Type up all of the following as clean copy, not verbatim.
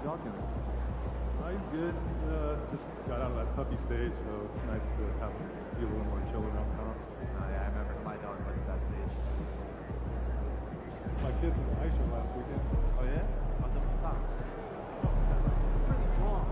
dog doing? He's good. Just got out of that puppy stage, so it's nice to have him be a little more chill around the house. Yeah, I remember my dog was at that stage. My kids in the ice show last weekend. Oh yeah? How's up at the top? Pretty long.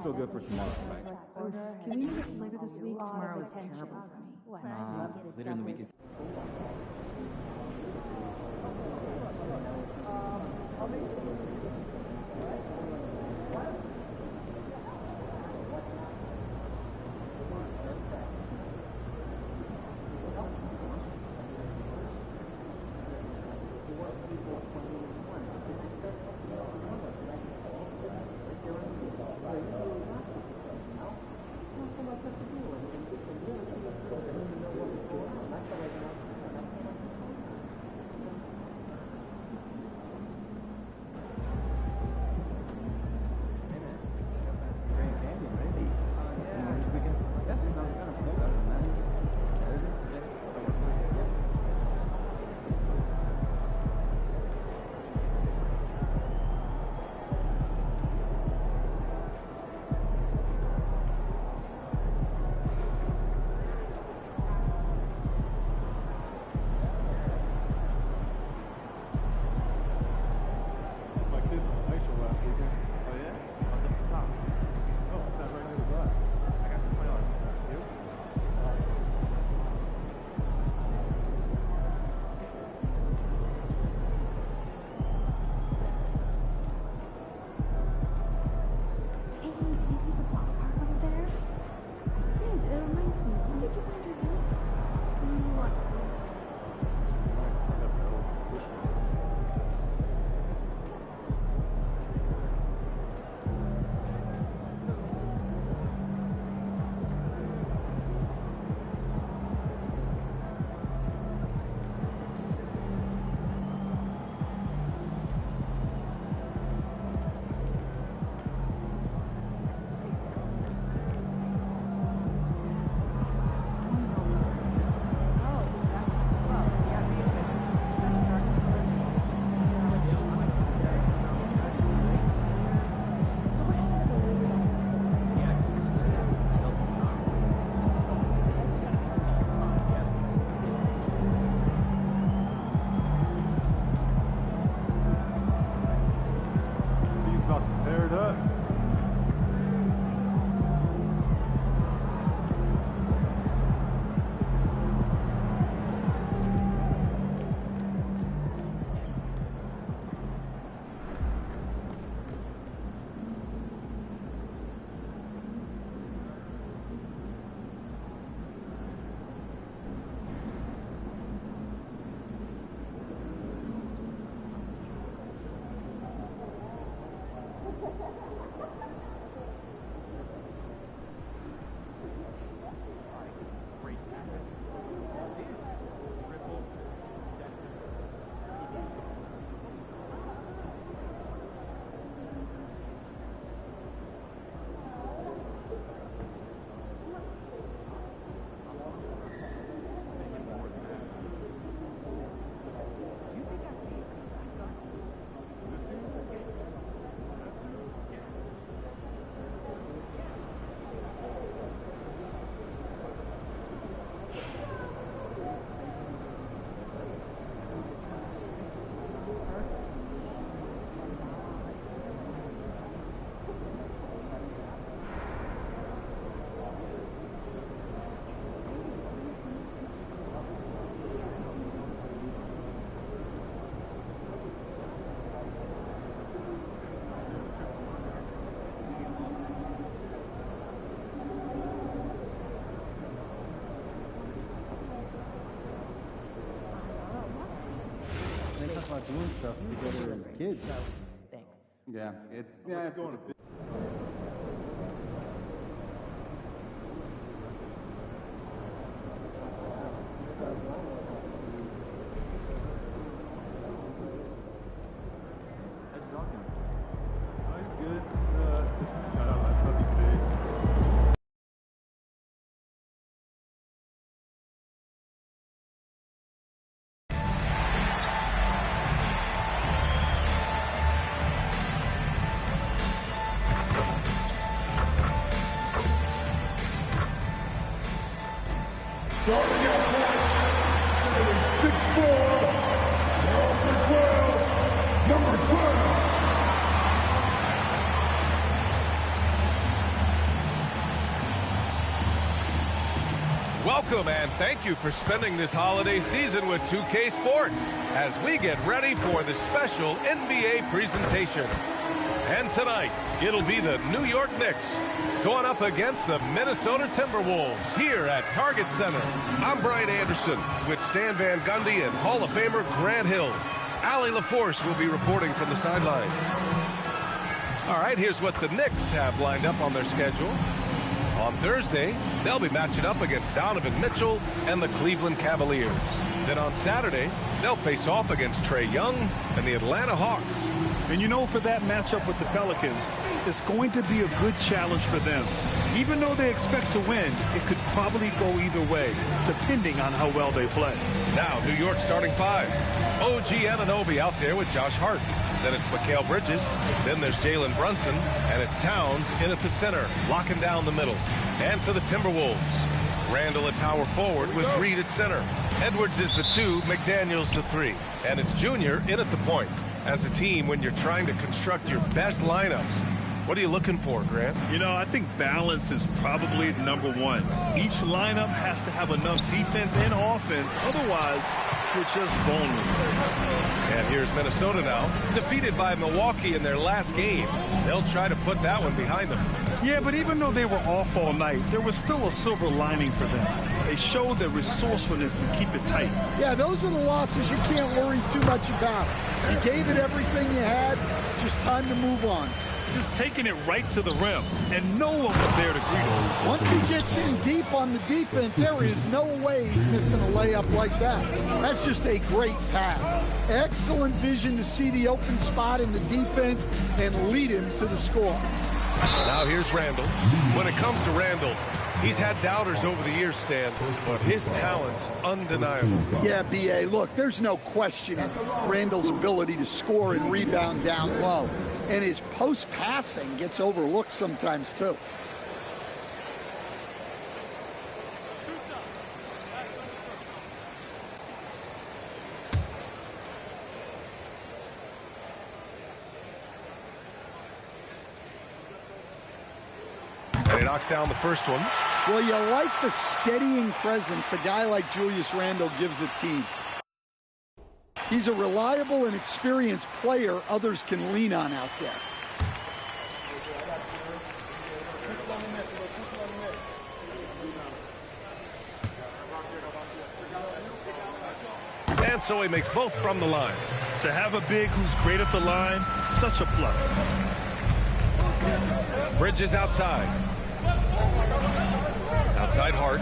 Feel good for tomorrow, right? Can we make it later this week? Tomorrow is terrible for me. Later in the week is... about doing stuff together as kids. Thanks. Yeah, it's going to. How's your dog doing? I'm good. Just got out of that puppy stage. Starting at point, 6'4", number 12. Welcome and thank you for spending this holiday season with 2K Sports as we get ready for the special NBA presentation. And tonight, it'll be the New York Knicks going up against the Minnesota Timberwolves here at Target Center. I'm Brian Anderson with Stan Van Gundy and Hall of Famer Grant Hill. Allie LaForce will be reporting from the sidelines. All right, here's what the Knicks have lined up on their schedule. On Thursday, they'll be matching up against Donovan Mitchell and the Cleveland Cavaliers. Then on Saturday, they'll face off against Trae Young and the Atlanta Hawks. And you know, for that matchup with the Pelicans, it's going to be a good challenge for them. Even though they expect to win, it could probably go either way, depending on how well they play. Now, New York starting five. OG Anunoby out there with Josh Hart. Then it's Mikal Bridges. Then there's Jalen Brunson. And it's Towns in at the center, locking down the middle. And for the Timberwolves, Randall at power forward with Reed at center. Edwards is the 2, McDaniels the 3. And it's Junior in at the point. As a team, when you're trying to construct your best lineups, what are you looking for, Grant? You know, I think balance is probably number one. Each lineup has to have enough defense and offense. Otherwise, you're just vulnerable. And here's Minnesota now, defeated by Milwaukee in their last game. They'll try to put that one behind them. Yeah, but even though they were off all night, there was still a silver lining for them. They showed their resourcefulness to keep it tight. Yeah, those are the losses you can't worry too much about. You gave it everything you had, just time to move on. Just taking it right to the rim, and no one was there to greet him. Once he gets in deep on the defense, there is no way he's missing a layup like that. That's just a great pass. Excellent vision to see the open spot in the defense and lead him to the score. Now here's Randall. When it comes to Randall, he's had doubters over the years, Stan, but his talent's undeniable. Yeah, B.A., look, there's no questioning Randall's ability to score and rebound down low. And his post-passing gets overlooked sometimes, too. And he knocks down the first one. Well, you like the steadying presence a guy like Julius Randle gives a team. He's a reliable and experienced player others can lean on out there. And so he makes both from the line. To have a big who's great at the line, such a plus. Bridges outside. Outside Hart.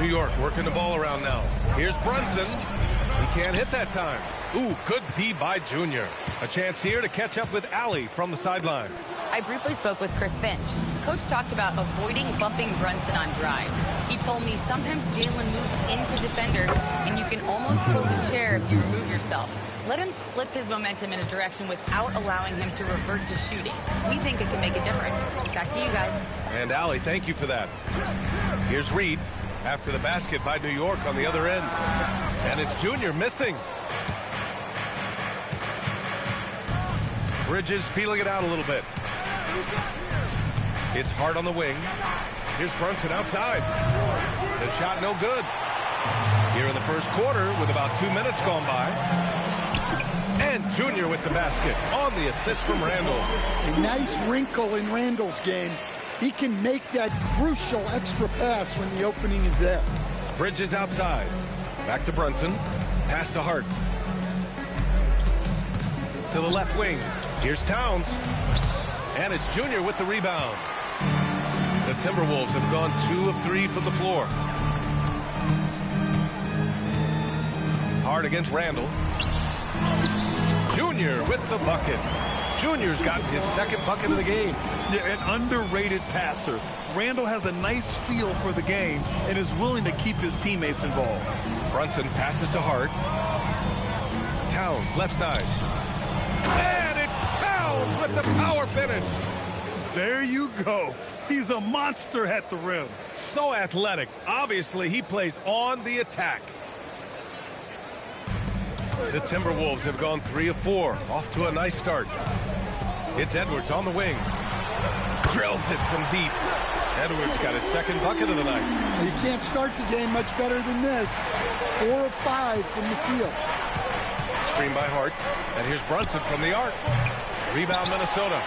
New York working the ball around now. Here's Brunson. He can't hit that time. Ooh, good D by Junior. A chance here to catch up with Allie from the sideline. I briefly spoke with Chris Finch. Coach talked about avoiding bumping Brunson on drives. He told me sometimes Jalen moves into defenders and you can almost pull the chair if you remove yourself. Let him slip his momentum in a direction without allowing him to revert to shooting. We think it can make a difference. Back to you guys. And Allie, thank you for that. Here's Reed after the basket by New York on the other end. And it's Junior missing. Bridges peeling it out a little bit. It's Hart on the wing. Here's Brunson outside. The shot no good. Here in the first quarter with about 2 minutes gone by. And Junior with the basket on the assist from Randall. A nice wrinkle in Randall's game. He can make that crucial extra pass when the opening is there. Bridges outside. Back to Brunson. Pass to Hart. To the left wing. Here's Towns. And it's Junior with the rebound. The Timberwolves have gone 2 of 3 from the floor. Hart against Randall. Junior with the bucket. Junior's gotten his second bucket of the game. Yeah, an underrated passer. Randall has a nice feel for the game and is willing to keep his teammates involved. Brunson passes to Hart. Towns, left side. And it's Towns with the power finish. There you go. He's a monster at the rim. So athletic. Obviously, he plays on the attack. The Timberwolves have gone 3 of 4. Off to a nice start. It's Edwards on the wing. Drills it from deep. Edwards got his second bucket of the night. You can't start the game much better than this. 4 of 5 from the field. Screen by Hart. And here's Brunson from the arc. Rebound Minnesota.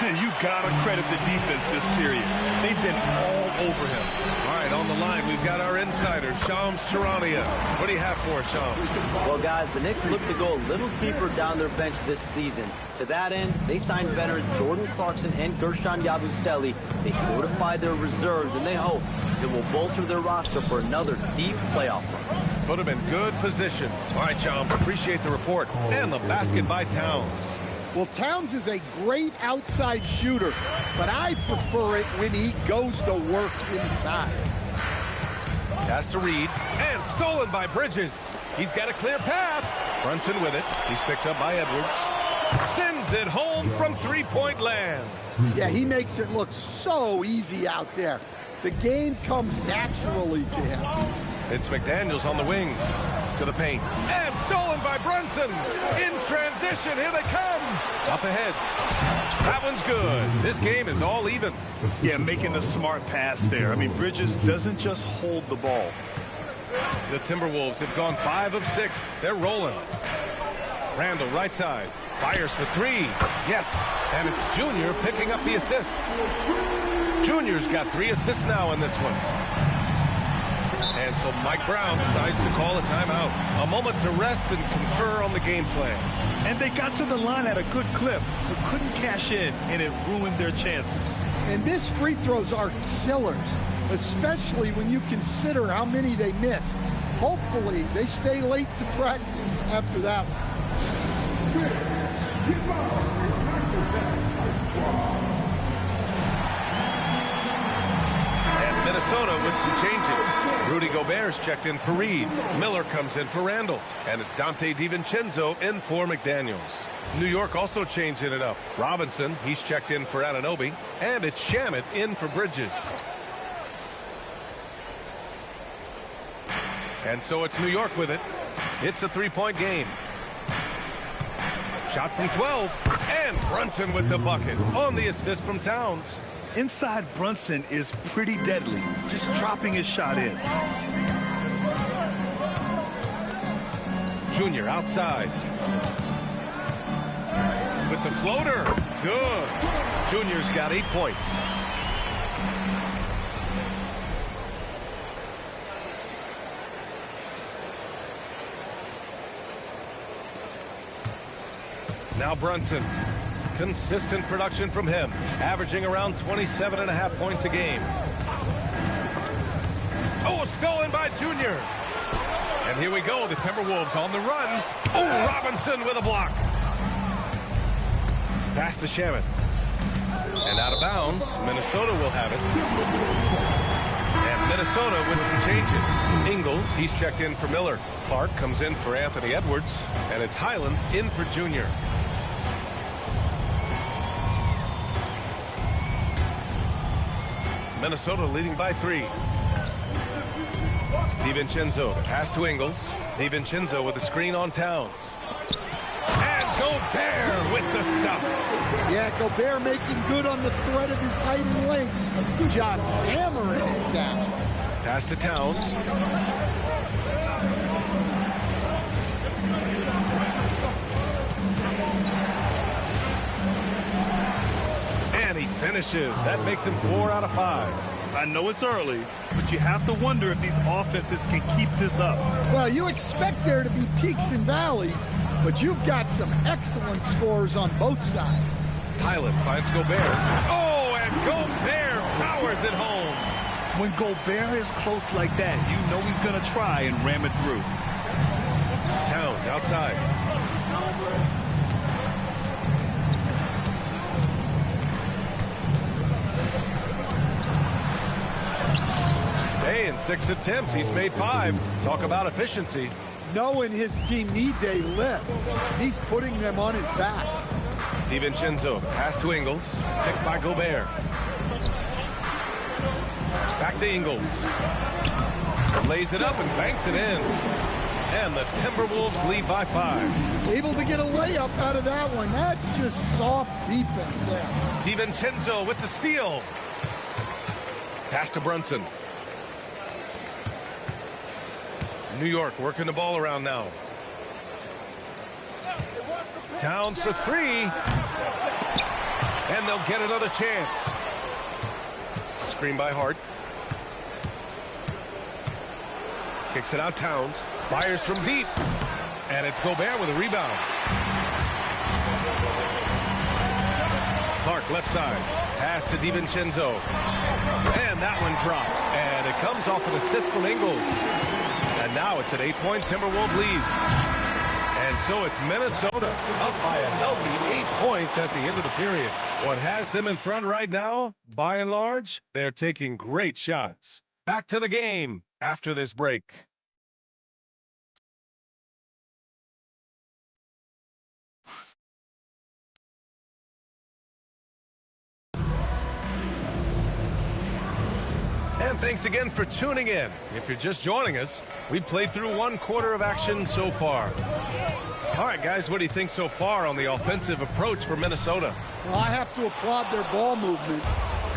You gotta credit the defense this period. They've been all over him. All right, on the line, we've got our insider, Shams Charania. What do you have for us, Shams? Well, guys, the Knicks look to go a little deeper down their bench this season. To that end, they signed veterans Jordan Clarkson and Gershon Yabusele. They fortified their reserves, and they hope it will bolster their roster for another deep playoff run. Put them in good position. All right, Shams, appreciate the report. And the basket by Towns. Well, Towns is a great outside shooter, but I prefer it when he goes to work inside. Pass to Reed, and stolen by Bridges. He's got a clear path. Brunson with it. He's picked up by Edwards. Sends it home from three-point land. Yeah, he makes it look so easy out there. The game comes naturally to him. It's McDaniels on the wing. To the paint. And stolen by Brunson. In transition. Here they come. Up ahead. That one's good. This game is all even. Yeah, making the smart pass there. I mean, Bridges doesn't just hold the ball. The Timberwolves have gone 5 of 6. They're rolling. Randall, right side. Fires for 3. Yes. And it's Junior picking up the assist. Junior's got 3 assists now in this one. And so Mike Brown decides to call a timeout. A moment to rest and confer on the game plan. And they got to the line at a good clip, but couldn't cash in, and it ruined their chances. And missed free throws are killers, especially when you consider how many they missed. Hopefully, they stay late to practice after that one. And Minnesota with some changes. Rudy Gobert's checked in for Reed. Miller comes in for Randall. And it's Dante DiVincenzo in for McDaniels. New York also changing it up. Robinson, he's checked in for Anunoby. And it's Shamet in for Bridges. And so it's New York with it. It's a 3-point game. Shot from 12. And Brunson with the bucket on the assist from Towns. Inside Brunson is pretty deadly, just dropping his shot in. Junior outside. With the floater. Good. Junior's got 8 points. Now Brunson. Consistent production from him, averaging around 27.5 points a game. Oh, stolen by Junior. And here we go, the Timberwolves on the run. Oh, Robinson with a block. Pass to Shamet. And out of bounds, Minnesota will have it. And Minnesota with some changes. Ingles, he's checked in for Miller. Clark comes in for Anthony Edwards. And it's Highland in for Junior. Minnesota leading by 3. DiVincenzo, pass to Ingles. DiVincenzo with the screen on Towns. And Gobert with the stuff. Yeah, Gobert making good on the threat of his height and length. Just hammering it down. Pass to Towns. And he finishes. That makes him 4 out of 5. I know it's early, but you have to wonder if these offenses can keep this up. Well, you expect there to be peaks and valleys, but you've got some excellent scores on both sides. Highland finds Gobert. Oh, and Gobert powers it home. When Gobert is close like that, you know he's going to try and ram it through. Towns outside. Hey, in 6 attempts, he's made 5. Talk about efficiency. Knowing his team needs a lift, he's putting them on his back. DiVincenzo, pass to Ingles, picked by Gobert. Back to Ingles. Lays it up and banks it in. And the Timberwolves lead by 5. Able to get a layup out of that one. That's just soft defense there. DiVincenzo with the steal. Pass to Brunson. New York working the ball around now. Towns for 3. And they'll get another chance. Screen by Hart. Kicks it out Towns. Fires from deep. And it's Gobert with a rebound. Clark left side. Pass to DiVincenzo. And that one drops. And it comes off an assist from Ingles. And now it's an 8-point Timberwolves lead. And so it's Minnesota up by a healthy 8 points at the end of the period. What has them in front right now, by and large, they're taking great shots. Back to the game after this break. And thanks again for tuning in. If you're just joining us, we've played through 1 quarter of action so far. All right, guys, what do you think so far on the offensive approach for Minnesota? Well, I have to applaud their ball movement.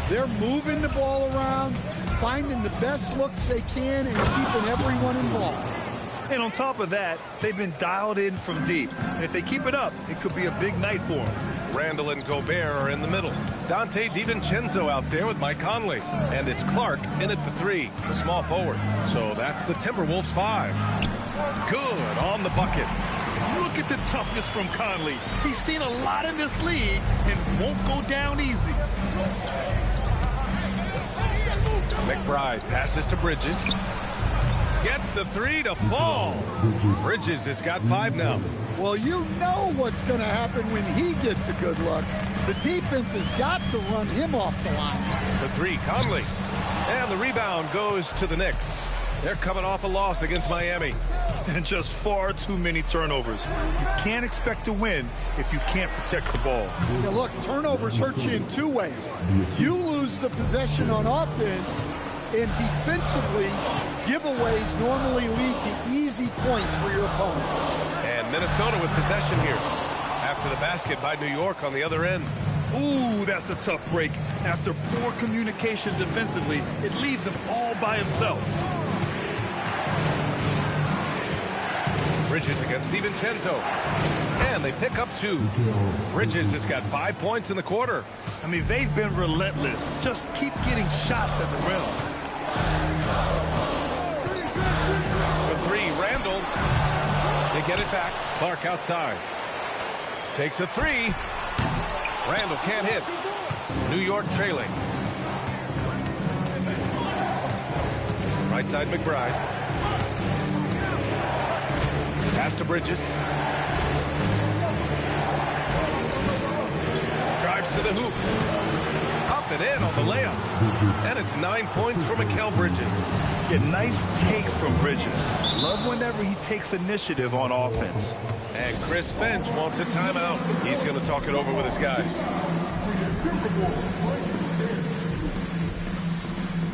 They're moving the ball around, finding the best looks they can, and keeping everyone involved. And on top of that, they've been dialed in from deep. And if they keep it up, it could be a big night for them. Randall and Gobert are in the middle. Dante DiVincenzo out there with Mike Conley. And it's Clark in at the 3, the small forward. So that's the Timberwolves 5. Good on the bucket. Look at the toughness from Conley. He's seen a lot in this league and won't go down easy. McBride passes to Bridges. Gets the 3 to fall. Bridges has got 5 now. Well, you know what's going to happen when he gets a good look. The defense has got to run him off the line. The 3, Conley. And the rebound goes to the Knicks. They're coming off a loss against Miami. And just far too many turnovers. You can't expect to win if you can't protect the ball. Yeah, look, turnovers hurt you in 2 ways. You lose the possession on offense, and defensively, giveaways normally lead to easy points for your opponent. And Minnesota with possession here. After the basket by New York on the other end. Ooh, that's a tough break. After poor communication defensively, it leaves him all by himself. Bridges against DiVincenzo. And they pick up 2. Bridges has got 5 points in the quarter. I mean, they've been relentless. Just keep getting shots at the rim. For 3, Randall. They get it back. Clark outside. Takes a 3. Randall can't hit. New York trailing. Right side McBride. Pass to Bridges. Drives to the hoop. Up and in on the layup. And it's 9 points for Mikal Bridges. Yeah, nice take from Bridges. Love whenever he takes initiative on offense. And Chris Finch wants a timeout. He's going to talk it over with his guys.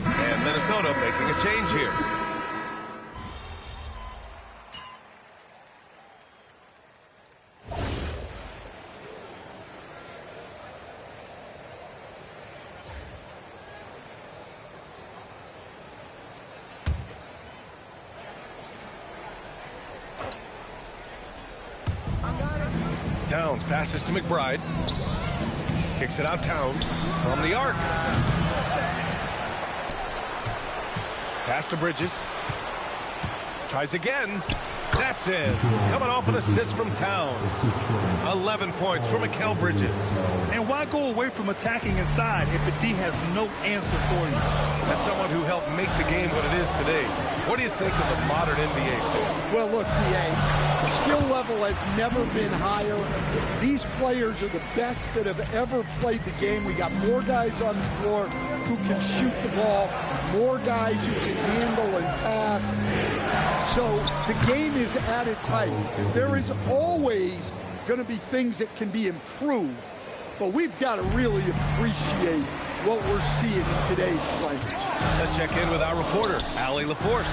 And Minnesota making a change here. Towns passes to McBride. Kicks it out Towns from the arc. Pass to Bridges. Tries again. That's in. Coming off an assist from Towns. 11 points for Mikal Bridges. And why go away from attacking inside if the D has no answer for you? As someone who helped make the game what it is today, what do you think of the modern NBA stage? Well, look, PA, the skill level has never been higher. These players are the best that have ever played the game. We got more guys on the floor who can shoot the ball, more guys who can handle and pass. So the game is at its height. There is always going to be things that can be improved, but we've got to really appreciate what we're seeing in today's play. Let's check in with our reporter, Allie LaForce.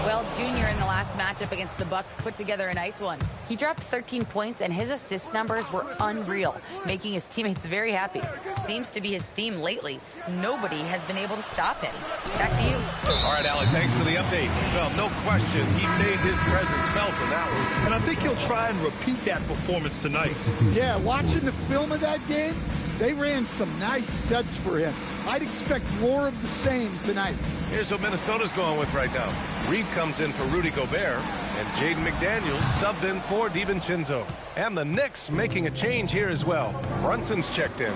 Well, Junior in the last matchup against the Bucks put together a nice one. He dropped 13 points, and his assist numbers were unreal, making his teammates very happy. Seems to be his theme lately. Nobody has been able to stop him. Back to you. All right, Allie, thanks for the update. Well, no question, he made his presence felt in that one. And I think he'll try and repeat that performance tonight. Yeah, watching the film of that game, they ran some nice sets for him. I'd expect more of the same tonight. Here's what Minnesota's going with right now. Reed comes in for Rudy Gobert, and Jaden McDaniels subbed in for DiVincenzo. And the Knicks making a change here as well. Brunson's checked in.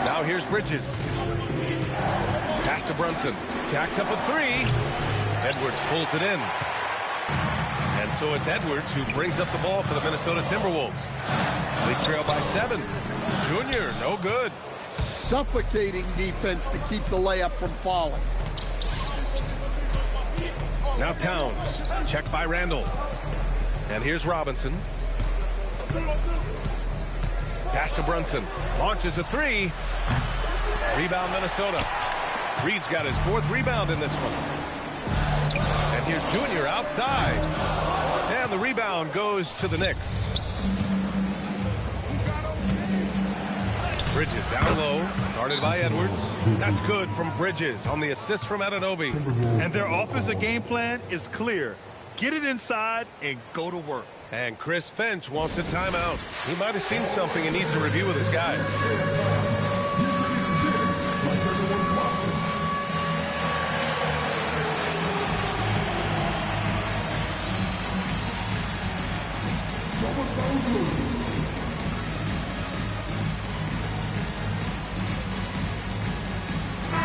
Now here's Bridges. Pass to Brunson. Jacks up a three. Edwards pulls it in. And so it's Edwards who brings up the ball for the Minnesota Timberwolves. They trail by 7. Junior, no good. Suffocating defense to keep the layup from falling. Now Towns, checked by Randall. And here's Robinson. Pass to Brunson, launches a three. Rebound Minnesota. Reed's got his 4th rebound in this one. And here's Junior outside. And the rebound goes to the Knicks. Bridges down low, guarded by Edwards. That's good from Bridges on the assist from Anunoby. And their offensive game plan is clear. Get it inside and go to work. And Chris Finch wants a timeout. He might have seen something and needs to review with his guys.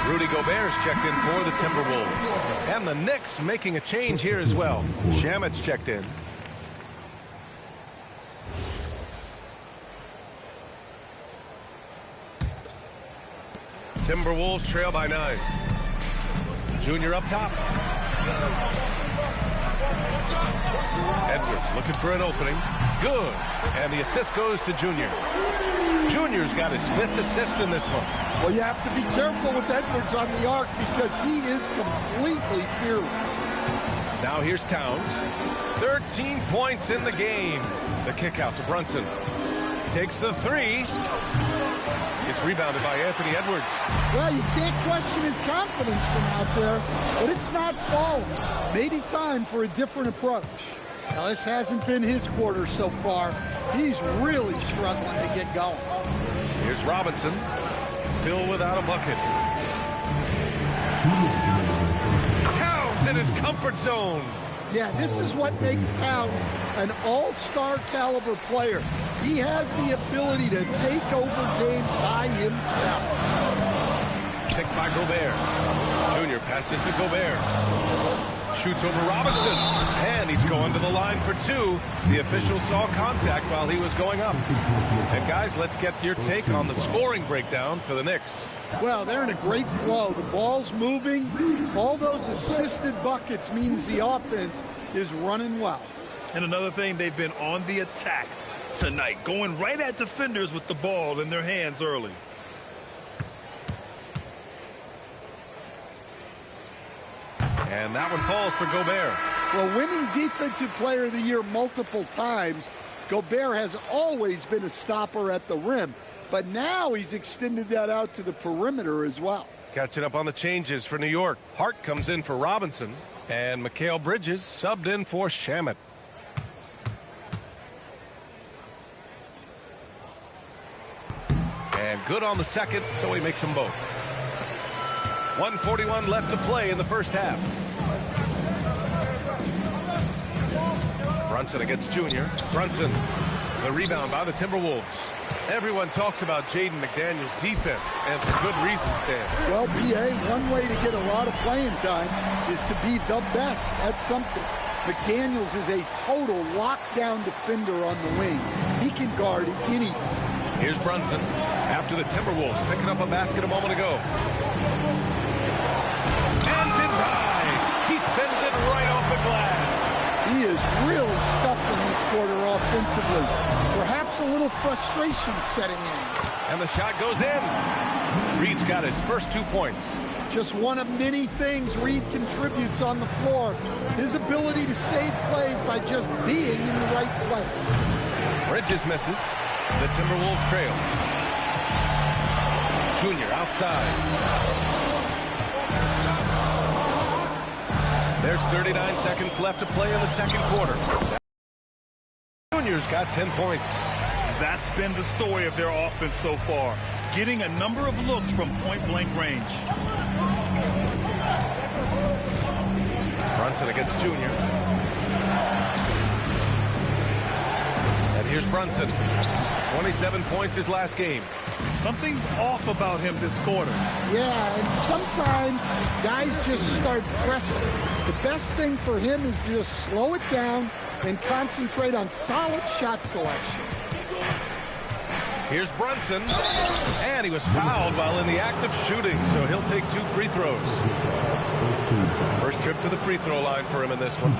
Rudy Gobert's checked in for the Timberwolves. And the Knicks making a change here as well. Shamet's checked in. Timberwolves trail by 9. Junior up top. Edwards looking for an opening. Good. And the assist goes to Junior. Junior's got his 5th assist in this one. Well, you have to be careful with Edwards on the arc because he is completely fearless. Now here's Towns. 13 points in the game. The kick out to Brunson. Takes the 3. It's rebounded by Anthony Edwards. Well, you can't question his confidence from out there, but it's not falling. Maybe time for a different approach. Now, this hasn't been his quarter so far. He's really struggling to get going. Here's Robinson, still without a bucket. Towns in his comfort zone. Yeah, this is what makes Towns an all-star caliber player. He has the ability to take over games by himself. Picked by Gobert. Junior passes to Gobert. Shoots over Robinson. And he's going to the line for 2. The official saw contact while he was going up. And guys, let's get your take on the scoring breakdown for the Knicks. Well, they're in a great flow. The ball's moving. All those assisted buckets means the offense is running well. And another thing, they've been on the attack tonight, going right at defenders with the ball in their hands early. And that one falls for Gobert. Well, winning Defensive Player of the Year multiple times, Gobert has always been a stopper at the rim. But now he's extended that out to the perimeter as well. Catching up on the changes for New York. Hart comes in for Robinson. And Mikal Bridges subbed in for Shamet. And good on the second, so he makes them both. 1:41 left to play in the first half. Brunson against Junior. Brunson, the rebound by the Timberwolves. Everyone talks about Jaden McDaniels' defense, and for good reason, Stan. Well, BA, one way to get a lot of playing time is to be the best. That's something. McDaniels is a total lockdown defender on the wing. He can guard anybody. Here's Brunson after the Timberwolves picking up a basket a moment ago. And denied. He sends it right off the glass. He is really stuffing this quarter offensively. Perhaps a little frustration setting in. And the shot goes in. Reed's got his first 2 points. Just one of many things Reed contributes on the floor. His ability to save plays by just being in the right place. Bridges misses. The Timberwolves trail. Junior outside. There's 39 seconds left to play in the second quarter. Junior's got 10 points. That's been the story of their offense so far, getting a number of looks from point-blank range. Brunson against Junior. And here's Brunson. 27 points his last game. Something's off about him this quarter. Yeah, and sometimes guys just start pressing. The best thing for him is to just slow it down and concentrate on solid shot selection. Here's Brunson, and he was fouled while in the act of shooting, so he'll take 2 free throws. First trip to the free throw line for him in this one.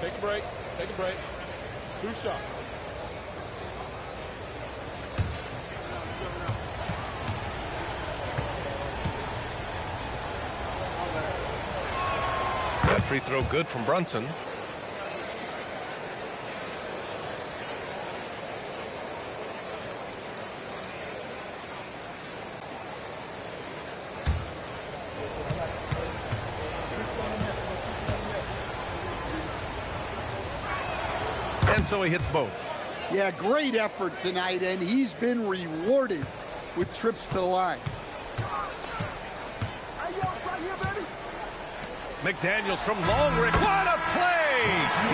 Take a break. Take a break. 2 shots. That free throw good from Brunson. And so he hits both. Yeah, great effort tonight, and he's been rewarded with trips to the line. McDaniels from long range. What a play!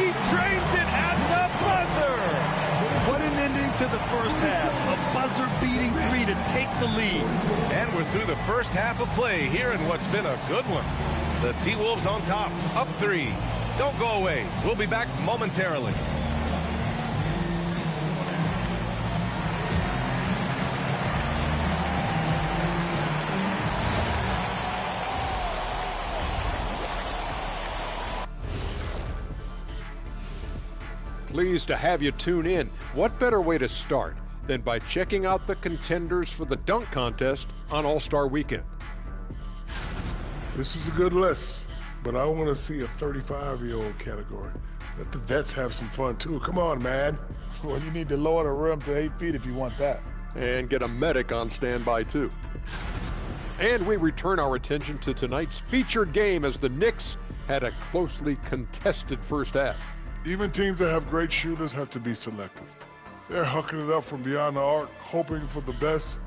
He drains it at the buzzer! What an ending to the first half. A buzzer-beating 3 to take the lead. And we're through the first half of play here in what's been a good one. The T-Wolves on top, up 3. Don't go away. We'll be back momentarily. Pleased to have you tune in. What better way to start than by checking out the contenders for the dunk contest on All-Star Weekend? This is a good list, but I want to see a 35-year-old category. Let the vets have some fun, too. Come on, man. Well, you need to lower the rim to 8 feet if you want that. And get a medic on standby, too. And we return our attention to tonight's featured game as the Knicks had a closely contested first half. Even teams that have great shooters have to be selective. They're hucking it up from beyond the arc, hoping for the best.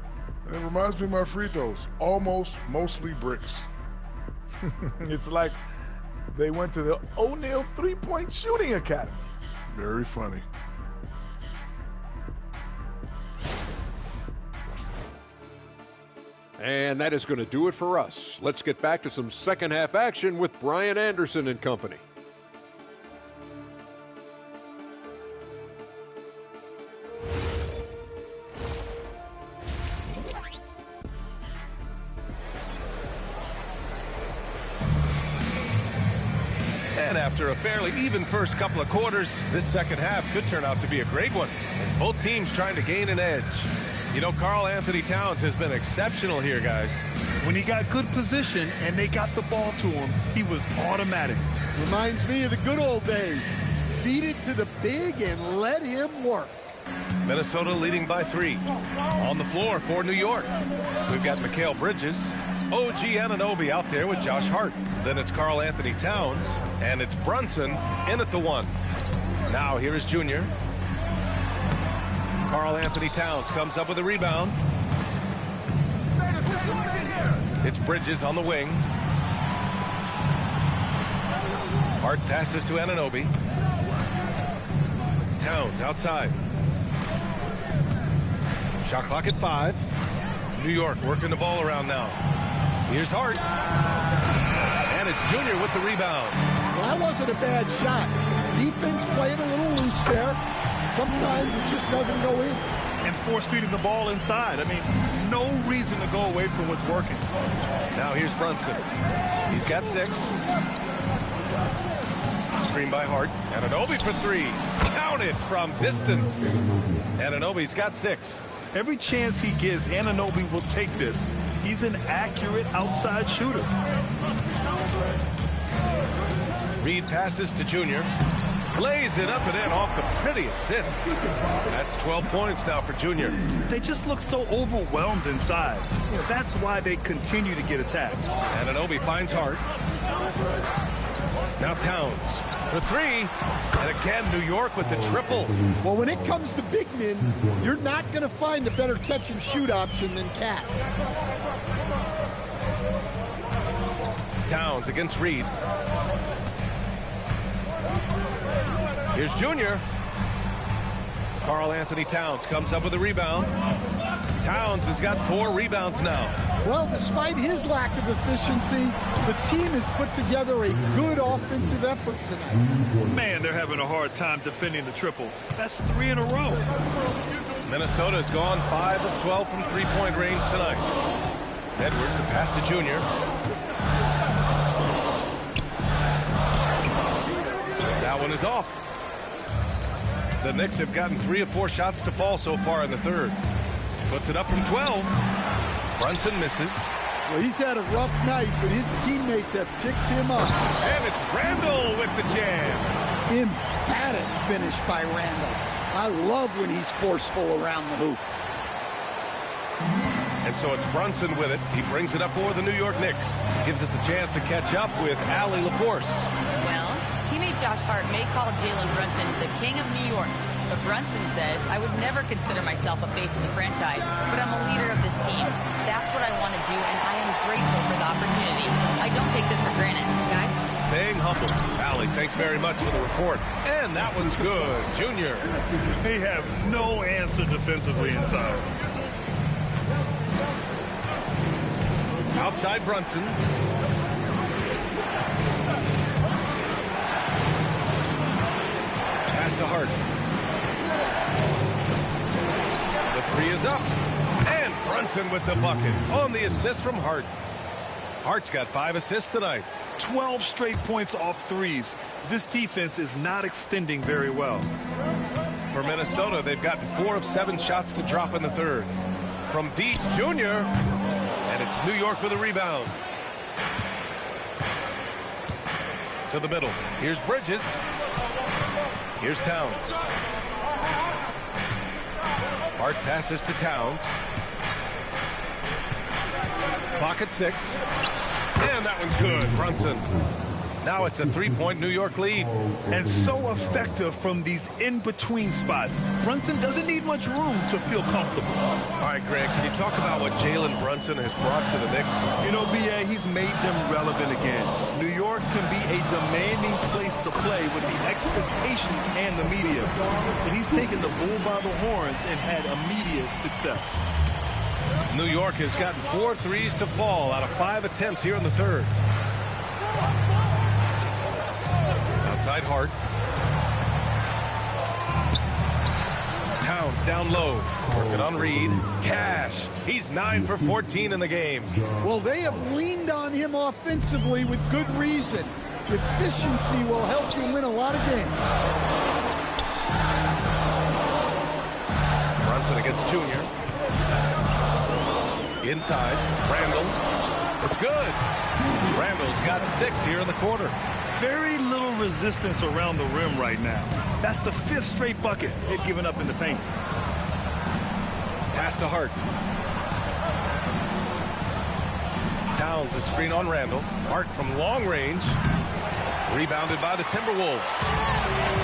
And it reminds me of my free throws. Almost, mostly bricks. It's like they went to the O'Neal three-point shooting academy. Very funny. And that is going to do it for us. Let's get back to some second half action with Brian Anderson and company. And after a fairly even first couple of quarters, this second half could turn out to be a great one, as both teams trying to gain an edge. You know, Karl Anthony Towns has been exceptional here, guys. When he got good position and they got the ball to him, he was automatic. Reminds me of the good old days. Feed it to the big and let him work. Minnesota leading by 3. On the floor for New York, we've got Mikal Bridges, OG Anunoby out there with Josh Hart. Then it's Karl Anthony Towns, and it's Brunson in at the 1. Now here is Junior. Karl Anthony Towns comes up with a rebound. It's Bridges on the wing. Hart passes to Anunoby. Towns outside. Shot clock at 5. New York working the ball around now. Here's Hart. And it's Junior with the rebound. Well, that wasn't a bad shot. Defense playing a little loose there. Sometimes it just doesn't go in. And force-feeding the ball inside. I mean, no reason to go away from what's working. Now here's Brunson. He's got 6. Screen by Hart. Anunoby for 3. Counted from distance. Anunoby's got 6. Every chance he gives, Anunoby will take this. He's an accurate outside shooter. Reed passes to Junior. Lays it up and in off the pretty assist. That's 12 points now for Junior. They just look so overwhelmed inside. You know, that's why they continue to get attacked. Anunoby finds Hart. Now Towns for 3. And again, New York with the triple. Well, when it comes to big men, you're not going to find a better catch and shoot option than Cat. Towns against Reed. Here's Junior. Karl Anthony Towns comes up with a rebound. Towns has got 4 rebounds now. Well, despite his lack of efficiency, the team has put together a good offensive effort tonight. Man, they're having a hard time defending the triple. That's 3 in a row. Minnesota's gone 5 of 12 from three-point range tonight. Edwards, a pass to Junior. That one is off. The Knicks have gotten 3 of 4 shots to fall so far in the third. Puts it up from 12. Brunson misses. Well, he's had a rough night, but his teammates have picked him up. And it's Randall with the jam. Emphatic finish by Randall. I love when he's forceful around the hoop. And so it's Brunson with it. He brings it up for the New York Knicks. Gives us a chance to catch up with Allie LaForce. Well, teammate Josh Hart may call Jalen Brunson the king of New York. But Brunson says, I would never consider myself a face of the franchise, but I'm a leader of this team. That's what I want to do, and I am grateful for the opportunity. I don't take this for granted, guys. Staying humble. Allie, thanks very much for the report. And that one's good. Junior. They have no answer defensively inside. Outside Brunson. Pass to Hart. The 3 is up. And Brunson with the bucket on the assist from Hart. Hart's got 5 assists tonight. 12 straight points off threes. This defense is not extending very well. For Minnesota, they've gotten 4 of 7 shots to drop in the third. From deep, Junior. And it's New York with a rebound. To the middle. Here's Bridges. Here's Towns. Hart passes to Towns. Clock at 6. And that one's good. Brunson. Now it's a 3-point New York lead. And so effective from these in-between spots. Brunson doesn't need much room to feel comfortable. All right, Greg, can you talk about what Jalen Brunson has brought to the Knicks? You know, B.A., he's made them relevant again. New York can be a demanding place to play with the expectations and the media. And he's taken the bull by the horns and had immediate success. New York has gotten 4 threes to fall out of 5 attempts here in the third. Outside Hart. Towns down low. Working on Reed. Cash. He's 9 for 14 in the game. Well, they have leaned on him offensively with good reason. Efficiency will help you win a lot of games. Brunson against Junior. Inside. Randall. It's good. Randall's got 6 here in the quarter. Very little resistance around the rim right now. That's the 5th straight bucket they've given up in the paint. Pass to Hart. Towns a screen on Randall. Hart from long range. Rebounded by the Timberwolves.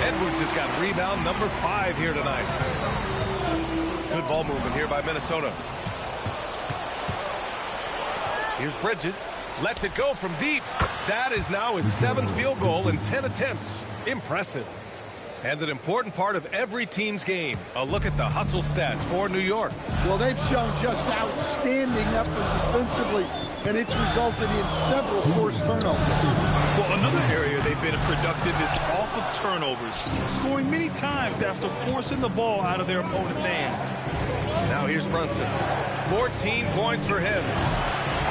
Edwards Edwards has got rebound number 5 here tonight. Good ball movement here by Minnesota. Here's Bridges. Lets it go from deep. That is now his 7th field goal in 10 attempts. Impressive. And an important part of every team's game. A look at the hustle stats for New York. Well, they've shown just outstanding effort defensively, and it's resulted in several forced turnovers. Well, another area they've been productive is off of turnovers, scoring many times after forcing the ball out of their opponent's hands. Now here's Brunson. 14 points for him.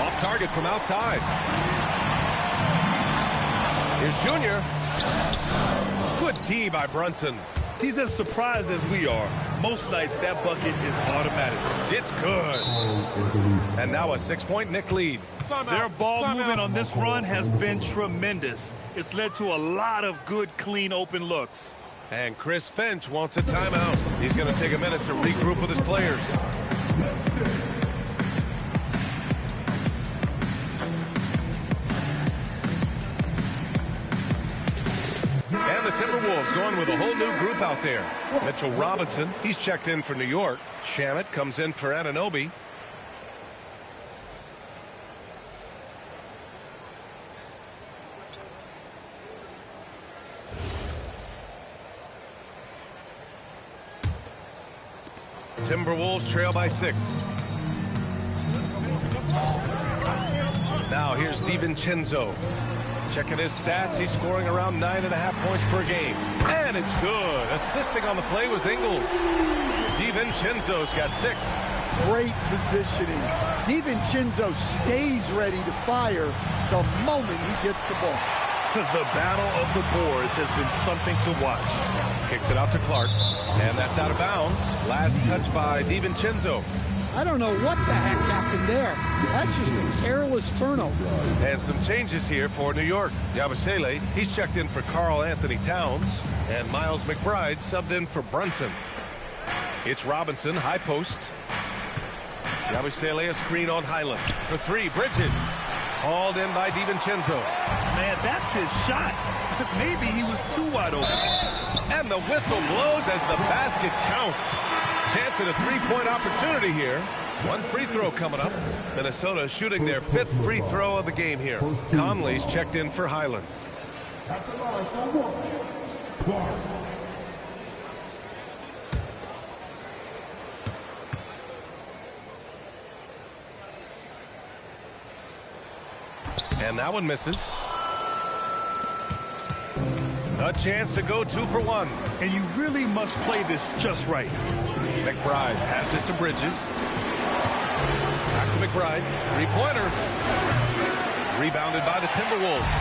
Off target from outside. Here's Junior. Good D by Brunson. He's as surprised as we are. Most nights that bucket is automatic. It's good. And now a 6-point Knick lead. Their ball movement on this run has been tremendous. It's led to a lot of good, clean, open looks. And Chris Finch wants a timeout. He's going to take a minute to regroup with his players. And the Timberwolves going with a whole new group out there. Mitchell Robinson, he's checked in for New York. Shamet comes in for Anunoby. Timberwolves trail by 6. Now here's DiVincenzo. Checking his stats, he's scoring around 9.5 points per game. And it's good. Assisting on the play was Ingles. DiVincenzo's got 6. Great positioning. DiVincenzo stays ready to fire the moment he gets the ball. The battle of the boards has been something to watch. Kicks it out to Clark. And that's out of bounds. Last touch by DiVincenzo. I don't know what the heck happened there. That's just a careless turnover. And some changes here for New York. Yabusele, he's checked in for Karl Anthony Towns. And Miles McBride subbed in for Brunson. It's Robinson, high post. Yabusele, a screen on Highland. For 3, Bridges. Hauled in by DiVincenzo. Man, that's his shot. Maybe he was too wide open. And the whistle blows as the basket counts. Chance at a 3-point opportunity here. 1 free throw coming up. Minnesota shooting their 5th free throw of the game here. Conley's checked in for Highland. And that one misses. A chance to go 2 for 1. And you really must play this just right. McBride passes to Bridges. Back to McBride. 3-pointer. Rebounded by the Timberwolves.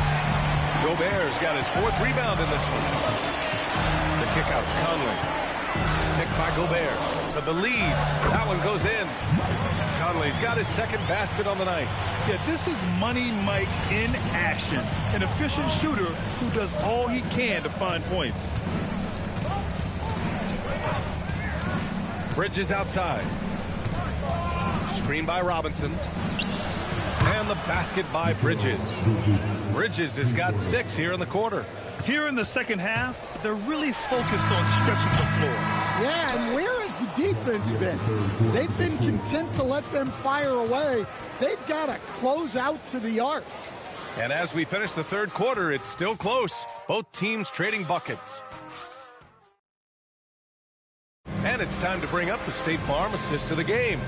Gobert's got his 4th rebound in this one. The kick out to Conley. Picked by Gobert. For the lead. That one goes in. Conley's got his 2nd basket on the night. Yeah, this is Money Mike in action. An efficient shooter who does all he can to find points. Bridges outside. Screen by Robinson. And the basket by Bridges. Bridges has got 6 here in the quarter. Here in the second half, they're really focused on stretching the floor. Yeah, and where has the defense been? They've been content to let them fire away. They've got to close out to the arc. And as we finish the 3rd quarter, it's still close. Both teams trading buckets. And it's time to bring up the State Farm assist to the game.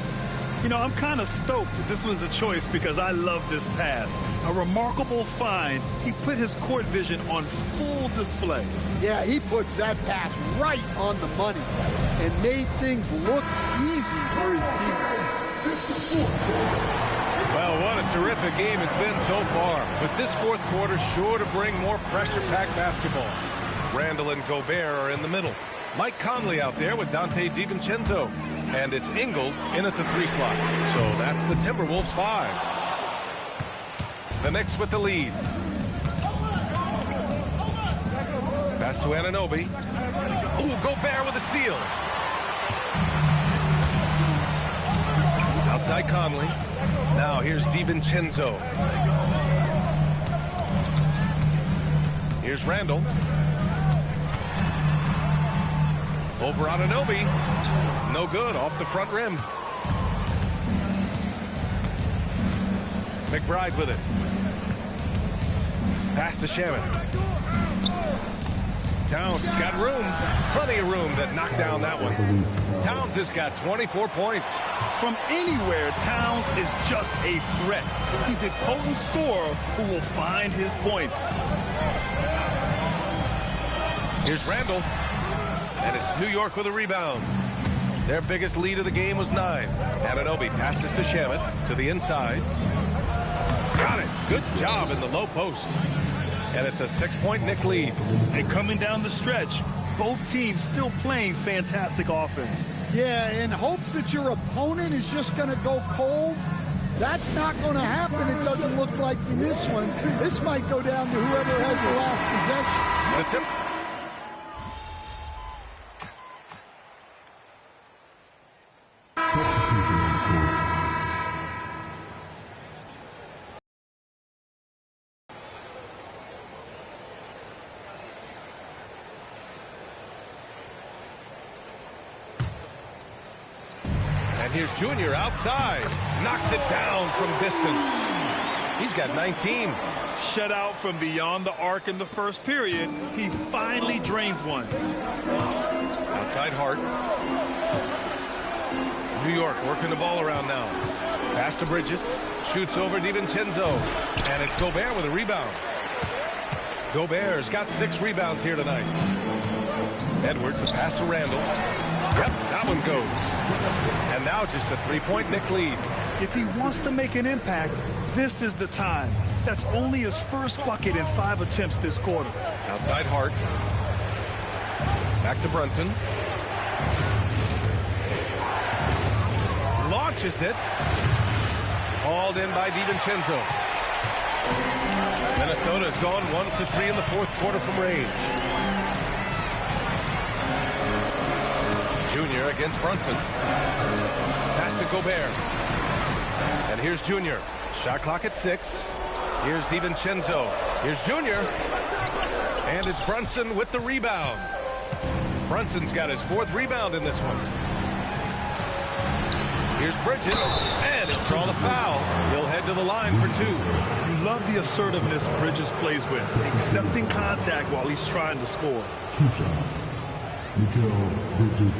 You know, I'm kind of stoked that this was a choice because I love this pass. A remarkable find. He put his court vision on full display. Yeah, he puts that pass right on the money and made things look easy for his team. Well, what a terrific game it's been so far. But this 4th quarter sure to bring more pressure-packed basketball. Randall and Gobert are in the middle. Mike Conley out there with Dante DiVincenzo. And it's Ingles in at the 3 slot. So that's the Timberwolves 5. The Knicks with the lead. Pass to Anunoby. Ooh, Gobert with a steal. Outside Conley. Now here's DiVincenzo. Here's Randall. Over Anunoby. No good, off the front rim. McBride with it. Pass to Shaman. Towns has got room. Plenty of room that knocked down that one. Towns has got 24 points. From anywhere, Towns is just a threat. He's a potent scorer who will find his points. Here's Randall. And it's New York with a rebound. Their biggest lead of the game was 9. Anunoby passes to Shamet to the inside. Got it. Good job in the low post. And it's a 6-point Knick lead. And coming down the stretch, both teams still playing fantastic offense. Yeah, in hopes that your opponent is just going to go cold, that's not going to happen. It doesn't look like in this one. This might go down to whoever has the last possession. That's it. Here's Junior outside. Knocks it down from distance. He's got 19. Shut out from beyond the arc in the first period. He finally drains one. Outside Hart. New York working the ball around now. Pass to Bridges. Shoots over DiVincenzo. And it's Gobert with a rebound. Gobert's got 6 rebounds here tonight. Edwards, a pass to Randall. Yep, that one goes. And now just a 3-point Knick lead. If he wants to make an impact, this is the time. That's only his first bucket in 5 attempts this quarter. Outside Hart. Back to Brunson. Launches it. Hauled in by DiVincenzo. Minnesota's gone 1 for 3 in the fourth quarter from range. Junior against Brunson. Pass to Gobert. And here's Junior. Shot clock at 6. Here's DiVincenzo. Here's Junior. And it's Brunson with the rebound. Brunson's got his 4th rebound in this one. Here's Bridges. And it's drawn a foul. He'll head to the line for 2. You love the assertiveness Bridges plays with, accepting contact while he's trying to score. 2 shots. Mikal Bridges.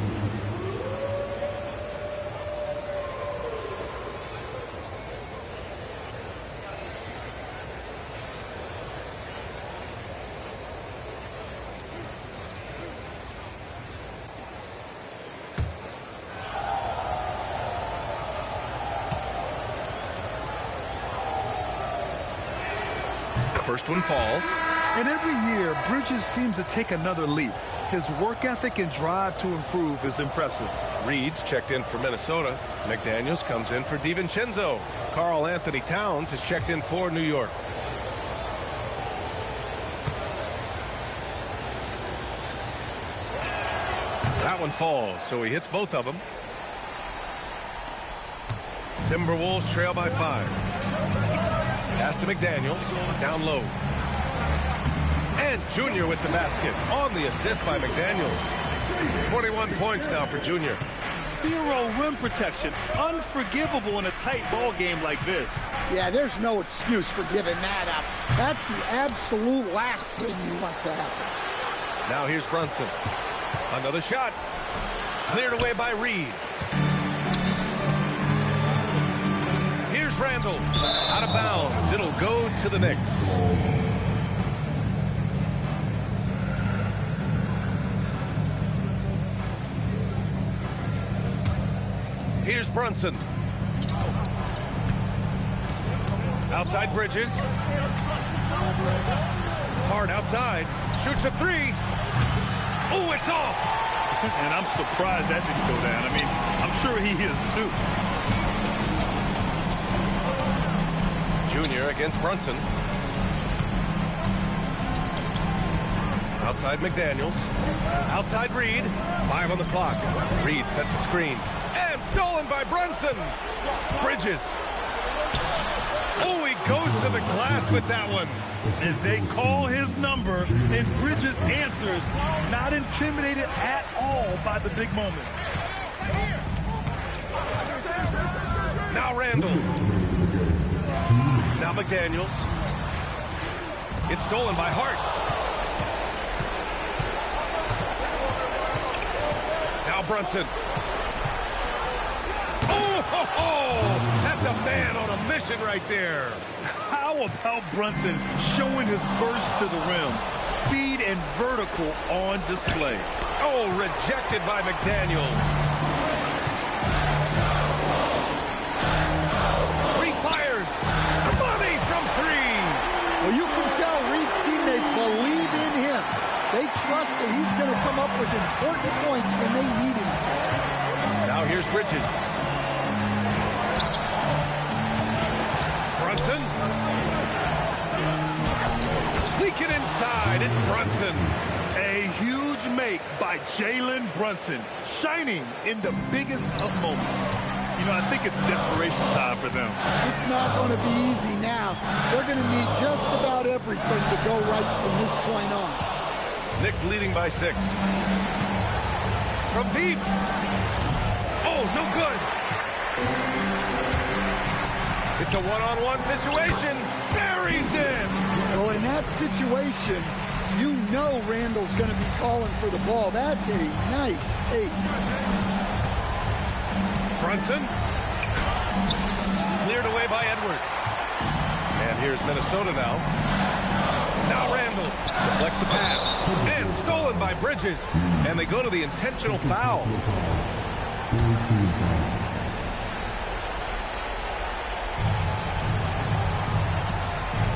First one falls. And every year, Bridges seems to take another leap. His work ethic and drive to improve is impressive. Reed's checked in for Minnesota. McDaniels comes in for DiVincenzo. Karl Anthony Towns has checked in for New York. That one falls, so he hits both of them. Timberwolves trail by 5. Pass to McDaniels, down low. And Junior with the basket on the assist by McDaniels. 21 points now for Junior. 0 rim protection. Unforgivable in a tight ball game like this. Yeah, there's no excuse for giving that up. That's the absolute last thing you want to happen. Now here's Brunson. Another shot. Cleared away by Reed. Here's Randall. Out of bounds. It'll go to the Knicks. Here's Brunson. Outside Bridges. Hard outside. Shoots a 3. Oh, it's off. And I'm surprised that didn't go down. I mean, I'm sure he is too. Junior against Brunson. Outside McDaniels. Outside Reed. 5 on the clock. Reed sets a screen. And stolen by Brunson. Bridges. Oh, he goes to the glass with that one. And they call his number, and Bridges answers, not intimidated at all by the big moment. Now Randall. Now McDaniels. It's stolen by Hart. Now Brunson. Oh, that's a man on a mission right there. How about Brunson showing his burst to the rim? Speed and vertical on display. Oh, rejected by McDaniels. Reed fires. Money from three. Well, you can tell Reed's teammates believe in him. They trust that he's going to come up with important points when they need him to. Now here's Bridges. Brunson. Sneaking inside. It's Brunson. A huge make by Jalen Brunson, shining in the biggest of moments. You know, I think it's desperation time for them. It's not going to be easy now. They're going to need just about everything to go right from this point on. Knicks leading by 6. From deep. Oh, no good. It's a one-on-one situation. Buries it. Well, in that situation, you know Randall's going to be calling for the ball. That's a nice take. Brunson. Cleared away by Edwards. And here's Minnesota now. Now Randall deflects the pass. And stolen by Bridges. And they go to the intentional foul.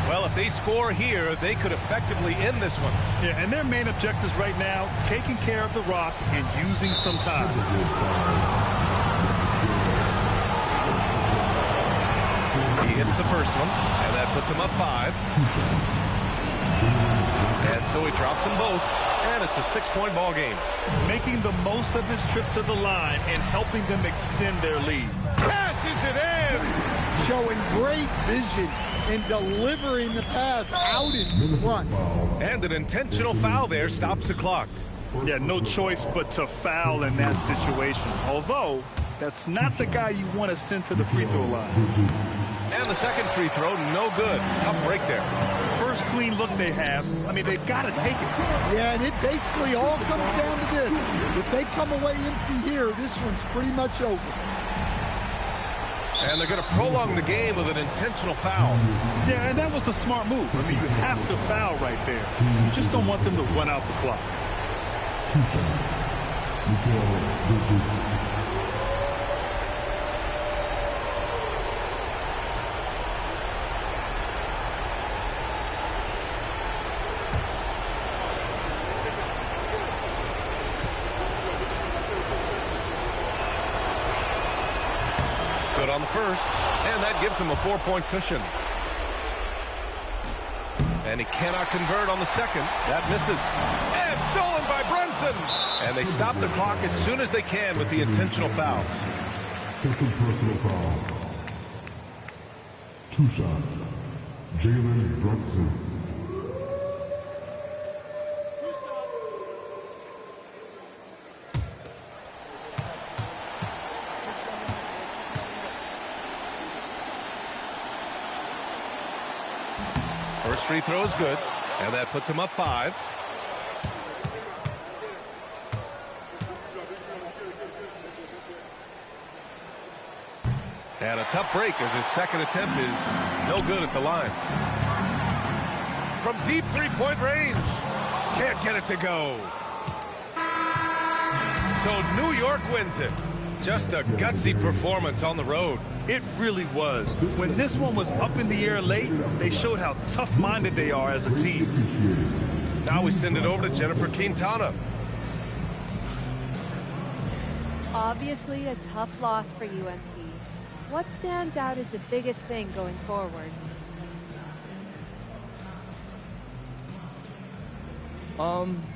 Well, if they score here, they could effectively end this one. Yeah, and their main objectives right now, taking care of the rock and using some time. He hits the first one, and that puts him up 5. And so he drops them both, and it's a 6-point ball game. Making the most of his trip to the line and helping them extend their lead. Passes it in! Showing great vision and delivering the pass out in front. And an intentional foul there stops the clock. Yeah, no choice but to foul in that situation. Although, that's not the guy you want to send to the free throw line. And the second free throw, no good. Tough break there. First clean look they have. I mean, they've got to take it. Yeah, and it basically all comes down to this. If they come away empty here, this one's pretty much over. And they're going to prolong the game with an intentional foul. Yeah, and that was a smart move. I mean, you have to foul right there. You just don't want them to run out the clock. 2 shots. Mikal Bridges. Good on the first, and that gives him a 4-point cushion. And he cannot convert on the second. That misses. And stolen by Brunson. And they stop the clock as soon as they can with the intentional foul. Second personal foul. 2 shots. Jalen Brunson. First free throw is good, and that puts him up 5. And a tough break as his second attempt is no good at the line. From deep three-point range. Can't get it to go. So New York wins it. Just a gutsy performance on the road. It really was. When this one was up in the air late, they showed how tough-minded they are as a team. Now we send it over to Jennifer Quintana. Obviously a tough loss for UMP. What stands out as the biggest thing going forward?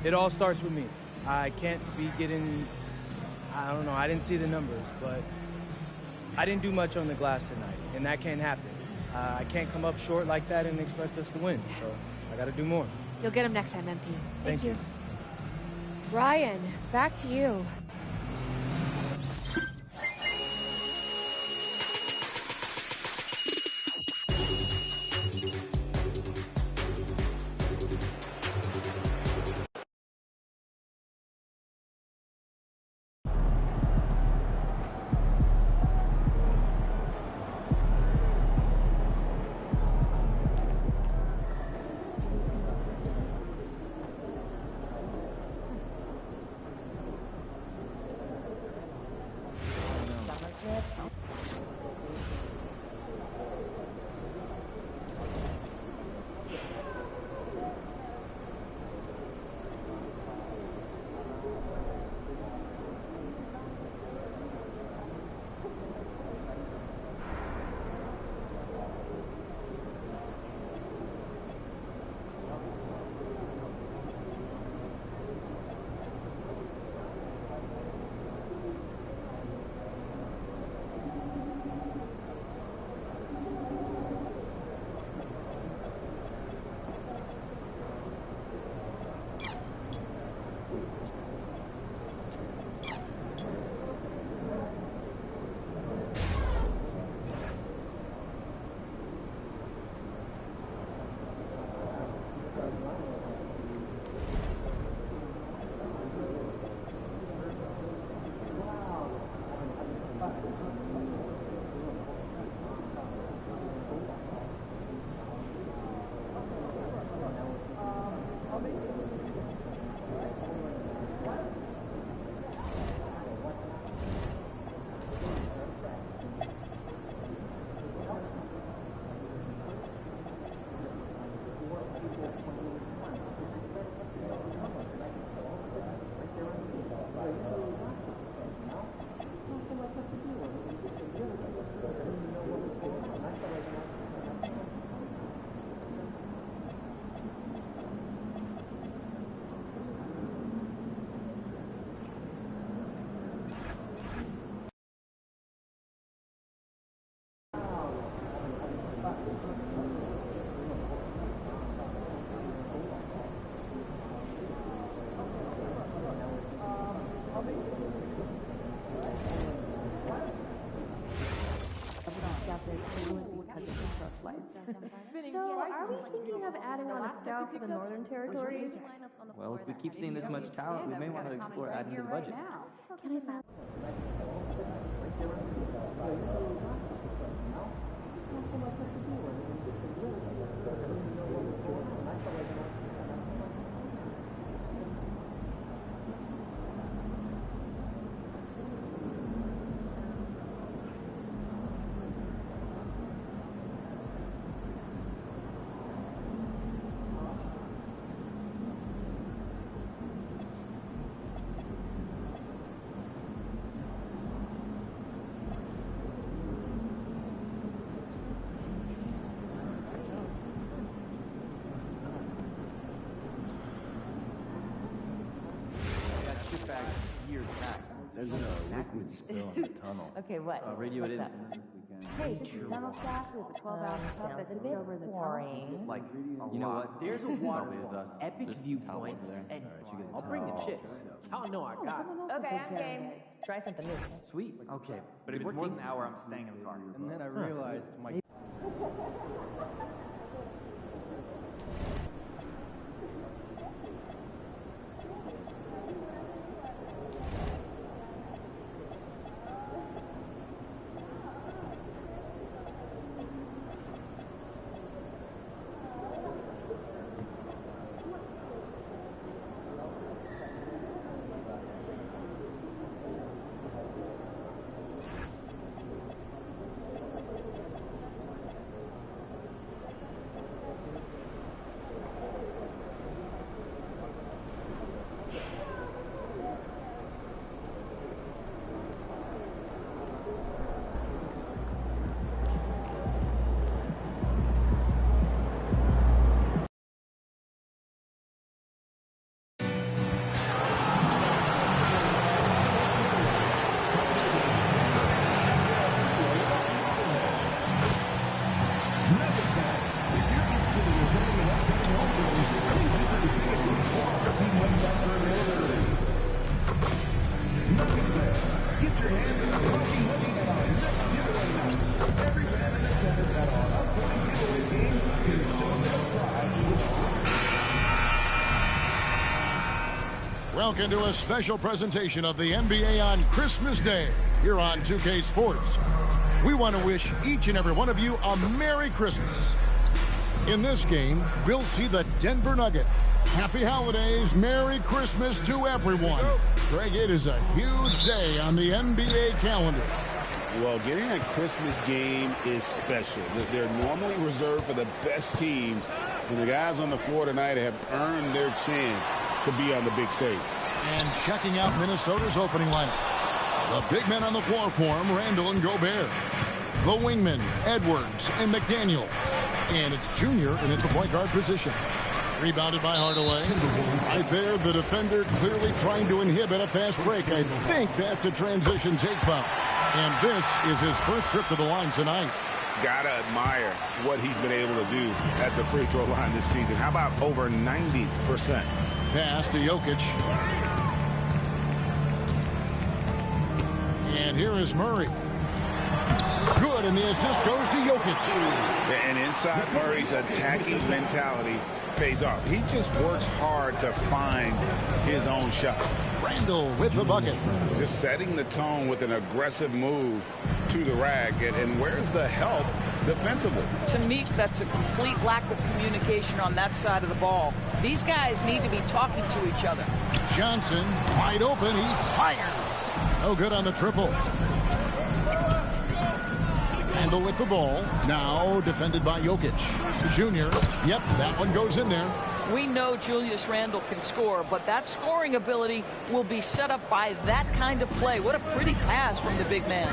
It all starts with me. I can't be getting, I don't know, I didn't see the numbers, but I didn't do much on the glass tonight, and that can't happen. I can't come up short like that and expect us to win. So I got to do more. You'll get him next time, MP. Thank you. Ryan, back to you. So, are we thinking of adding on a scout for the Northern Territories? Well, if we keep seeing this much talent, we may want to explore adding to the budget. Can I find... Years back. There's a liquid spill in the tunnel. Okay, what? Radio it in. Hey, this is tunnel staff with a 12-hour tub that's bit over the tunnel. Like, you know what? There's a waterfall, epic viewpoint, and I'll bring the chicks. Y'all know I got it. Okay, I'm game. Try something new. Sweet. Okay, but if it's more than an hour, I'm staying in the car. And then I realized my... Welcome to a special presentation of the NBA on Christmas Day here on 2K Sports. We want to wish each and every one of you a Merry Christmas. In this game, we'll see the Denver Nuggets. Happy holidays, Merry Christmas to everyone. Greg, it is a huge day on the NBA calendar. Well, getting a Christmas game is special. They're normally reserved for the best teams, and the guys on the floor tonight have earned their chance to be on the big stage. And checking out Minnesota's opening lineup. The big men on the floor for him, Randall and Gobert. The wingmen, Edwards and McDaniel. And it's Junior in at the point guard position. Rebounded by Hardaway. Right there, the defender clearly trying to inhibit a fast break. I think that's a transition take foul. And this is his first trip to the line tonight. Gotta admire what he's been able to do at the free throw line this season. How about over 90%? Pass to Jokic. And here is Murray. Good, and the assist goes to Jokic. And inside Murray's attacking mentality pays off. He just works hard to find his own shot. Randall with the bucket. Just setting the tone with an aggressive move to the rack. And where's the help defensively? To me, that's a complete lack of communication on that side of the ball. These guys need to be talking to each other. Johnson, wide open, he fires. No good on the triple. Randall with the ball. Now defended by Jokic. Junior. Yep, that one goes in there. We know Julius Randle can score, but that scoring ability will be set up by that kind of play. What a pretty pass from the big man.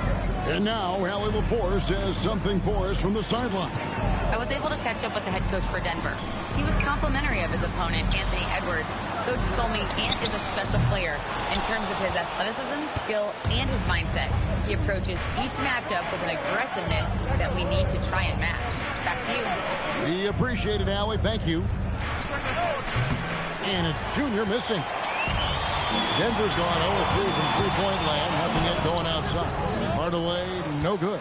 And now Allie LaForce says something for us from the sideline. I was able to catch up with the head coach for Denver. He was complimentary of his opponent, Anthony Edwards. Coach told me Ant is a special player in terms of his athleticism, skill, and his mindset. He approaches each matchup with an aggressiveness that we need to try and match. Back to you. We appreciate it, Allie. Thank you. And it's Junior missing. Denver's gone 0-3 from three-point land. Nothing yet going outside. Hardaway, no good.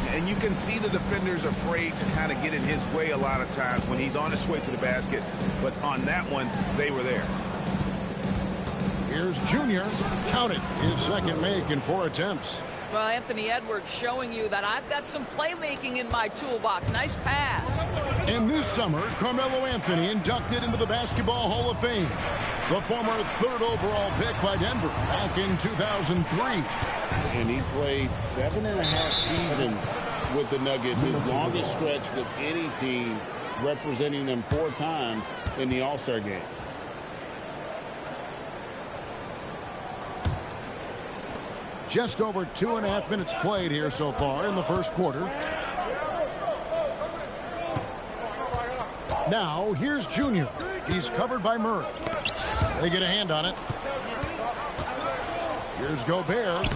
And you can see the defenders afraid to kind of get in his way a lot of times when he's on his way to the basket. But on that one, they were there. Here's Junior. Count it. His second make in 4 attempts. Well, Anthony Edwards showing you that I've got some playmaking in my toolbox. Nice pass. And this summer, Carmelo Anthony inducted into the Basketball Hall of Fame. The former 3rd overall pick by Denver back in 2003. And he played 7.5 seasons with the Nuggets, his longest stretch with any team, representing them 4 times in the All-Star game. Just over 2.5 minutes played here so far in the first quarter. Now, here's Junior. He's covered by Murray. They get a hand on it. Here's Gobert.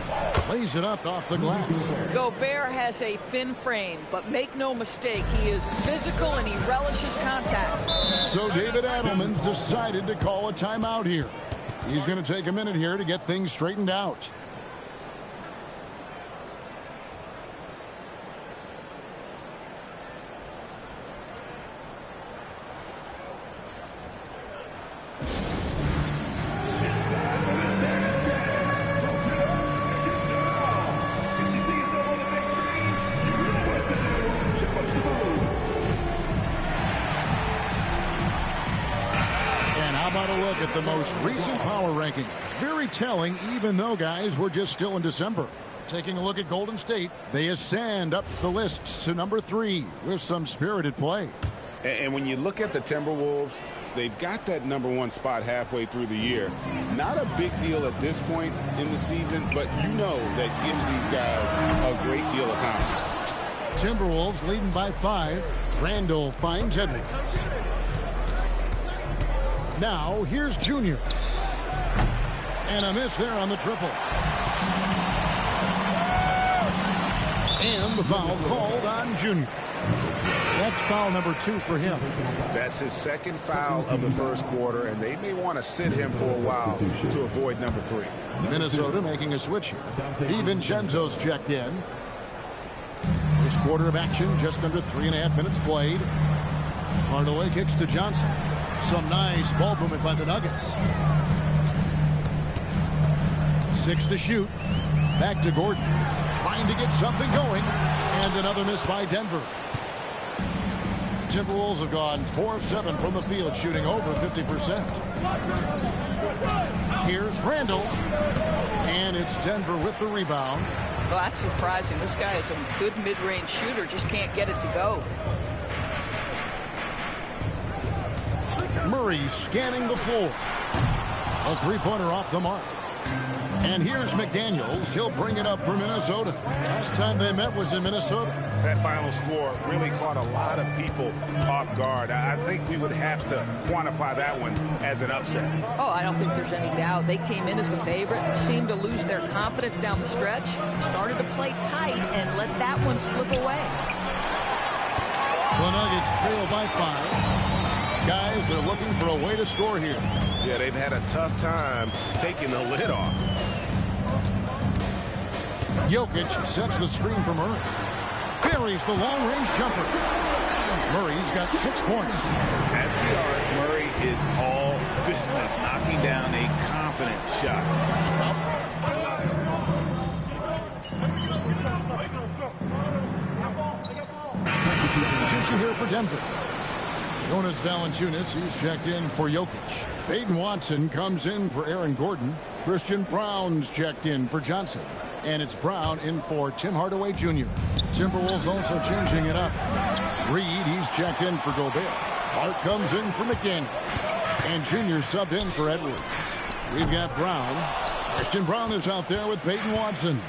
Lays it up off the glass. Gobert has a thin frame, but make no mistake, he is physical and he relishes contact. So David Adelman's decided to call a timeout here. He's going to take a minute here to get things straightened out. At the most recent power ranking. Very telling, even though, guys, we're just still in December. Taking a look at Golden State, they ascend up the list to number 3 with some spirited play. And when you look at the Timberwolves, they've got that number 1 spot halfway through the year. Not a big deal at this point in the season, but you know that gives these guys a great deal of confidence. Timberwolves leading by 5. Randall finds Edwards. Now, here's Junior. And a miss there on the triple. And the foul called on Junior. That's foul number 2 for him. That's his second foul of the first quarter, and they may want to sit him for a while to avoid number 3. Minnesota making a switch here. DiVincenzo's checked in. First quarter of action, just under 3.5 minutes played. Hardaway kicks to Johnson. Some nice ball movement by the Nuggets. 6 to shoot. Back to Gordon. Trying to get something going. And another miss by Denver. Timberwolves have gone 4 of 7 from the field, shooting over 50%. Here's Randall. And it's Denver with the rebound. Well, that's surprising. This guy is a good mid-range shooter, just can't get it to go. Murray scanning the floor. A three-pointer off the mark. And here's McDaniels. He'll bring it up for Minnesota. Last time they met was in Minnesota. That final score really caught a lot of people off guard. I think we would have to quantify that one as an upset. Oh, I don't think there's any doubt. They came in as a favorite, seemed to lose their confidence down the stretch, started to play tight, and let that one slip away. The Nuggets trail by 5. Guys, they're looking for a way to score here. Yeah, they've had a tough time taking the lid off. Jokic sets the screen for Murray. Buries the long-range jumper. Murray's got 6 points. At the arc, Murray is all business, knocking down a confident shot. Substitution here for Denver. Jonas Valanciunas, he's checked in for Jokic. Peyton Watson comes in for Aaron Gordon. Christian Brown's checked in for Johnson. And it's Brown in for Tim Hardaway Jr. Timberwolves also changing it up. Reed, he's checked in for Gobert. Clark comes in for McDaniel. And Jr. subbed in for Edwards. We've got Brown. Christian Brown is out there with Peyton Watson.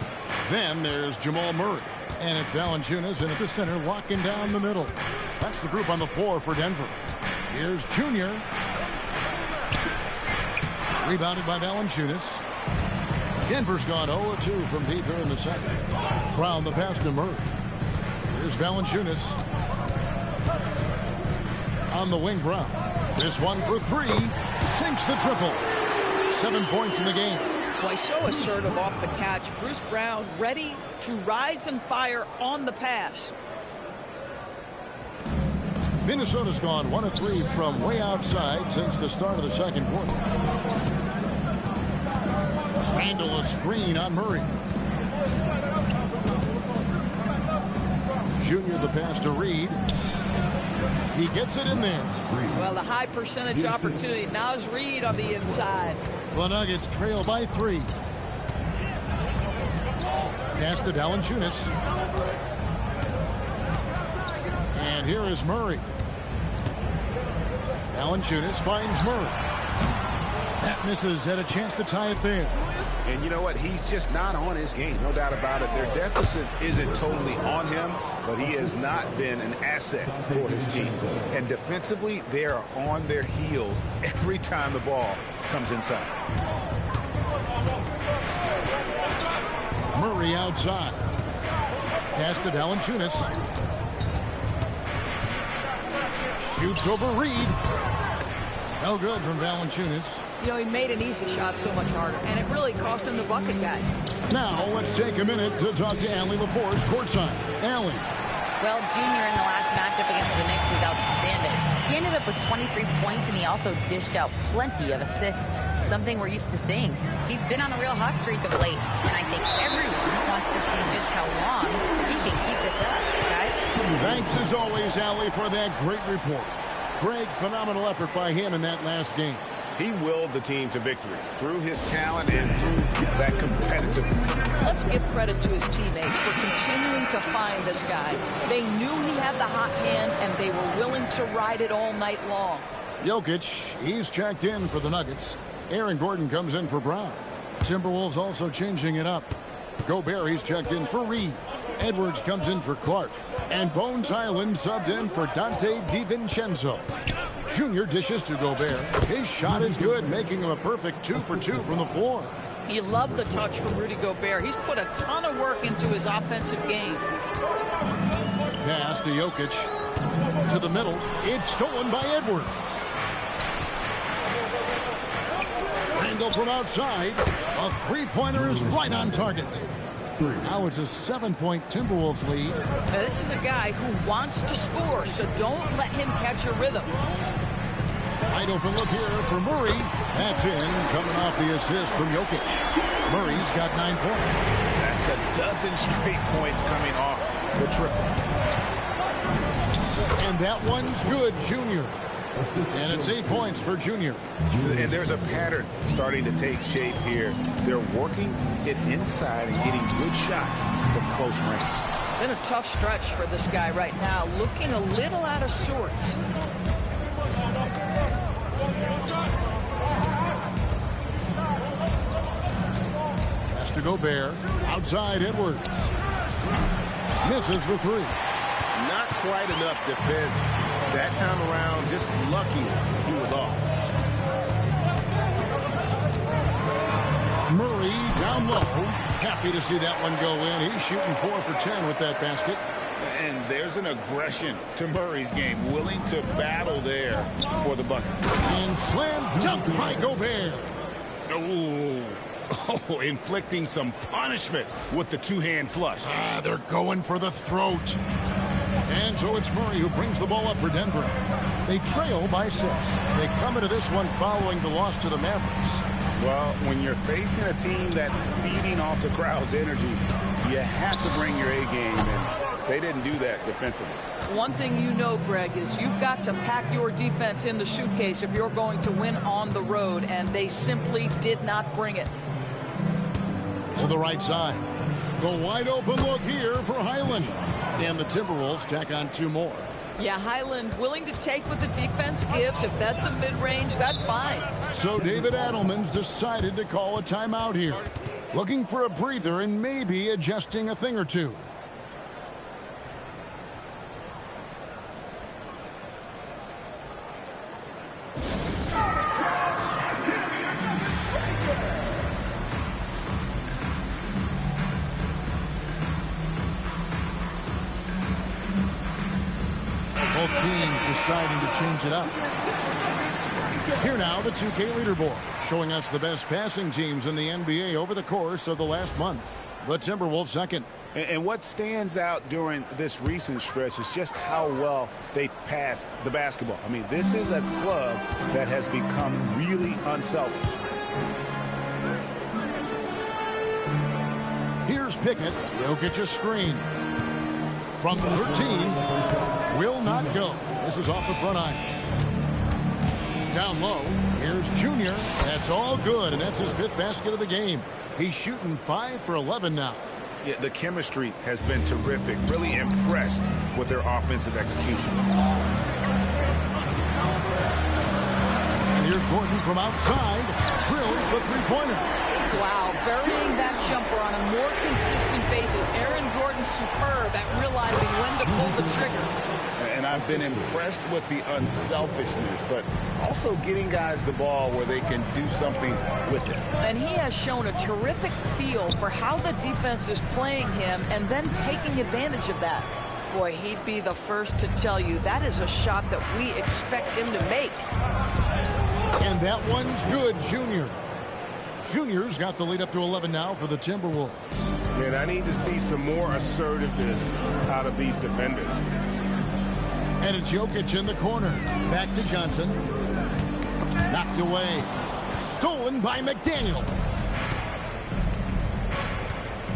Then there's Jamal Murray. And it's Valanciunas in at the center, locking down the middle. That's the group on the floor for Denver. Here's Jr. Rebounded by Valanciunas. Denver's gone 0-2 from deep here in the second. Brown the pass to Murray. Here's Valanciunas. On the wing, Brown. This one for 3. Sinks the triple. 7 points in the game. Boy, so assertive off the catch. Bruce Brown ready to rise and fire on the pass. Minnesota's gone 1 of 3 from way outside since the start of the second quarter. Randall a screen on Murray. Junior the pass to Reed. He gets it in there. Well, the high percentage opportunity. Naz Reed on the inside. The Nuggets trail by 3. Pass to Valanciunas. And here is Murray. Valanciunas finds Murray. That misses. Had a chance to tie it there. And you know what? He's just not on his game. No doubt about it. Their deficit isn't totally on him, but he has not been an asset for his team. And defensively, they are on their heels every time the ball comes inside. Murray outside. Pass to Valanciunas. Shoots over Reed. No good from Valanciunas. You know, he made an easy shot so much harder, and it really cost him the bucket, guys. Now, let's take a minute to talk to Allie LaForce courtside. Allie. Well, Junior in the last matchup against the Knicks was outstanding. He ended up with 23 points, and he also dished out plenty of assists, something we're used to seeing. He's been on a real hot streak of late, and I think everyone wants to see just how long he can keep this up, guys. Thanks, as always, Allie, for that great report. Greg, phenomenal effort by him in that last game. He willed the team to victory through his talent and through that competitiveness. Let's give credit to his teammates for continuing to find this guy. They knew he had the hot hand, and they were willing to ride it all night long. Jokic, he's checked in for the Nuggets. Aaron Gordon comes in for Brown. Timberwolves also changing it up. Gobert, he's checked in for Reed. Edwards comes in for Clark. And Bones Island subbed in for Dante DiVincenzo. Junior dishes to Gobert. His shot is good, making him a perfect 2 for 2 from the floor. You love the touch from Rudy Gobert. He's put a ton of work into his offensive game. Pass to Jokic. To the middle. It's stolen by Edwards. Randall from outside. A three-pointer is right on target. Now it's a 7-point Timberwolves lead. Now this is a guy who wants to score, so don't let him catch a rhythm. Wide open look here for Murray. That's in, coming off the assist from Jokic. Murray's got 9 points. That's a dozen straight points coming off the triple. And that one's good, Junior. And it's 8 points for Junior. And there's a pattern starting to take shape here. They're working it inside and getting good shots from close range. Been a tough stretch for this guy right now, looking a little out of sorts. Has to Gobert. Outside Edwards. Misses the three. Not quite enough defense. That time around, just lucky he was off. Murray down low. Happy to see that one go in. He's shooting 4 for 10 with that basket. And there's an aggression to Murray's game. Willing to battle there for the bucket. And slam dunk by Gobert. Oh, inflicting some punishment with the two-hand flush. They're going for the throat. And so it's Murray who brings the ball up for Denver. They trail by 6. They come into this one following the loss to the Mavericks. Well, when you're facing a team that's feeding off the crowd's energy, you have to bring your A game, and they didn't do that defensively. One thing you know, Greg, is you've got to pack your defense in the suitcase if you're going to win on the road, and they simply did not bring it. To the right side. The wide open look here for Highland. And the Timberwolves tack on 2 more. Yeah, Highland willing to take what the defense gives. If that's a mid-range, that's fine. So David Adelman's decided to call a timeout here. Looking for a breather and maybe adjusting a thing or two. Both teams deciding to change it up. Here now, the 2K leaderboard, showing us the best passing teams in the NBA over the course of the last month. The Timberwolves second. And what stands out during this recent stretch is just how well they pass the basketball. I mean, this is a club that has become really unselfish. Here's Pickett. Jokic's screen. From 13, will not go. This is off the front iron. Down low, here's Junior. That's all good, and that's his 5th basket of the game. He's shooting 5 for 11 now. Yeah, the chemistry has been terrific. Really impressed with their offensive execution. And here's Gordon from outside. Drills the three-pointer. Wow, burying that jumper on a more consistent basis. Aaron Gordon superb at realizing when to pull the trigger. And I've been impressed with the unselfishness, but also getting guys the ball where they can do something with it. And he has shown a terrific feel for how the defense is playing him and then taking advantage of that. Boy, he'd be the first to tell you that is a shot that we expect him to make. And that one's good, Junior. Junior's got the lead up to 11 now for the Timberwolves. And I need to see some more assertiveness out of these defenders. And it's Jokic in the corner. Back to Johnson. Knocked away. Stolen by McDaniel.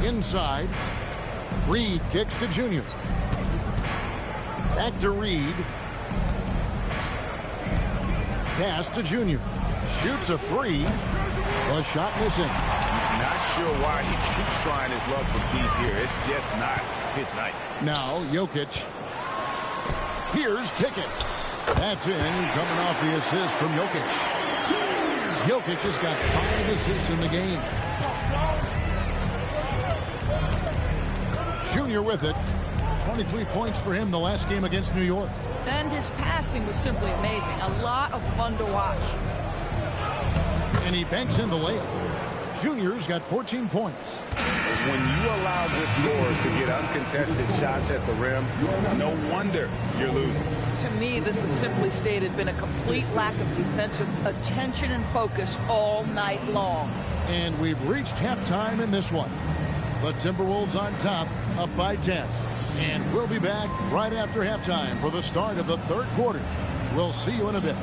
Inside. Reed kicks to Junior. Back to Reed. Pass to Junior. Shoots a 3. A shot missing. Not sure why he keeps trying his luck from deep here. It's just not his night. Now Jokic. Here's Pickett. That's in, coming off the assist from Jokic. Jokic has got 5 assists in the game. Junior with it. 23 points for him the last game against New York. And his passing was simply amazing. A lot of fun to watch. And he banks in the layup. Junior's got 14 points. When you allow good scorers to get uncontested shots at the rim, no wonder you're losing. To me, this has simply stated been a complete lack of defensive attention and focus all night long. And we've reached halftime in this one. The Timberwolves on top, up by 10. And we'll be back right after halftime for the start of the third quarter. We'll see you in a bit.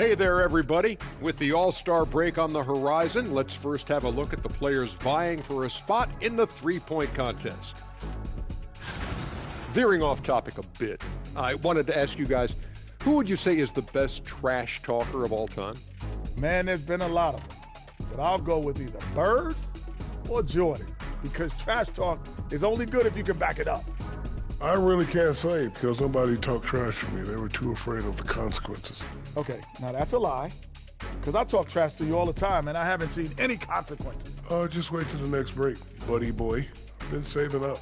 Hey there, everybody. With the All-Star break on the horizon, let's first have a look at the players vying for a spot in the three-point contest. Veering off topic a bit, I wanted to ask you guys, who would you say is the best trash talker of all time? Man, there's been a lot of them. But I'll go with either Bird or Jordan, because trash talk is only good if you can back it up. I really can't say because nobody talked trash to me. They were too afraid of the consequences. Okay, now that's a lie, because I talk trash to you all the time, and I haven't seen any consequences. Just wait till the next break, buddy boy. Been saving up.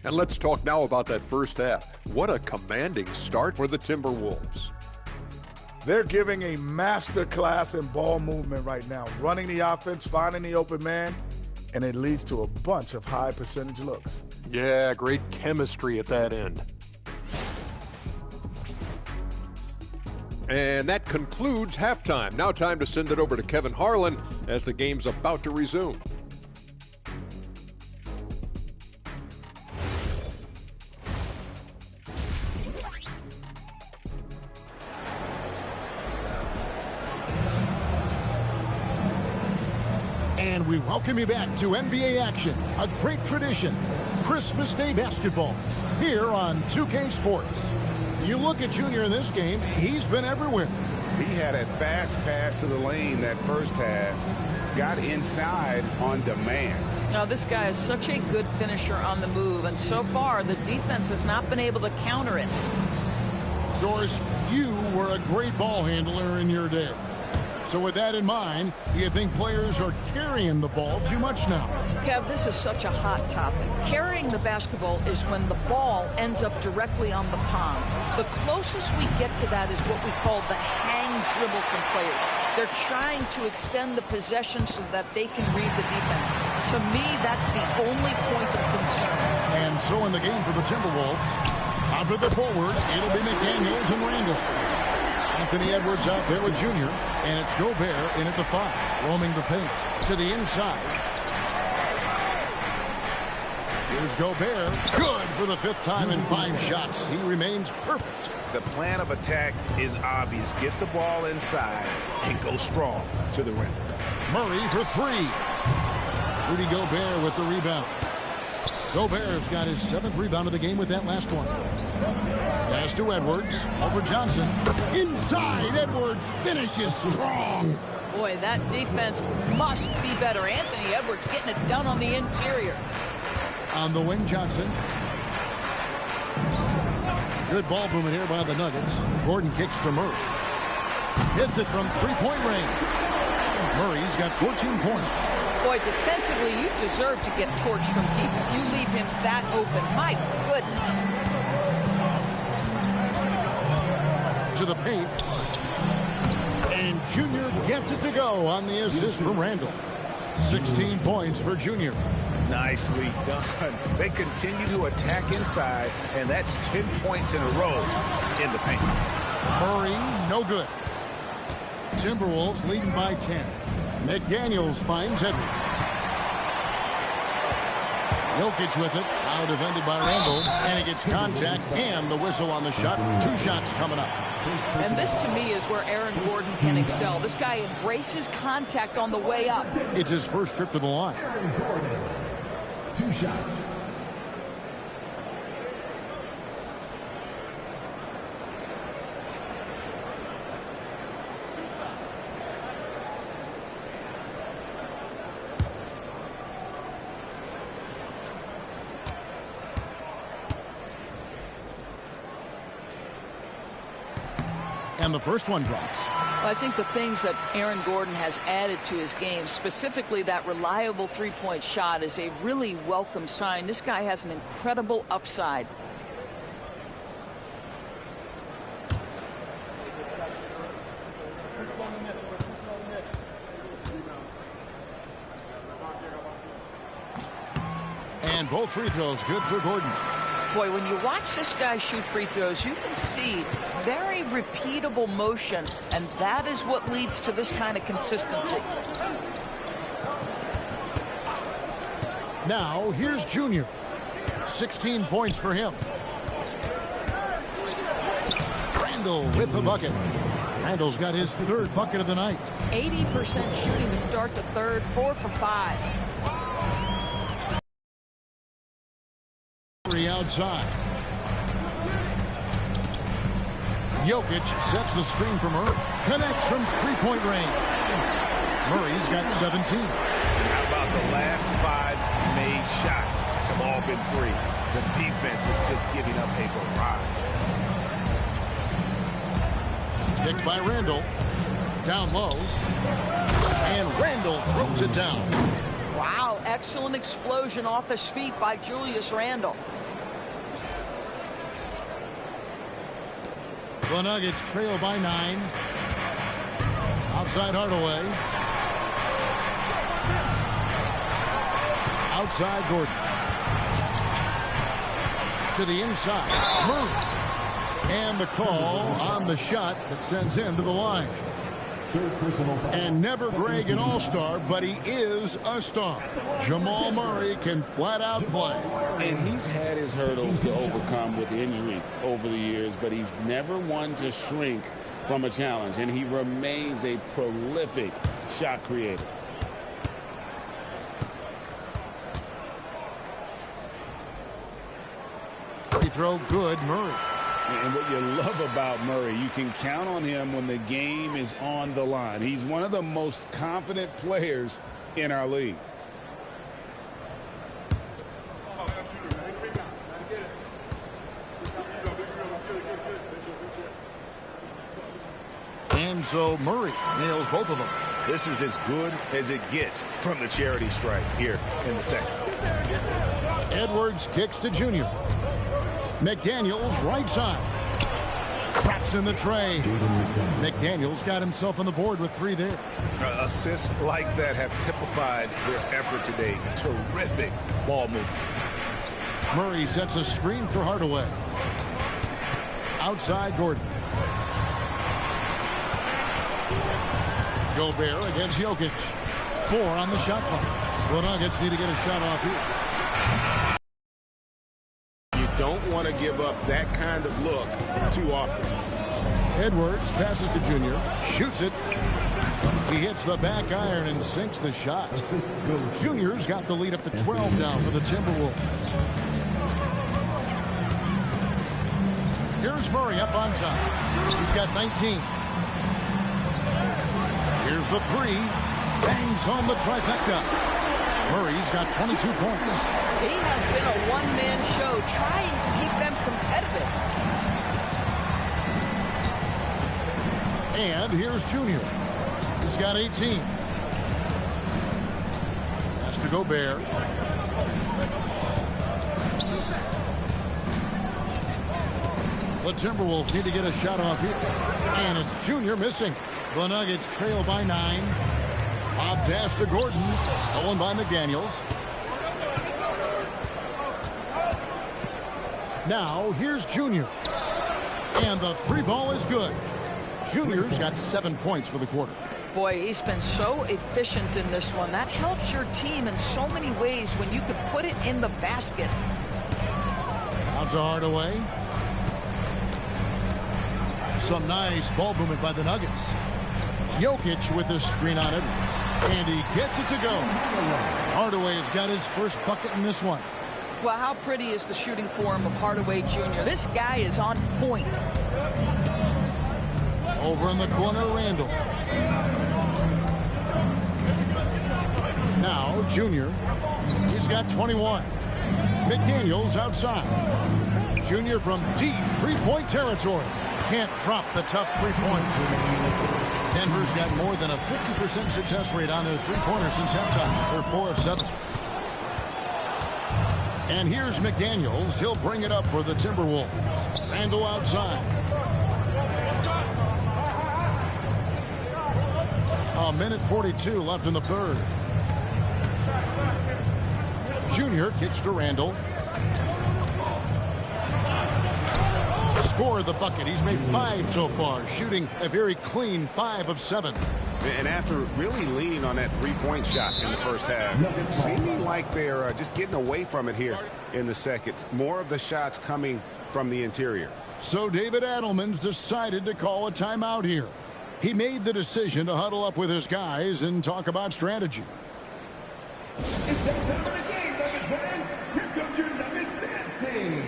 And let's talk now about that first half. What a commanding start for the Timberwolves. They're giving a master class in ball movement right now, running the offense, finding the open man, and it leads to a bunch of high percentage looks. Yeah, great chemistry at that end. And that concludes halftime. Now time to send it over to Kevin Harlan as the game's about to resume. And we welcome you back to NBA action, a great tradition, Christmas Day basketball, here on 2K Sports. You look at Junior in this game, he's been everywhere. He had a fast pass to the lane that first half, got inside on demand. Now, this guy is such a good finisher on the move, and so far the defense has not been able to counter it. Doris, you were a great ball handler in your day. So with that in mind, do you think players are carrying the ball too much now? Kev, this is such a hot topic. Carrying the basketball is when the ball ends up directly on the palm. The closest we get to that is what we call the hang dribble from players. They're trying to extend the possession so that they can read the defense. To me, that's the only point of concern. And so in the game for the Timberwolves, out with the forward, it'll be McDaniels and Randall. Anthony Edwards out there with Junior, and it's Gobert in at the 5, roaming the paint to the inside. Here's Gobert, good for the 5th time in 5 shots. He remains perfect. The plan of attack is obvious. Get the ball inside and go strong to the rim. Murray for 3. Rudy Gobert with the rebound. Gobert's got his 7th rebound of the game with that last one. Pass to Edwards, over Johnson. Inside, Edwards finishes strong. Boy, that defense must be better. Anthony Edwards getting it done on the interior. On the wing, Johnson. Good ball movement here by the Nuggets. Gordon kicks to Murray. Hits it from 3-point range. Murray's got 14 points. Boy, defensively, you deserve to get torched from deep. If you leave him that open, my goodness. To the paint. And Junior gets it to go on the assist from Randall. 16 points for Junior. Nicely done. They continue to attack inside, and that's 10 points in a row in the paint. Murray, no good. Timberwolves leading by 10. McDaniels finds Edwards. Jokic with it, now defended by Randall, and he gets contact and the whistle on the shot. 2 shots coming up. And this, to me, is where Aaron Gordon can excel. This guy embraces contact on the way up. It's his first trip to the line. 2 shots. And the first one drops. I think the things that Aaron Gordon has added to his game, specifically that reliable 3-point shot, is a really welcome sign. This guy has an incredible upside. And both free throws good for Gordon. Boy, when you watch this guy shoot free throws, you can see very repeatable motion, and that is what leads to this kind of consistency. Now, here's Junior. 16 points for him. Randall with the bucket. Randall's got his third bucket of the night. 80% shooting to start the third, 4 for 5. Outside. Jokic sets the screen for Murray. Connects from three-point range. Murray's got 17. And how about the last 5 made shots have all been threes? The defense is just giving up a barrage. Picked by Randall. Down low. And Randall throws it down. Wow, excellent explosion off his feet by Julius Randle. The Nuggets trail by 9. Outside Hardaway. Outside Gordon. To the inside. Murray. And the call on the shot that sends him to the line. And never Greg an all-star, but he is a star. Jamal Murray can flat out play. And he's had his hurdles to overcome with injury over the years, but he's never one to shrink from a challenge. And he remains a prolific shot creator. Free throw good, Murray. And what you love about Murray, you can count on him when the game is on the line. He's one of the most confident players in our league. And so Murray nails both of them. This is as good as it gets from the charity stripe here in the second. Edwards kicks to Junior. McDaniels right side. Traps in the tray. McDaniels got himself on the board with 3 there. Assists like that have typified their effort today. Terrific ball movement. Murray sets a screen for Hardaway. Outside Gordon. Gobert against Jokic. 4 on the shot clock. The Nuggets need to get a shot off here. Don't want to give up that kind of look too often. Edwards passes to Junior. Shoots it. He hits the back iron and sinks the shot. Junior's got the lead up to 12 now for the Timberwolves. Here's Murray up on top. He's got 19. Here's the 3. Bangs home the trifecta. Murray's got 22 points. He has been a one-man show trying to keep them competitive. And here's Junior. He's got 18. Has to Gobert. The Timberwolves need to get a shot off here. And it's Junior missing. The Nuggets trail by 9. Bob pass to Gordon. Stolen by McDaniels. Now, here's Junior. And the 3 ball is good. Junior's got 7 points for the quarter. Boy, he's been so efficient in this one. That helps your team in so many ways when you can put it in the basket. Out to Hardaway. Some nice ball movement by the Nuggets. Jokic with the screen on Edwards. And he gets it to go. Hardaway has got his first bucket in this one. Well, how pretty is the shooting form of Hardaway Jr.? This guy is on point. Over in the corner, Randall. Now, Junior. He's got 21. McDaniels outside. Junior from deep three-point territory. Can't drop the tough three-point. Denver's got more than a 50% success rate on their three-pointers since halftime. They're 4 of 7. And here's McDaniels. He'll bring it up for the Timberwolves. Randall outside. A minute 42 left in the third. Junior kicks to Randall. Score the bucket. He's made 5 so far, shooting a very clean 5 of 7. And after really leaning on that three-point shot in the first half, seeming like they're just getting away from it here in the second. More of the shots coming from the interior. So David Adelman's decided to call a timeout here. He made the decision to huddle up with his guys and talk about strategy. It's that time of the game, Nuggets fans. Here comes your Nuggets dance team.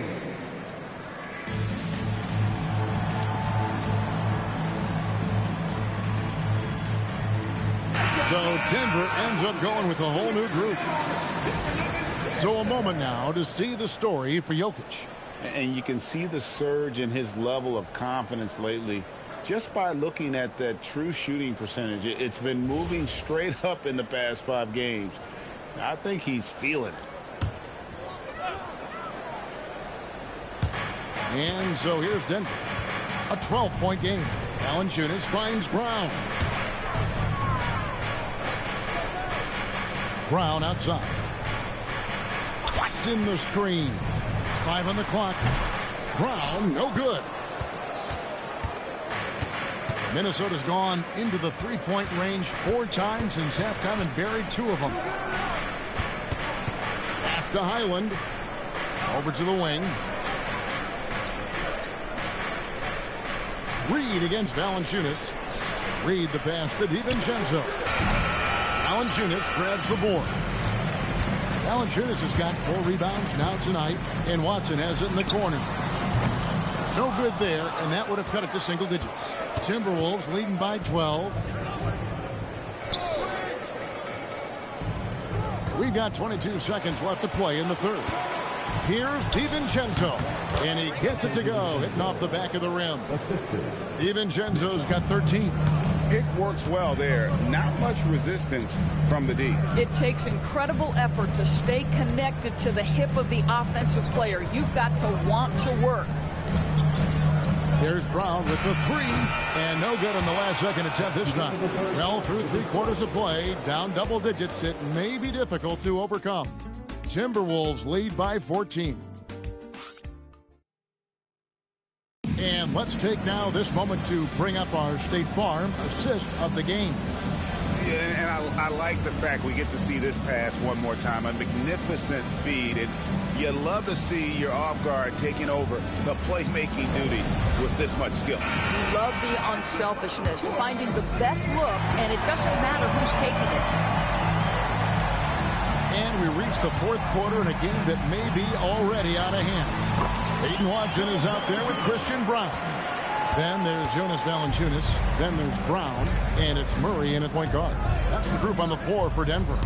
So Denver ends up going with a whole new group. So a moment now to see the story for Jokic. And you can see the surge in his level of confidence lately just by looking at that true shooting percentage. It's been moving straight up in the past 5 games. I think he's feeling it. And so here's Denver. A 12-point game. Valanciunas finds Brown. Brown outside. What's in the screen? 5 on the clock. Brown, no good. Minnesota's gone into the three-point range 4 times since halftime and buried 2 of them. Pass to Highland. Over to the wing. Reed against Valanciunas. Reed the pass to DiVincenzo. Valanciunas grabs the board. Valanciunas has got 4 rebounds now tonight, and Watson has it in the corner. No good there, and that would have cut it to single digits. Timberwolves leading by 12. We've got 22 seconds left to play in the third. Here's DiVincenzo, and he gets it to go, hitting off the back of the rim. DiVincenzo's got 13. Pick works well there. Not much resistance from the D. It takes incredible effort to stay connected to the hip of the offensive player. You've got to want to work. There's Brown with the 3, and no good on the last second attempt this time. Well, through 3 quarters of play, down double digits, it may be difficult to overcome. Timberwolves lead by 14. And let's take now this moment to bring up our State Farm assist of the game. Yeah, and I like the fact we get to see this pass one more time. A magnificent feed. And you love to see your off guard taking over the playmaking duties with this much skill. You love the unselfishness, finding the best look, and it doesn't matter who's taking it. And we reach the 4th quarter in a game that may be already out of hand. Peyton Watson is out there with Christian Brown. Then there's Jonas Valanciunas. Then there's Brown. And it's Murray in at point guard. That's the group on the floor for Denver.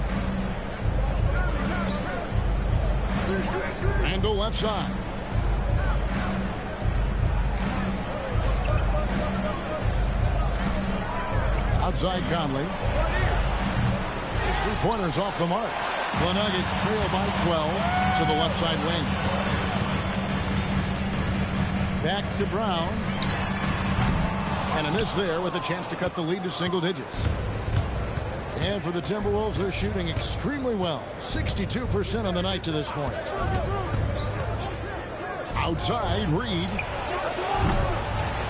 Randall left side. Outside Conley. His 3-pointers off the mark. The Nuggets trail by 12 to the left side wing. Back to Brown. And a miss there with a chance to cut the lead to single digits. And for the Timberwolves, they're shooting extremely well. 62% on the night to this point. Outside, Reed.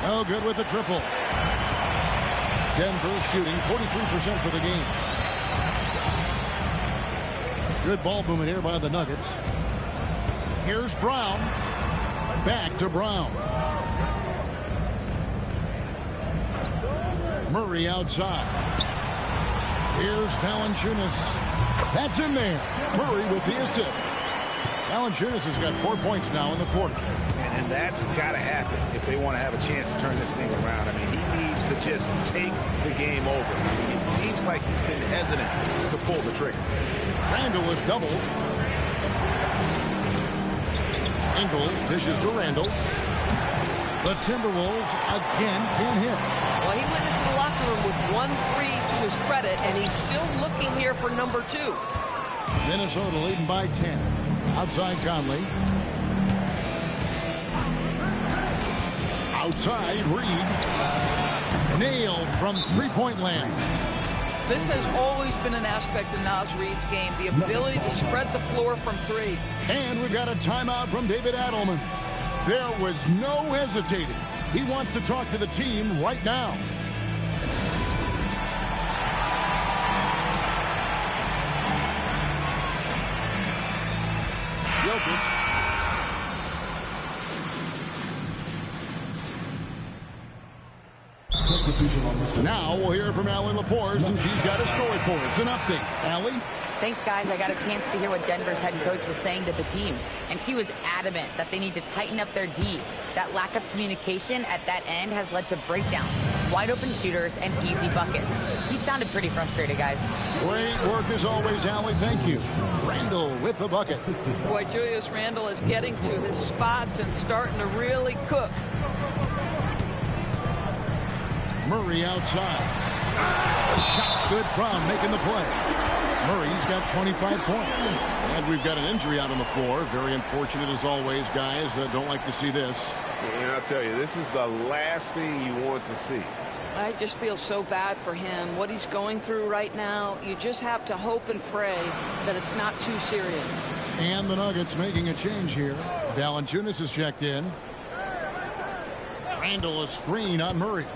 No good with the triple. Denver shooting 43% for the game. Good ball movement here by the Nuggets. Here's Brown. Back to Brown. Murray outside. Here's Valanciunas. That's in there. Murray with the assist. Valanciunas has got 4 points now in the quarter. And that's got to happen if they want to have a chance to turn this thing around. I mean, he needs to just take the game over. It seems like he's been hesitant to pull the trigger. Randall is doubled. Ingles dishes to Randall. The Timberwolves again can't hit. Well, he went into the locker room with 1 3 to his credit, and he's still looking here for number 2. Minnesota leading by 10. Outside Conley. Outside Reed. Nailed from three-point land. This has always been an aspect of Naz Reid's game, the ability to spread the floor from 3. And we've got a timeout from David Adelman. There was no hesitating. He wants to talk to the team right now. Jokic. Now we'll hear from Allie LaForce, and she's got a story for us. An update. Allie? Thanks, guys. I got a chance to hear what Denver's head coach was saying to the team, and he was adamant that they need to tighten up their D. That lack of communication at that end has led to breakdowns, wide open shooters, and easy buckets. He sounded pretty frustrated, guys. Great work as always, Allie. Thank you. Randall with the bucket. Boy, Julius Randle is getting to his spots and starting to really cook. Murray outside. The shot's good. Brown making the play. Murray's got 25 points. And we've got an injury out on the floor. Very unfortunate as always, guys. Don't like to see this. And I'll tell you, this is the last thing you want to see. I just feel so bad for him. What he's going through right now, you just have to hope and pray that it's not too serious. And the Nuggets making a change here. Valanciunas is checked in. Randall a screen on Murray.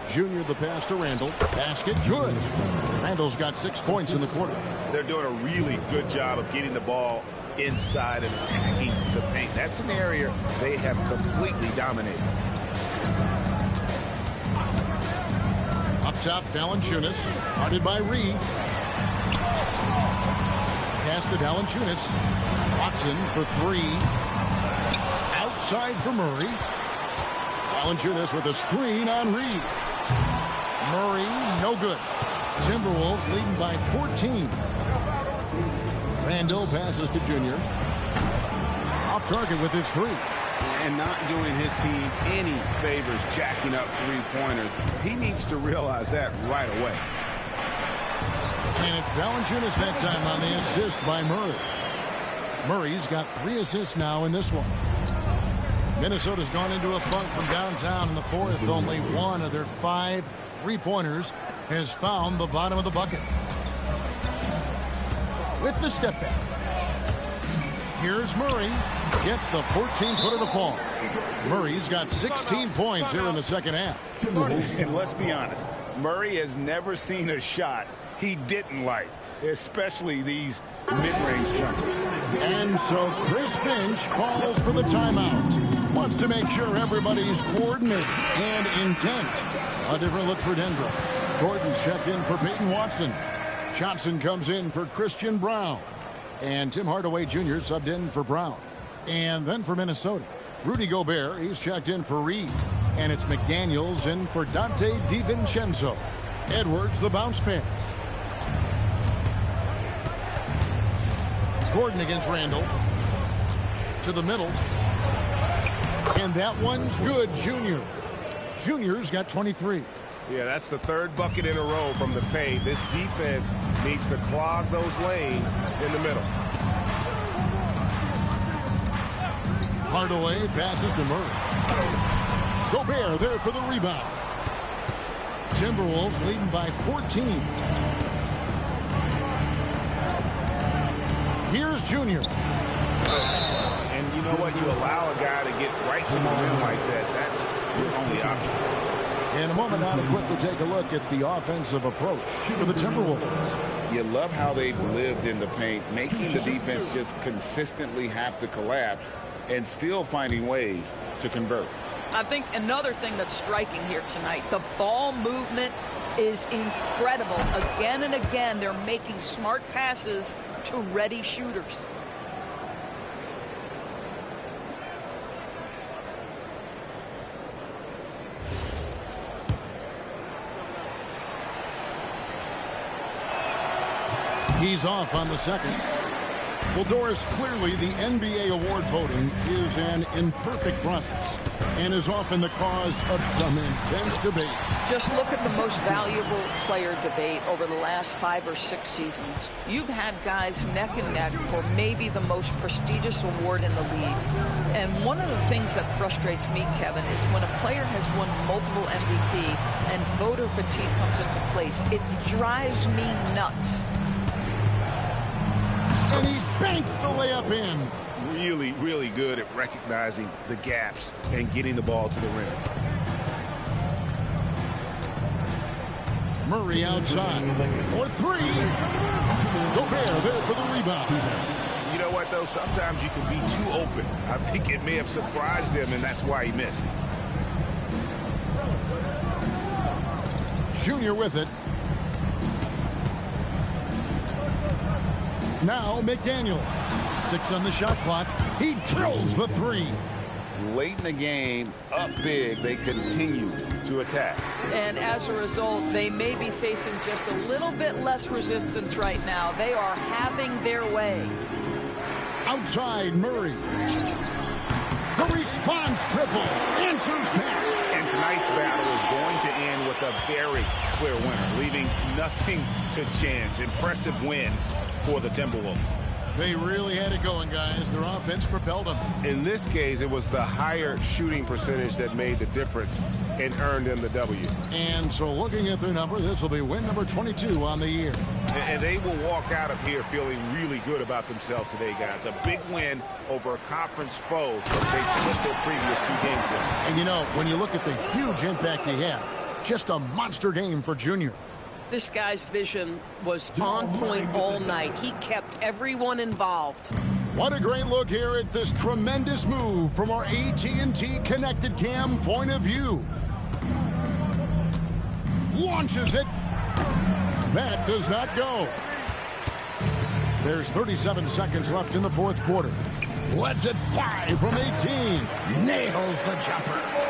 Junior the pass to Randall. Basket good. Randall's got 6 points in the quarter. They're doing a really good job of getting the ball inside and attacking the paint. That's an area they have completely dominated. Up top, Valanciunas. Guarded by Reed. Pass to Valanciunas. Watson for 3. Outside for Murray. Valanciunas with a screen on Reed. Murray, no good. Timberwolves leading by 14. Randall passes to Junior. Off target with his 3. And not doing his team any favors jacking up 3-pointers. He needs to realize that right away. And it's Valanciunas that time on the assist by Murray. Murray's got 3 assists now in this one. Minnesota's gone into a funk from downtown in the fourth. Only one of their 5 3-pointers has found the bottom of the bucket. With the step back. Here's Murray. Gets the 14-footer to fall. Murray's got 16 points here in the second half. And let's be honest, Murray has never seen a shot he didn't like, especially these mid-range jumpers. And so Chris Finch calls for the timeout. Wants to make sure everybody's coordinated and intent. A different look for Denver. Gordon's checked in for Peyton Watson. Johnson comes in for Christian Brown. And Tim Hardaway Jr. subbed in for Brown. And then for Minnesota, Rudy Gobert, he's checked in for Reed. And it's McDaniels in for Dante DiVincenzo. Edwards, the bounce pass. Gordon against Randall. To the middle. And that one's good, Junior. Junior's got 23. Yeah, that's the 3rd bucket in a row from the paint. This defense needs to clog those lanes in the middle. Hardaway passes to Murray. Gobert there for the rebound. Timberwolves leading by 14. Here's Junior. And you know what? You allow a guy to get right to the rim like that. That's your only option. In a moment now to quickly take a look at the offensive approach for the Timberwolves. You love how they've lived in the paint, making the defense just consistently have to collapse and still finding ways to convert. I think another thing that's striking here tonight, the ball movement is incredible. Again and again, they're making smart passes to ready shooters. He's off on the second. Well, Doris, clearly the NBA award voting is an imperfect process and is often the cause of some intense debate. Just look at the most valuable player debate over the last 5 or 6 seasons. You've had guys neck and neck for maybe the most prestigious award in the league. And one of the things that frustrates me, Kevin, is when a player has won multiple MVP and voter fatigue comes into place. It drives me nuts. And he banks the layup in. Really, really good at recognizing the gaps and getting the ball to the rim. Murray outside for 3. Gobert there for the rebound. You know what, though? Sometimes you can be too open. I think it may have surprised him, and that's why he missed. Junior with it. Now McDaniel. 6 on the shot clock. He drills the threes. Late in the game, up big, they continue to attack. And as a result, they may be facing just a little bit less resistance right now. They are having their way. Outside Murray. The response triple. Answers back. And tonight's battle is going to end with a very clear winner, leaving nothing to chance. Impressive win for the Timberwolves. They really had it going, guys. Their offense propelled them. In this case, it was the higher shooting percentage that made the difference and earned them the W. And so looking at their number, this will be win number 22 on the year. And they will walk out of here feeling really good about themselves today, guys. A big win over a conference foe they split their previous 2 games with. And you know, when you look at the huge impact he had, just a monster game for Junior. This guy's vision was on point all night. He kept everyone involved. What a great look here at this tremendous move from our AT&T Connected Cam point of view. Launches it. That does not go. There's 37 seconds left in the fourth quarter. Lets it fly from 18. Nails the jumper.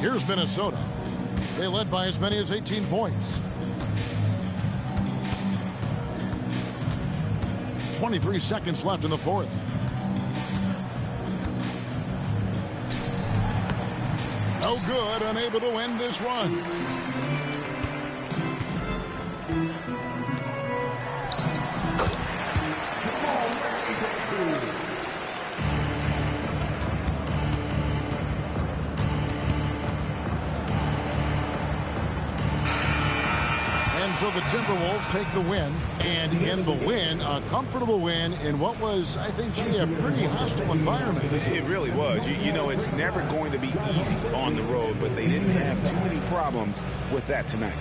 Here's Minnesota. They led by as many as 18 points. 23 seconds left in the fourth. No good, unable to end this run. So the Timberwolves take the win, and in the win, a comfortable win in what was, I think, a pretty hostile environment. It really was. You know, it's never going to be easy on the road, but they didn't have too many problems with that tonight.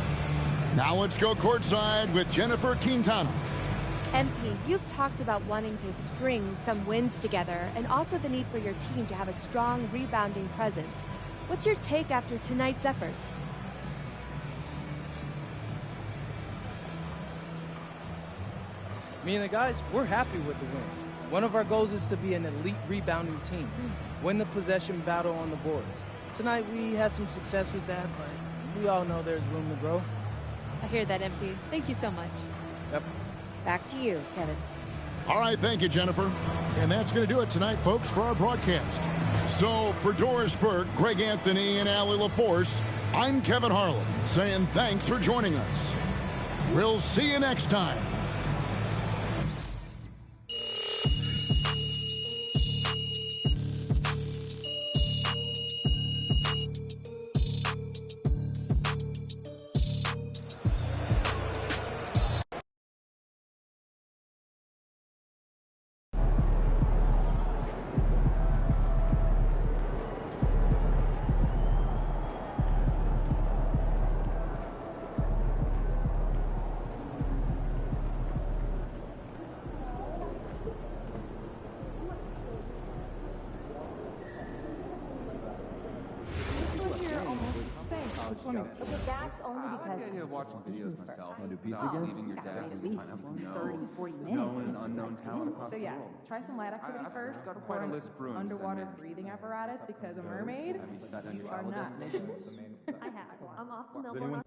Now let's go courtside with Jennifer Quintana. MP, you've talked about wanting to string some wins together and also the need for your team to have a strong rebounding presence. What's your take after tonight's efforts? Me and the guys, we're happy with the win. One of our goals is to be an elite rebounding team, win the possession battle on the boards. Tonight we had some success with that, but we all know there's room to grow. I hear that, MP. Thank you so much. Yep. Back to you, Kevin. All right, thank you, Jennifer. And that's going to do it tonight, folks, for our broadcast. So for Doris Burke, Greg Anthony, and Allie LaForce, I'm Kevin Harlan, saying thanks for joining us. We'll see you next time. That's only because I'm watching videos myself. Want to do pizza again? Leaving your dad at least 30, 40 minutes. Known and unknown talent across So the yeah, world. try some light activity first got before quite a an list brewing, underwater so- breathing apparatus because a mermaid, you are not. I have. I'm off to Melbourne.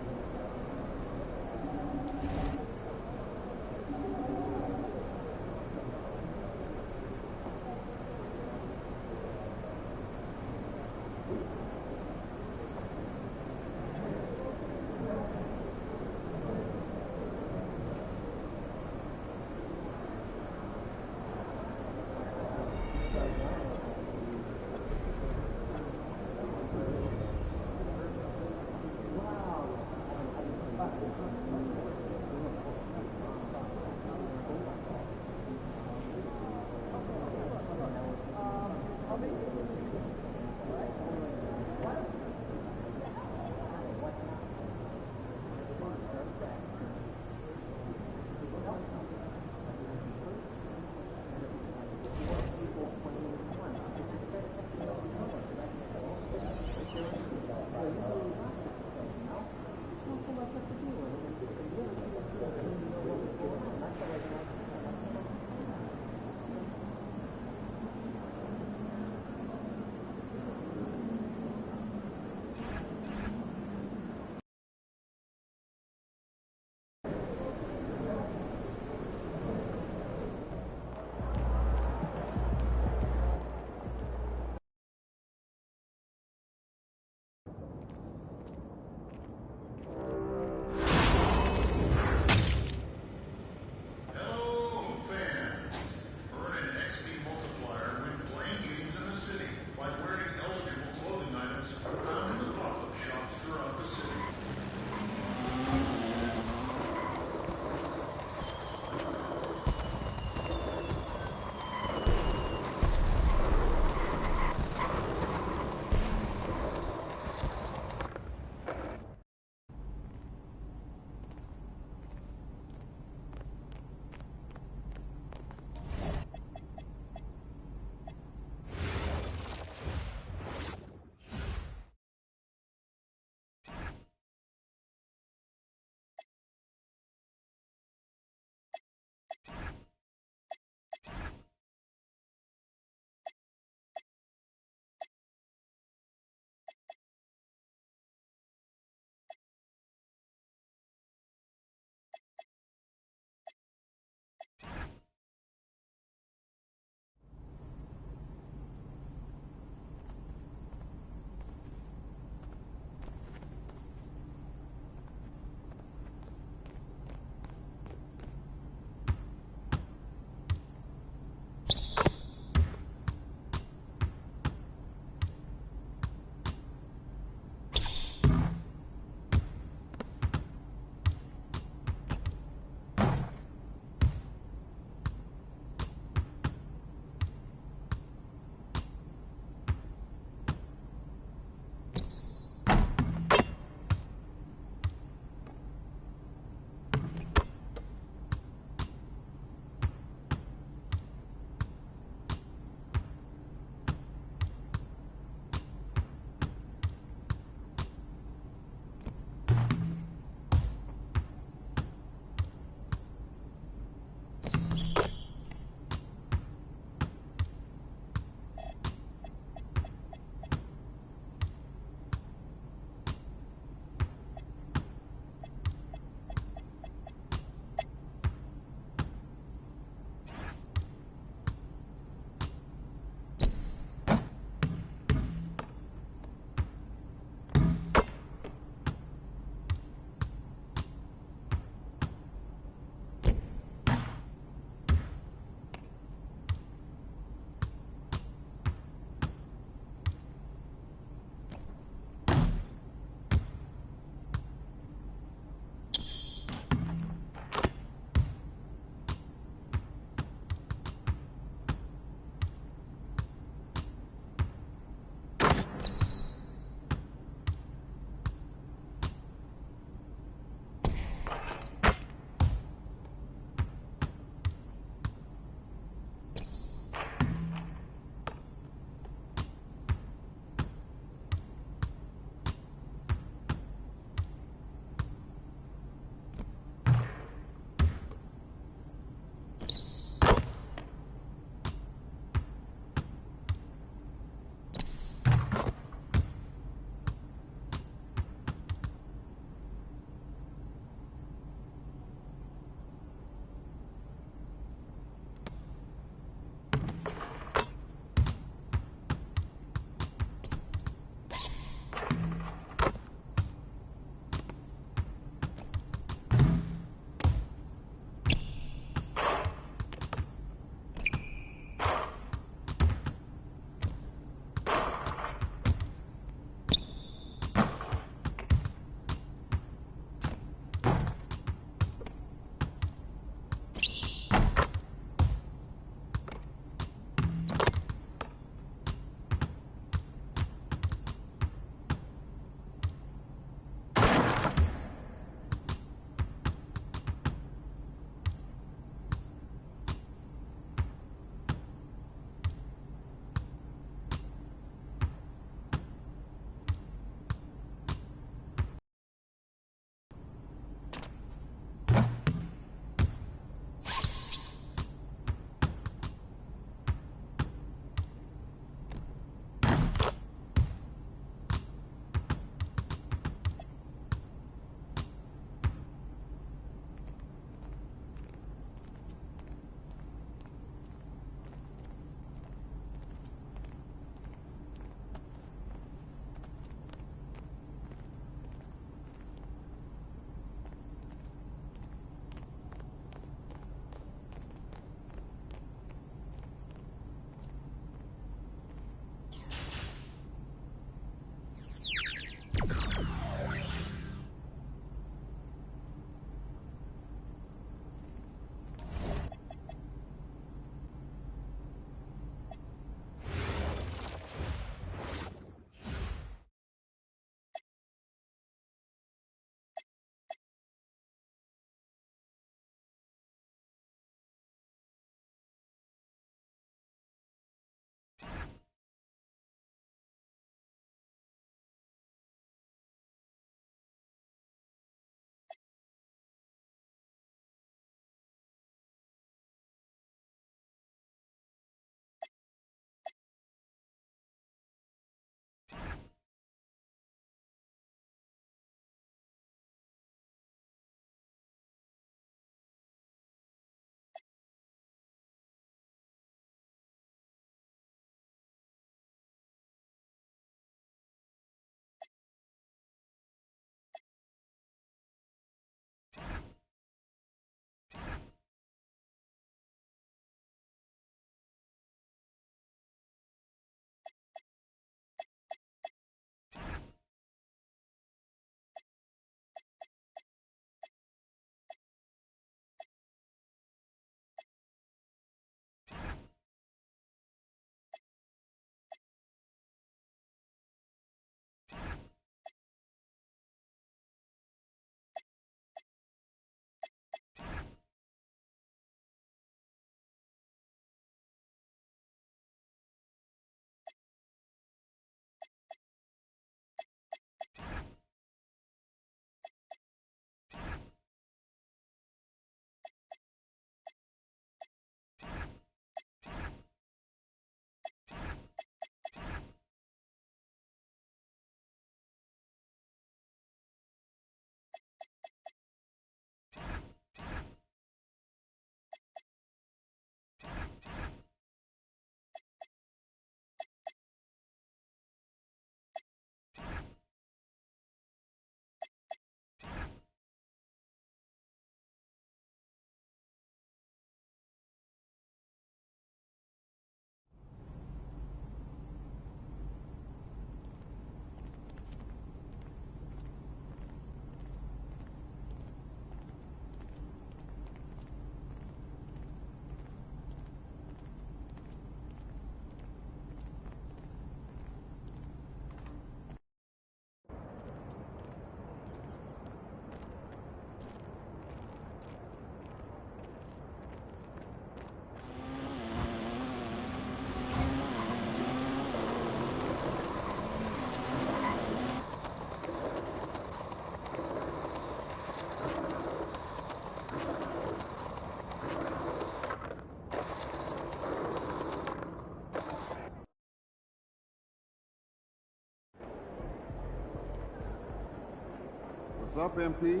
What's up, MP?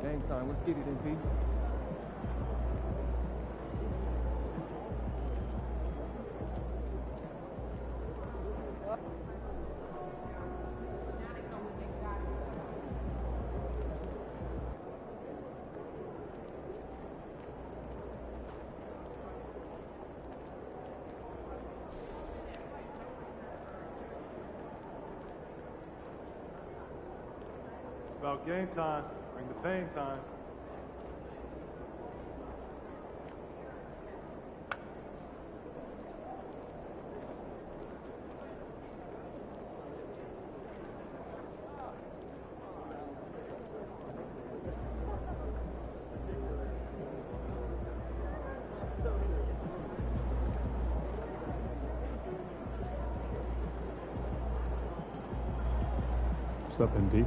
Game time. Let's get it, MP. About game time. Bring the pain time. What's up, MP?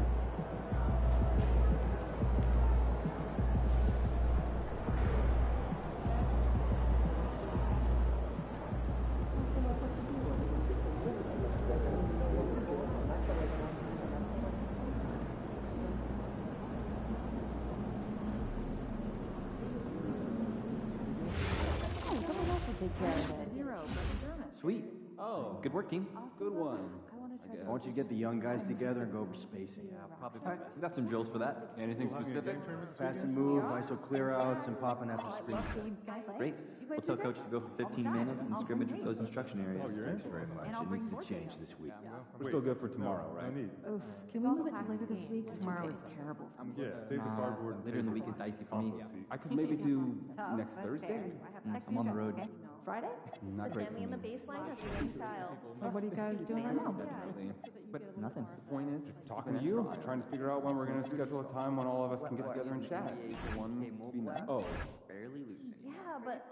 Sweet. Oh, good work, team. Good one. I want you to get the young guys together and go over spacing. Yeah, probably for the best. We got some drills for that. Anything specific? Fast and move, ISO clear outs, and popping after screen. Great. We'll tell coach to go for 15 minutes and scrimmage with those instruction areas. Thanks very much. It needs to change this week. We're still good for tomorrow, right? Oof. Can we move it to later this week? Tomorrow is terrible. Yeah, save the cardboard. Later in the week is dicey for me. I could maybe do next Thursday. I'm on the road. Friday? Not great. Family in the baseline has a young child. Well, what are you guys doing right now? But nothing. The point is, Talking to you, trying to figure out when we're going to schedule a time when all of us can get together and chat. Oh, barely losing. Yeah, but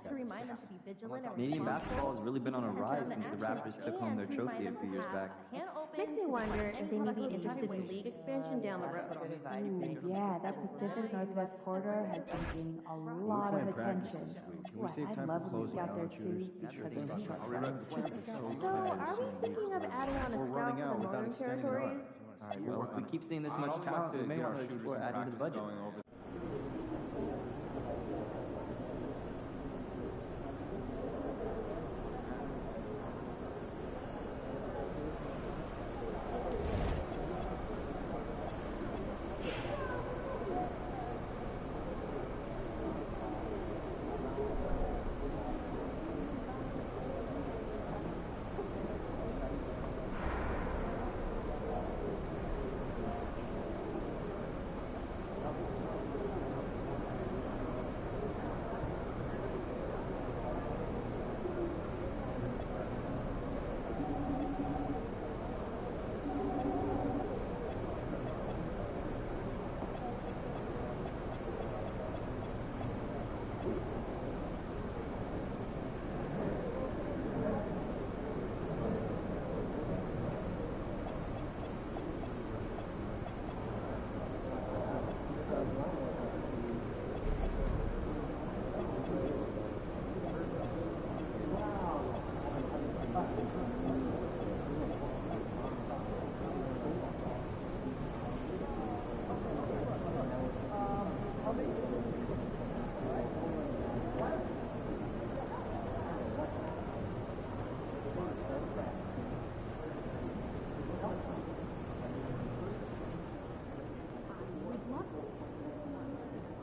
to remind them to be vigilant. Canadian basketball has really been on a rise since the Raptors took home their trophy a few years back. Makes me wonder if they may be interested in league expansion down the road. Yeah, that Pacific Northwest corridor has been gaining a lot of attention. Well, I'd love to be out there too because of the short So, are we thinking of adding on a scout for the Northern Territories? Well, if we keep seeing this much talent, we may want to explore adding to the budget.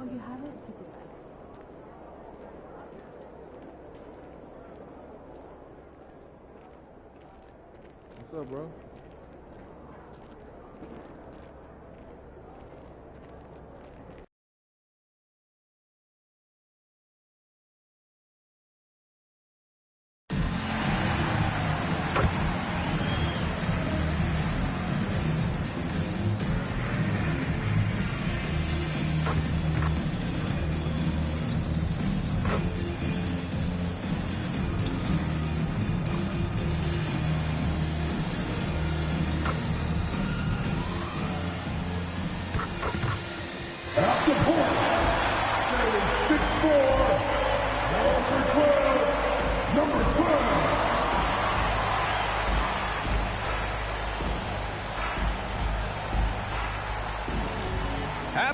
Oh, you have it? Super fun. what's up, bro?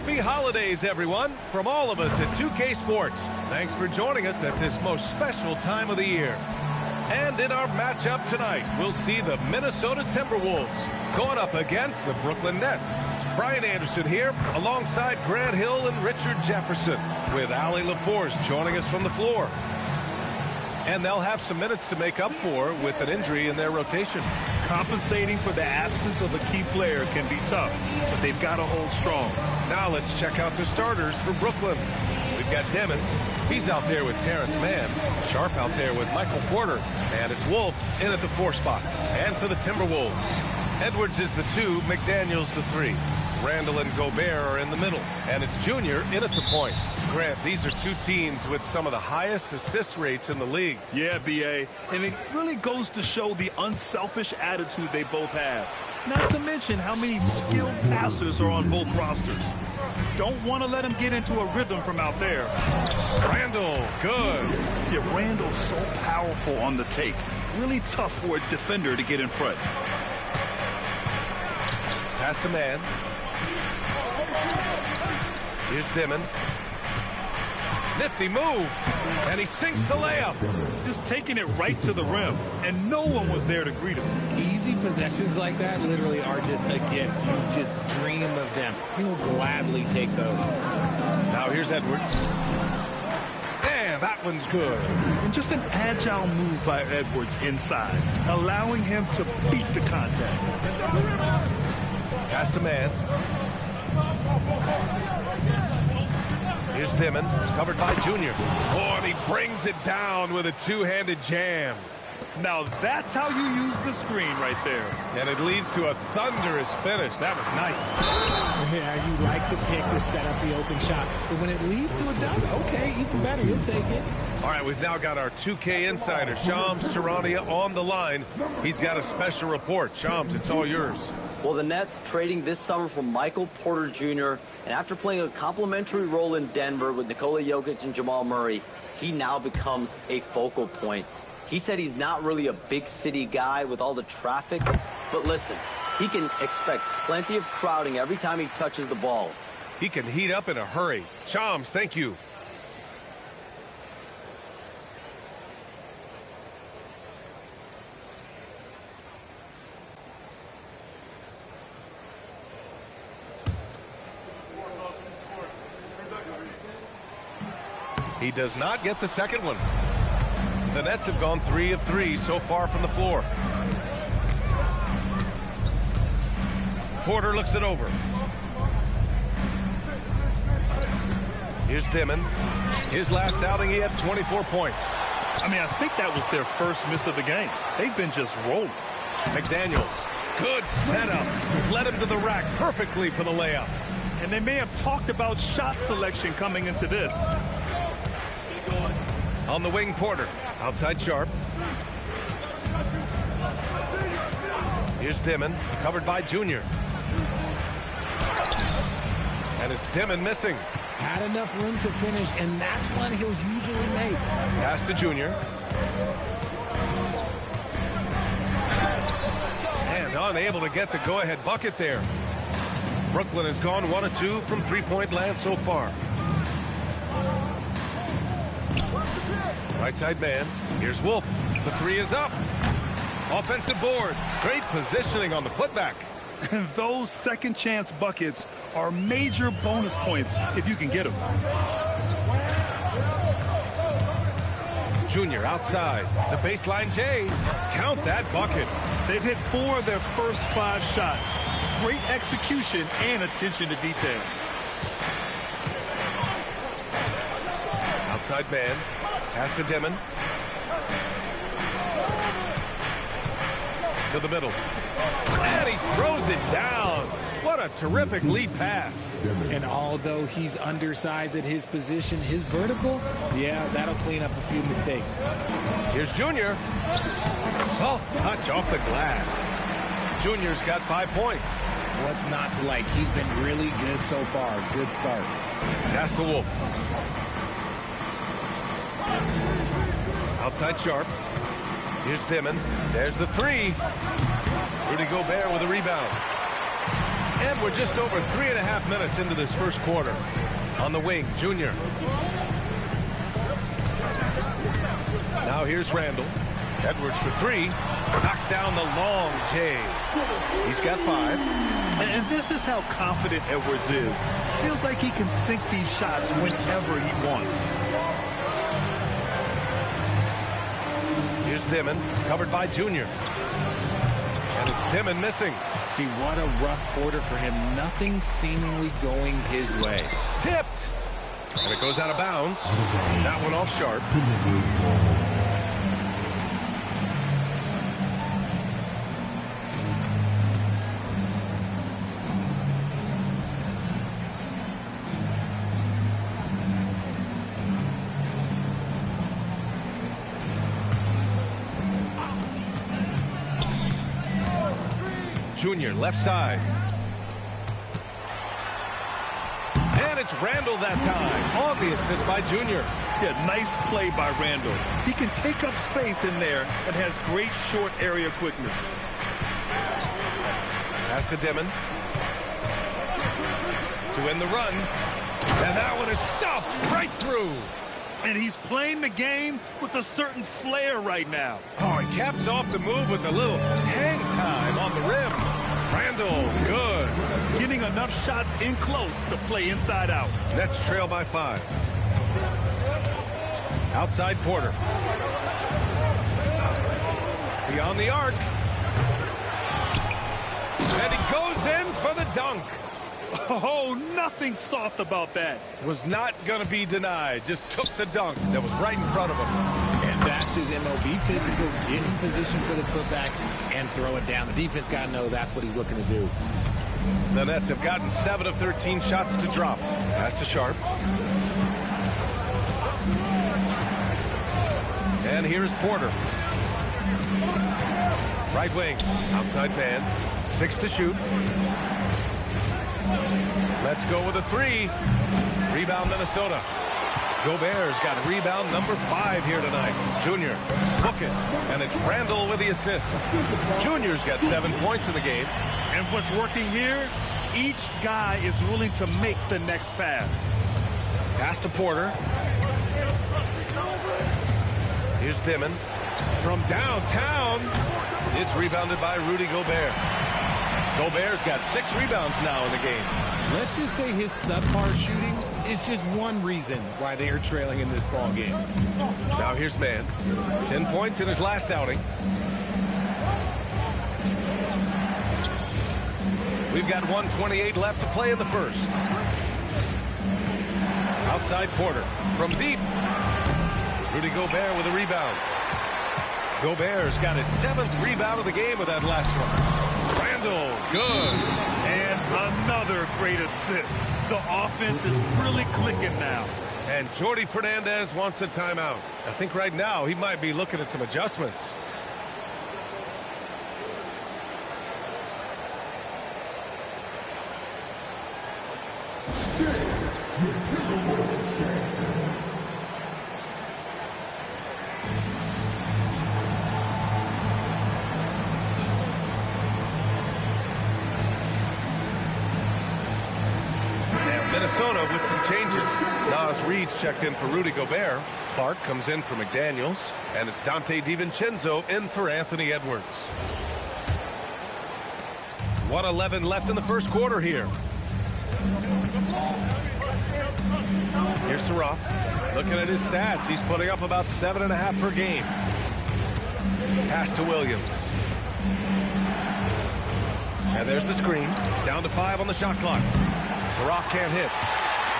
Happy holidays, everyone, from all of us at 2K Sports. Thanks for joining us at this most special time of the year. And in our matchup tonight, we'll see the Minnesota Timberwolves going up against the Brooklyn Nets. Brian Anderson here, alongside Grant Hill and Richard Jefferson, with Allie LaForce joining us from the floor. And they'll have some minutes to make up for with an injury in their rotation. Compensating for the absence of a key player can be tough, but they've got to hold strong. Now let's check out the starters for Brooklyn. We've got Demon. He's out there with Terrence Mann. Sharp out there with Michael Porter. And it's Wolf in at the 4 spot. And for the Timberwolves, Edwards is the 2, McDaniels the 3. Randall and Gobert are in the middle. And it's Junior in at the point. Grant, these are two teams with some of the highest assist rates in the league. Yeah, B.A. And it really goes to show the unselfish attitude they both have. Not to mention how many skilled passers are on both rosters. Don't want to let him get into a rhythm from out there. Randall, good. Yeah, Randall's so powerful on the take. Really tough for a defender to get in front. Pass to Mann. Here's Dimon. Nifty move, and he sinks the layup. Just taking it right to the rim, and no one was there to greet him. Easy possessions like that literally are just a gift. You just dream of them. He'll gladly take those. Now here's Edwards. And that one's good. And just an agile move by Edwards inside, allowing him to beat the contact. Pass to Mann. Here's Dimon, covered by Junior. Oh, and he brings it down with a two-handed jam. Now that's how you use the screen right there. And it leads to a thunderous finish. That was nice. Yeah, you like the pick to set up the open shot. But when it leads to a dunk, okay, even better, you'll take it. All right, we've now got our 2K insider, Shams Charania, on the line. He's got a special report. Shams, it's all yours. Well, the Nets trading this summer for Michael Porter Jr., and after playing a complimentary role in Denver with Nikola Jokic and Jamal Murray, he now becomes a focal point. He said he's not really a big city guy with all the traffic, but listen, he can expect plenty of crowding every time he touches the ball. He can heat up in a hurry. Shams, thank you. He does not get the second one. The Nets have gone 3 of 3 so far from the floor. Porter looks it over. Here's Dimon. His last outing, he had 24 points. I mean, I think that was their first miss of the game. They've been just rolling. McDaniels, good setup. Led him to the rack perfectly for the layup. And they may have talked about shot selection coming into this. On the wing, Porter. Outside Sharp. Here's Dimon, covered by Junior. And it's Dimon missing. Had enough room to finish, and that's one he'll usually make. Pass to Junior. And unable to get the go-ahead bucket there. Brooklyn has gone 1 of 2 from three-point land so far. Right side man. Here's Wolf. The 3 is up. Offensive board. Great positioning on the putback. And those second chance buckets are major bonus points if you can get them. Junior outside. The baseline J. Count that bucket. They've hit 4 of their first 5 shots. Great execution and attention to detail. Outside man. Pass to Dimon. To the middle. And he throws it down. What a terrific lead pass. And although he's undersized at his position, his vertical, yeah, that'll clean up a few mistakes. Here's Junior. Soft touch off the glass. Junior's got 5 points. What's not to like? He's been really good so far. Good start. Pass to Wolf. Outside Sharp. Here's Dimon. There's the 3. Rudy Gobert with a rebound. And we're just over 3.5 minutes into this first quarter. On the wing, Junior. Now here's Randall. Edwards for three. Knocks down the long J. He's got 5. And this is how confident Edwards is. Feels like he can sink these shots whenever he wants. Here's Dimon, covered by Junior. And it's Dimon missing. See, what a rough quarter for him. Nothing seemingly going his way. Tipped. And it goes out of bounds. That one off Sharp. Junior, left side. And it's Randall that time. On the assist by Junior. Yeah, nice play by Randall. He can take up space in there and has great short area quickness. Pass to Dimon. To win the run. And that one is stuffed right through. And he's playing the game with a certain flair right now. Oh, he caps off the move with a little hang time on the rim. Randall, good. Getting enough shots in close to play inside out. Nets trail by 5. Outside Porter. Beyond the arc. And he goes in for the dunk. Oh, nothing soft about that. Was not going to be denied. Just took the dunk that was right in front of him. And that's his MO. Be physical, get in position for the putback, and throw it down. The defense got to know that's what he's looking to do. The Nets have gotten 7 of 13 shots to drop. Pass to Sharp. And here's Porter. Right wing. Outside man. 6 to shoot. Let's go with a 3. Rebound Minnesota. Gobert's got rebound number 5 here tonight. Junior, book it. And it's Randall with the assist. Junior's got 7 points in the game. And what's working here, each guy is willing to make the next pass. Pass to Porter. Here's Dimon. From downtown, it's rebounded by Rudy Gobert. Gobert's got 6 rebounds now in the game. Let's just say his subpar shooting is just one reason why they are trailing in this ball game. Now here's Mann. 10 points in his last outing. We've got 1:28 left to play in the first. Outside Porter. From deep. Rudy Gobert with a rebound. Gobert's got his 7th rebound of the game with that last one. Randall, good. And another great assist. The offense is really clicking now. And Jordi Fernandez wants a timeout. I think right now he might be looking at some adjustments. Minnesota with some changes. Nas Reed's checked in for Rudy Gobert. Clark comes in for McDaniels. And it's Dante DiVincenzo in for Anthony Edwards. 1:11 left in the first quarter here. Here's Saraf. Looking at his stats, he's putting up about 7.5 per game. Pass to Williams. And there's the screen. Down to 5 on the shot clock. Saraf can't hit.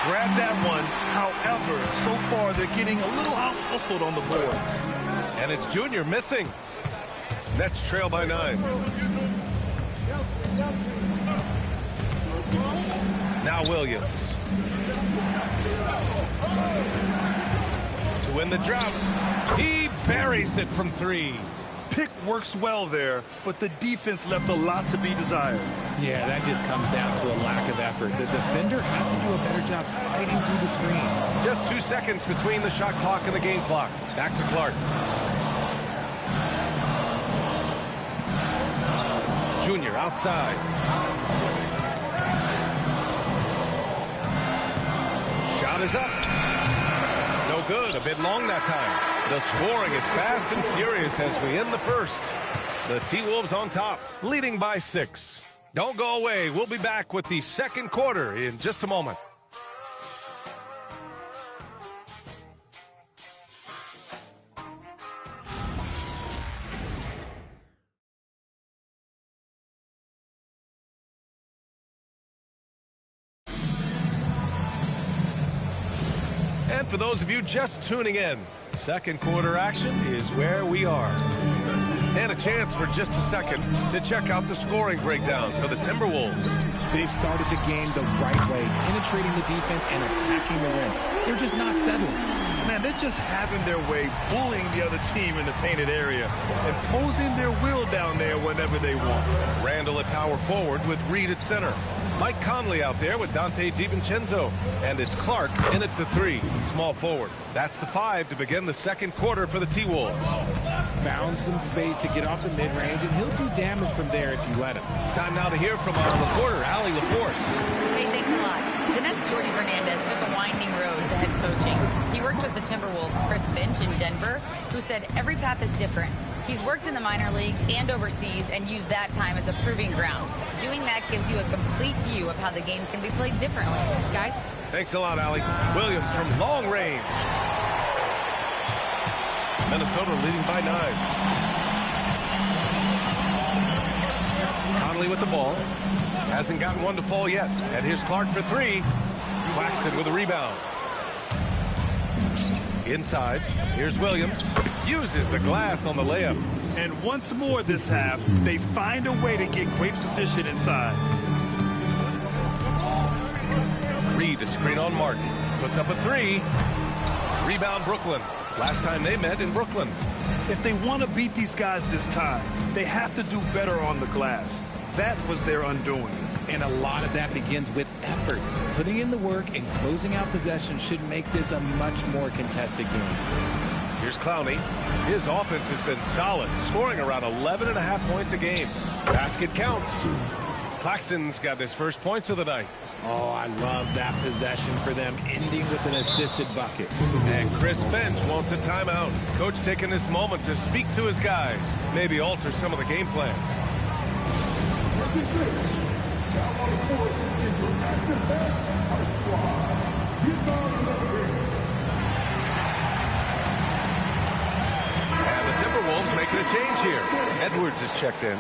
Grab that one. However, so far they're getting a little out-hustled on the boards. And it's Junior missing. Nets trail by 9. Now Williams. To win the drought. He buries it from 3. Pick works well there, but the defense left a lot to be desired. Yeah, that just comes down to a lack of effort. The defender has to do a better job fighting through the screen. Just 2 seconds between the shot clock and the game clock. Back to Clark. Junior outside. Shot is up. No good. A bit long that time. The scoring is fast and furious as we end the first. The T-Wolves on top, leading by 6. Don't go away. We'll be back with the second quarter in just a moment. And for those of you just tuning in, second quarter action is where we are. And a chance for just a second to check out the scoring breakdown for the Timberwolves. They've started the game the right way, penetrating the defense and attacking the rim. They're just not settling. Man, they're just having their way, bullying the other team in the painted area, imposing their will down there whenever they want. Randall at power forward with Reed at center. Mike Conley out there with Dante DiVincenzo. And it's Clark in at the 3, small forward. That's the 5 to begin the second quarter for the T-Wolves. Found some space to get off the mid-range, and he'll do damage from there if you let him. Time now to hear from our reporter, Allie LaForce. Hey, thanks a lot. The Nets' Jordi Fernandez took a winding road to head coaching. He worked with the Timberwolves' Chris Finch in Denver, who said every path is different. He's worked in the minor leagues and overseas and used that time as a proving ground. Doing that gives you a complete view of how the game can be played differently. Guys? Thanks a lot, Allie. Williams from long range. Minnesota leading by 9. Conley with the ball. Hasn't gotten one to fall yet. And here's Clark for 3. Claxton with a rebound. Inside, here's Williams. Uses the glass on the layup. And once more this half, they find a way to get great position inside. Reed, the screen on Martin. Puts up a 3. Rebound Brooklyn. Last time they met in Brooklyn. If they want to beat these guys this time, they have to do better on the glass. That was their undoing. And a lot of that begins with effort. Putting in the work and closing out possession should make this a much more contested game. Here's Clowney. His offense has been solid, scoring around 11.5 points a game. Basket counts. Claxton's got his first points of the night. Oh, I love that possession for them, ending with an assisted bucket. And Chris Finch wants a timeout. Coach taking this moment to speak to his guys, maybe alter some of the game plan. And the Timberwolves making a change here. Edwards is checked in.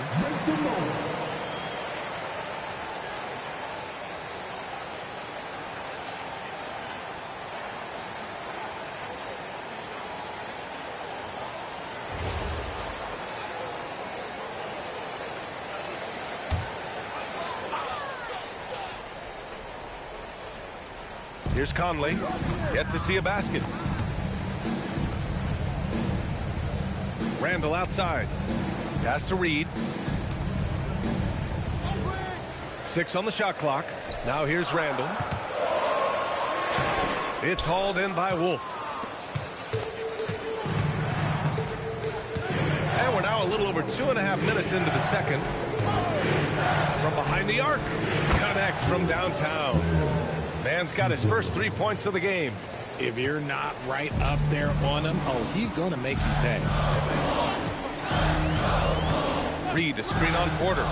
Here's Conley, yet to see a basket. Randall outside. Pass to Reed. 6 on the shot clock. Now here's Randall. It's hauled in by Wolf. And we're now a little over 2.5 minutes into the second. From behind the arc. Connects from downtown. Man's got his first 3 points of the game. If you're not right up there on him, oh, he's going to make you pay. Reed, a screen on Porter.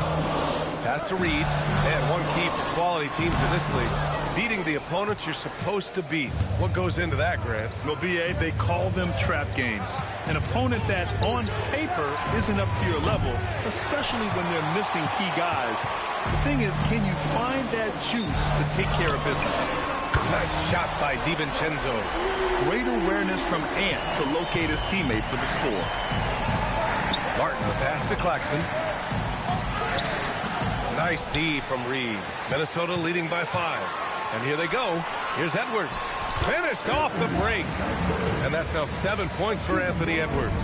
Pass to Reed. And one key for quality teams in this league. Beating the opponents you're supposed to beat. What goes into that, Grant? Well, B.A., they call them trap games. An opponent that, on paper, isn't up to your level, especially when they're missing key guys. The thing is, can you find that juice to take care of business? Nice shot by DiVincenzo. Great awareness from Ant to locate his teammate for the score. Martin, the pass to Claxton. Nice D from Reed. Minnesota leading by 5. And here they go. Here's Edwards. Finished off the break. And that's now 7 points for Anthony Edwards.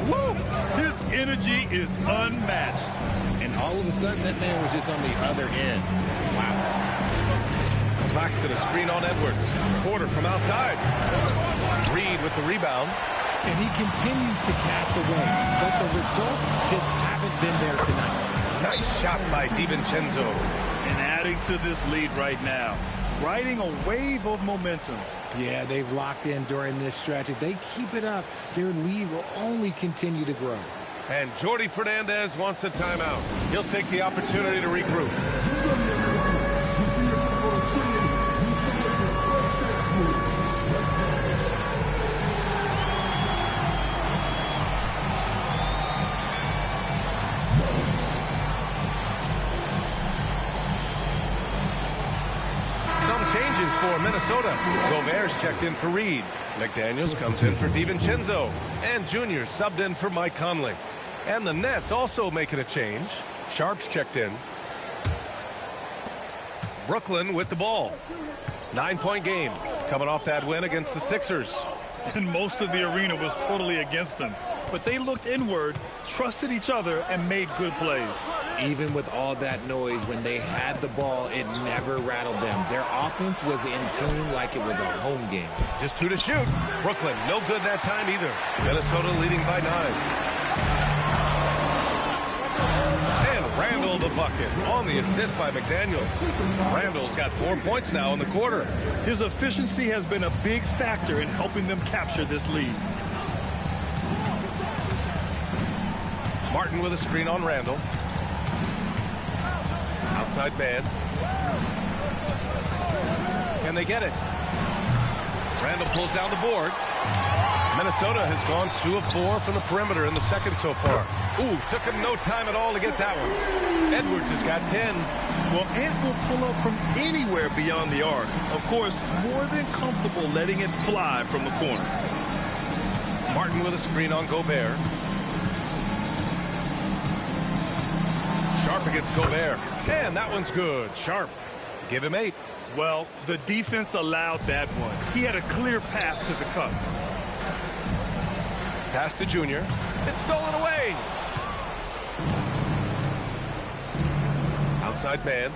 Woo! His energy is unmatched. And all of a sudden, that man was just on the other end. Wow. Claxton, a screen on Edwards. Porter from outside. Reed with the rebound. And he continues to cast away, but the results just haven't been there tonight. Nice shot by DiVincenzo. And adding to this lead right now, riding a wave of momentum. Yeah, they've locked in during this stretch. If they keep it up, their lead will only continue to grow. And Jordi Fernandez wants a timeout. He'll take the opportunity to regroup. For Minnesota, Gobert's checked in for Reed. McDaniels comes in for DiVincenzo. And Junior subbed in for Mike Conley. And the Nets also making a change. Sharp's checked in. Brooklyn with the ball. 9-point game. Coming off that win against the Sixers. And most of the arena was totally against them. But they looked inward, trusted each other, and made good plays. Even with all that noise, when they had the ball, it never rattled them. Their offense was in tune like it was a home game. Just 2 to shoot. Brooklyn, no good that time either. Minnesota leading by 9. And Randall the bucket on the assist by McDaniels. Randall's got 4 points now in the quarter. His efficiency has been a big factor in helping them capture this lead. Martin with a screen on Randall. Outside man. Can they get it? Randall pulls down the board. Minnesota has gone 2 of 4 from the perimeter in the second so far. Ooh, took him no time at all to get that one. Edwards has got 10. Well, Ant will pull up from anywhere beyond the arc. Of course, more than comfortable letting it fly from the corner. Martin with a screen on Gobert. Sharp against Gobert. And that one's good. Sharp. Give him 8. Well, the defense allowed that one. He had a clear path to the cup. Pass to Junior. It's stolen away. Outside man.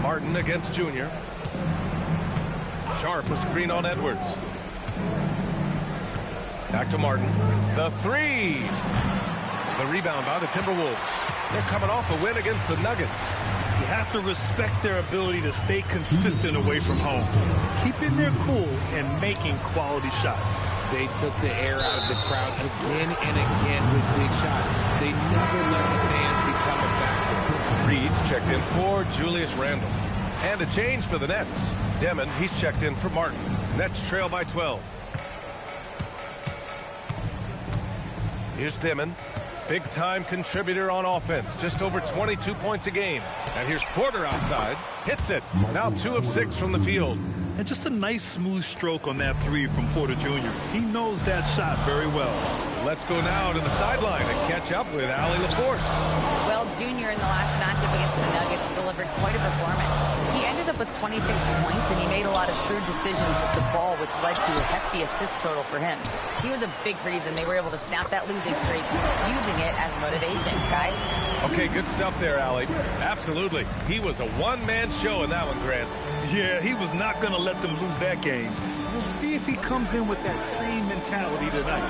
Martin against Junior. Sharp with screen on Edwards. Back to Martin. The 3. The rebound by the Timberwolves. They're coming off a win against the Nuggets. You have to respect their ability to stay consistent away from home. Keeping their cool and making quality shots. They took the air out of the crowd again and again with big shots. They never let the fans become a factor. Reed's checked in for Julius Randle. And a change for the Nets. Demon, he's checked in for Martin. Nets trail by 12. Here's Demon. Big-time contributor on offense. Just over 22 points a game. And here's Porter outside. Hits it. Now 2 of 6 from the field. And just a nice smooth stroke on that 3 from Porter Jr. He knows that shot very well. Let's go now to the sideline and catch up with Allie LaForce. Well, Junior in the last matchup against the Nuggets delivered quite a performance. He ended up with 26 points, and he made a lot of shrewd decisions with the ball, which led to a hefty assist total for him. He was a big reason they were able to snap that losing streak, using it as motivation, guys. Okay, good stuff there, Allie. Absolutely. He was a one-man show in that one, Grant. Yeah, he was not going to let them lose that game. We'll see if he comes in with that same mentality tonight.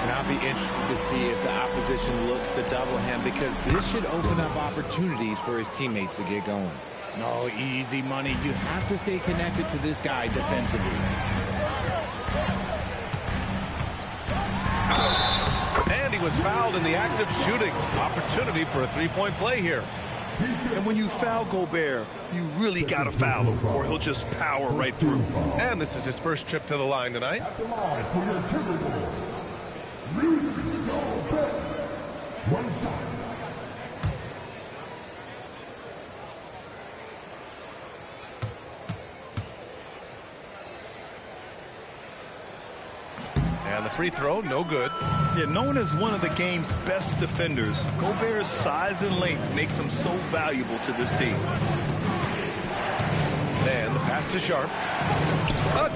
And I'll be interested to see if the opposition looks to double him, because this should open up opportunities for his teammates to get going. No easy money. You have to stay connected to this guy defensively. And he was fouled in the act of shooting. Opportunity for a three-point play here. And when you foul Gobert, you really got to foul him, or he'll just power right through. And this is his first trip to the line tonight. At the line for your Timberwolves, Rudy Gobert. One side. And the free throw, no good. Yeah, known as one of the game's best defenders, Gobert's size and length makes him so valuable to this team. And the pass to Sharp.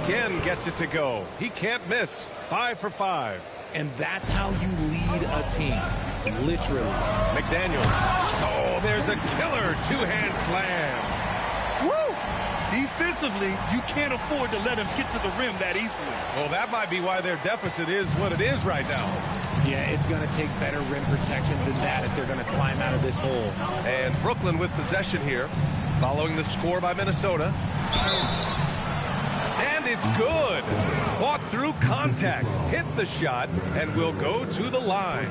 Again gets it to go. He can't miss. 5 for 5. And that's how you lead a team. Literally. McDaniels. Oh, there's a killer two-hand slam. Woo! Defensively, you can't afford to let him get to the rim that easily. Well, that might be why their deficit is what it is right now. Yeah, it's going to take better rim protection than that if they're going to climb out of this hole. And Brooklyn with possession here, following the score by Minnesota. And it's good. Fought through contact, hit the shot, and will go to the line.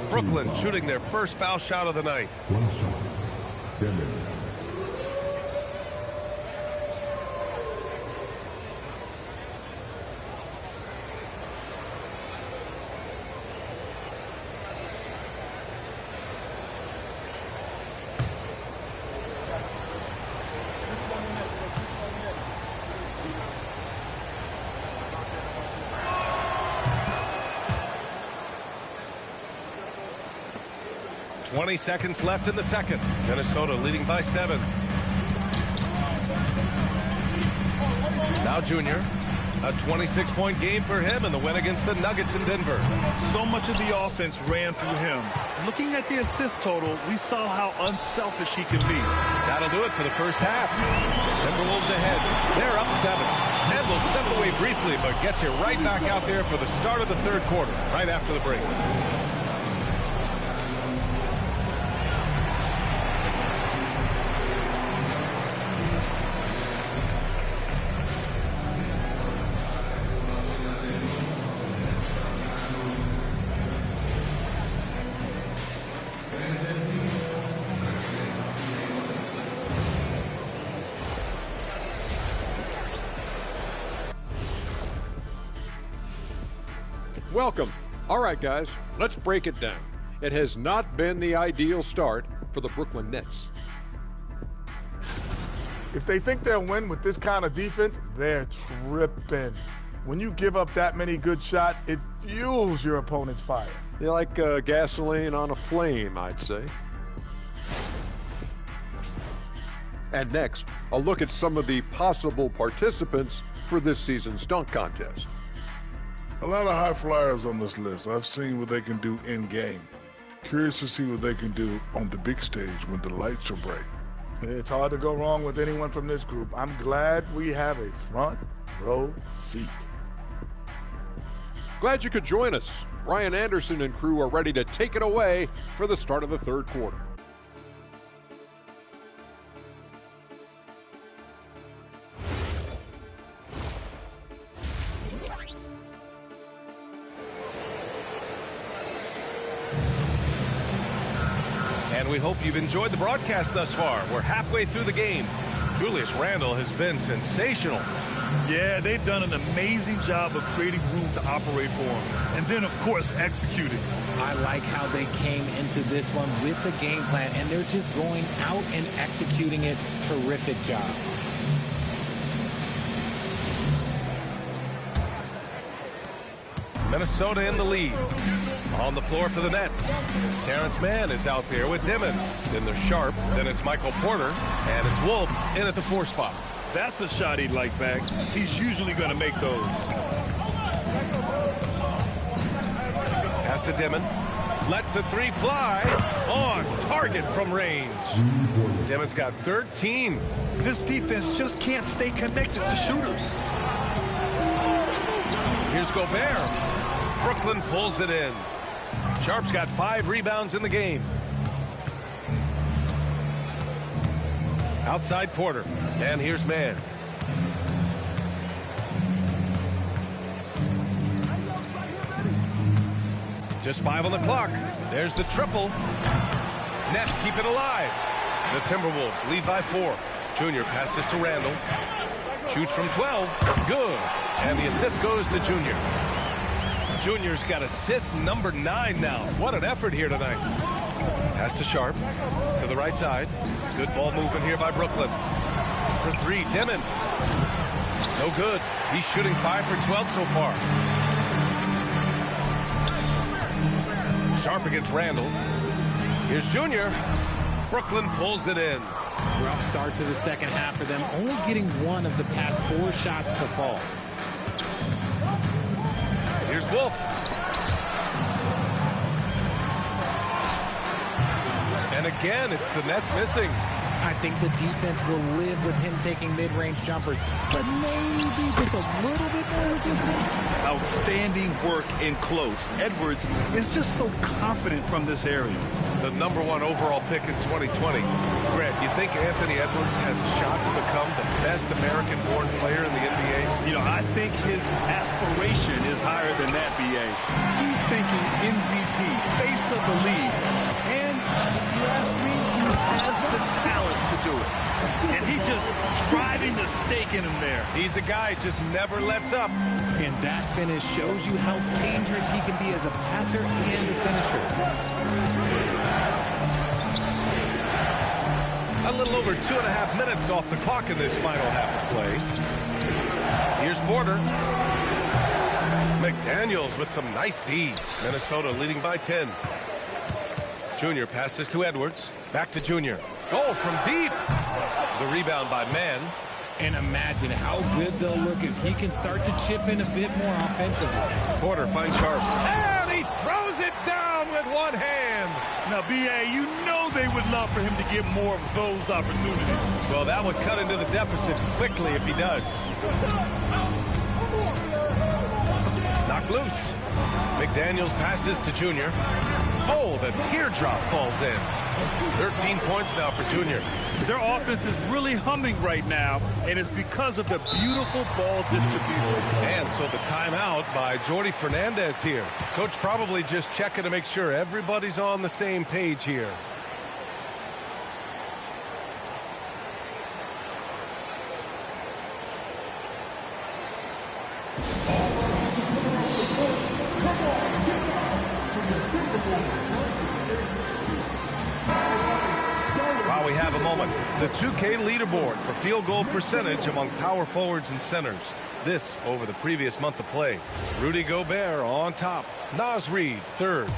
Brooklyn shooting their first foul shot of the night. 20 seconds left in the second. Minnesota leading by 7. Now Junior, a 26-point game for him in the win against the Nuggets in Denver. So much of the offense ran through him. Looking at the assist total, we saw how unselfish he can be. That'll do it for the first half. Timberwolves ahead. They're up 7. And will step away briefly, but gets you right back out there for the start of the third quarter, right after the break. Welcome. All right, guys, let's break it down. It has not been the ideal start for the Brooklyn Nets. If they think they'll win with this kind of defense, they're tripping. When you give up that many good shots, it fuels your opponent's fire. They're like gasoline on a flame, I'd say. And next, a look at some of the possible participants for this season's dunk contest. A lot of high flyers on this list. I've seen what they can do in game. Curious to see what they can do on the big stage when the lights are bright. It's hard to go wrong with anyone from this group. I'm glad we have a front row seat. Glad you could join us. Ryan Anderson and crew are ready to take it away for the start of the third quarter. And we hope you've enjoyed the broadcast thus far. We're halfway through the game. Julius Randle has been sensational. Yeah, they've done an amazing job of creating room to operate for him. And then, of course, executing. I like how they came into this one with a game plan, and they're just going out and executing it. Terrific job. Minnesota in the lead. On the floor for the Nets. Terrence Mann is out there with Dimon. Then there's Sharp. Then it's Michael Porter. And it's Wolf in at the 4 spot. That's a shot he'd like back. He's usually going to make those. Pass to Dimon. Lets the 3 fly. On target from range. Dimon's got 13. This defense just can't stay connected to shooters. Here's Gobert. Brooklyn pulls it in. Sharp's got 5 rebounds in the game. Outside Porter. And here's Mann. Just 5 on the clock. There's the triple. Nets keep it alive. The Timberwolves lead by 4. Junior passes to Randle. Shoots from 12. Good. And the assist goes to Junior. Junior's got assist number 9 now. What an effort here tonight. Pass to Sharp. To the right side. Good ball movement here by Brooklyn. For 3, Dimon. No good. He's shooting 5 for 12 so far. Sharp against Randle. Here's Junior. Brooklyn pulls it in. Rough start to the second half for them, only getting 1 of the past 4 shots to fall. Here's Wolf. And again, it's the Nets missing. I think the defense will live with him taking mid-range jumpers, but maybe just a little bit more resistance. Outstanding work in close. Edwards is just so confident from this area. The #1 overall pick in 2020. Grant, you think Anthony Edwards has a shot to become the best American-born player in the NBA? You know, I think his aspiration is higher than that, B.A. He's thinking MVP, face of the league. And if you ask me, he has the talent to do it. And he just driving the stake in him there. He's a guy just never lets up. And that finish shows you how dangerous he can be as a passer and a finisher. A little over 2.5 minutes off the clock in this final half of play. Here's Porter. McDaniels with some nice D. Minnesota leading by 10. Junior passes to Edwards. Back to Junior. Goal from deep. The rebound by Mann. And imagine how good they'll look if he can start to chip in a bit more offensively. Porter finds Sharp. And he throws it down with one hand. Now, B.A., you know they would love for him to get more of those opportunities. Well, that would cut into the deficit quickly if he does. Knocked loose. McDaniels passes to Junior. Oh, the teardrop falls in. 13 points now for Junior. Their offense is really humming right now, and it's because of the beautiful ball distribution. And so the timeout by Jordi Fernandez here. Coach probably just checking to make sure everybody's on the same page here. While we have a moment, the 2K leaderboard for field goal percentage among power forwards and centers. This over the previous month of play. Rudy Gobert on top. Naz Reid third.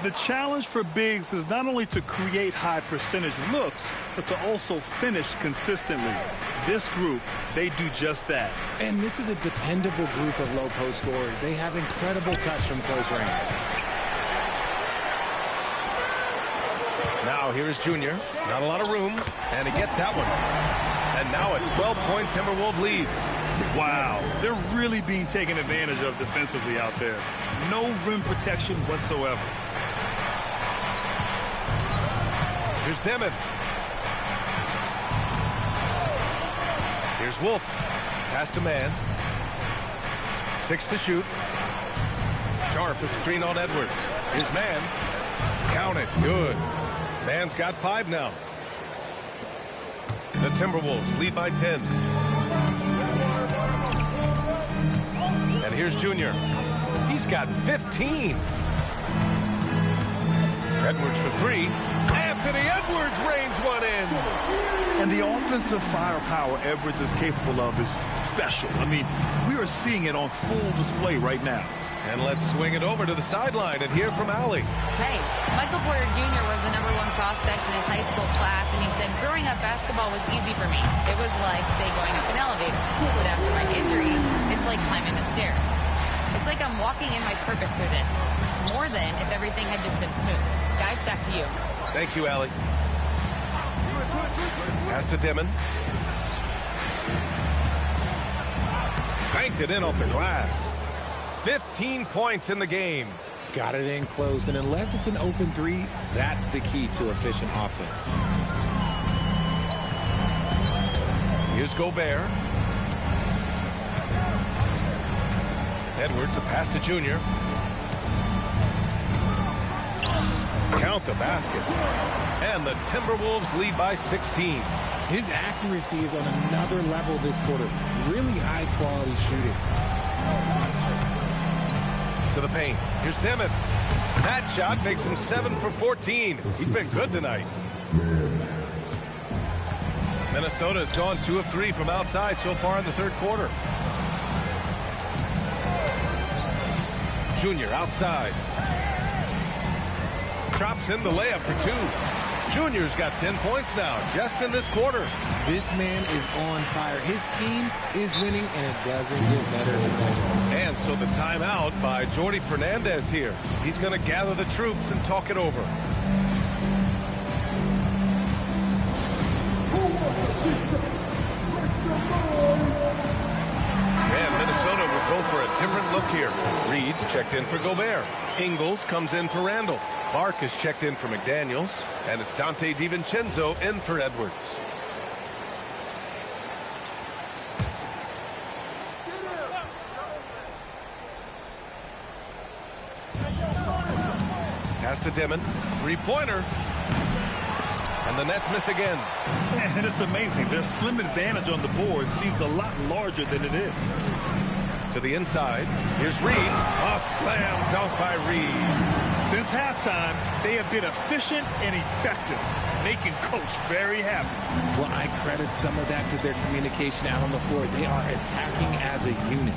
The challenge for bigs is not only to create high percentage looks, but to also finish consistently. This group, they do just that. And this is a dependable group of low post scorers. They have incredible touch from close range. Now here's Junior. Not a lot of room, and he gets that one. And now a 12-point Timberwolves lead. Wow, they're really being taken advantage of defensively out there. No rim protection whatsoever. Here's Demon. Here's Wolf. Pass to Mann. 6 to shoot. Sharp, a screen on Edwards. Here's Mann. Count it. Good. Mann's got 5 now. The Timberwolves lead by 10. And here's Junior. He's got 15. Edwards for 3. Anthony Edwards rains one in. And the offensive firepower Edwards is capable of is special. I mean, we are seeing it on full display right now. And let's swing it over to the sideline and hear from Allie. Hey, Michael Porter Jr. was the #1 prospect in his high school class, and he said, growing up, basketball was easy for me. It was like, say, going up an elevator. But after my injuries, it's like climbing the stairs. It's like I'm walking in my purpose through this, more than if everything had just been smooth. Guys, back to you. Thank you, Allie. Pass to Dimon. Banked it in off the glass. 15 points in the game. Got it in close, and unless it's an open 3, that's the key to efficient offense. Here's Gobert. Edwards, a pass to Junior. Count the basket. And the Timberwolves lead by 16. His accuracy is on another level this quarter. Really high-quality shooting. To the paint. Here's Demon. That shot makes him 7 for 14. He's been good tonight. Minnesota has gone 2 of 3 from outside so far in the third quarter. Junior outside. Drops in the layup for 2. Junior's got 10 points now, just in this quarter. This man is on fire. His team is winning, and it doesn't get better than that. And so the timeout by Jordi Fernandez here. He's going to gather the troops and talk it over. And Minnesota will go for a different look here. Reed's checked in for Gobert. Ingles comes in for Randall. Clark is checked in for McDaniels. And it's Dante DiVincenzo in for Edwards. Pass to Dimon. Three-pointer. And the Nets miss again. And it's amazing. Their slim advantage on the board seems a lot larger than it is. To the inside. Here's Reed. A slam dunk by Reed. Since halftime, they have been efficient and effective, making Coach very happy. Well, I credit some of that to their communication out on the floor. They are attacking as a unit.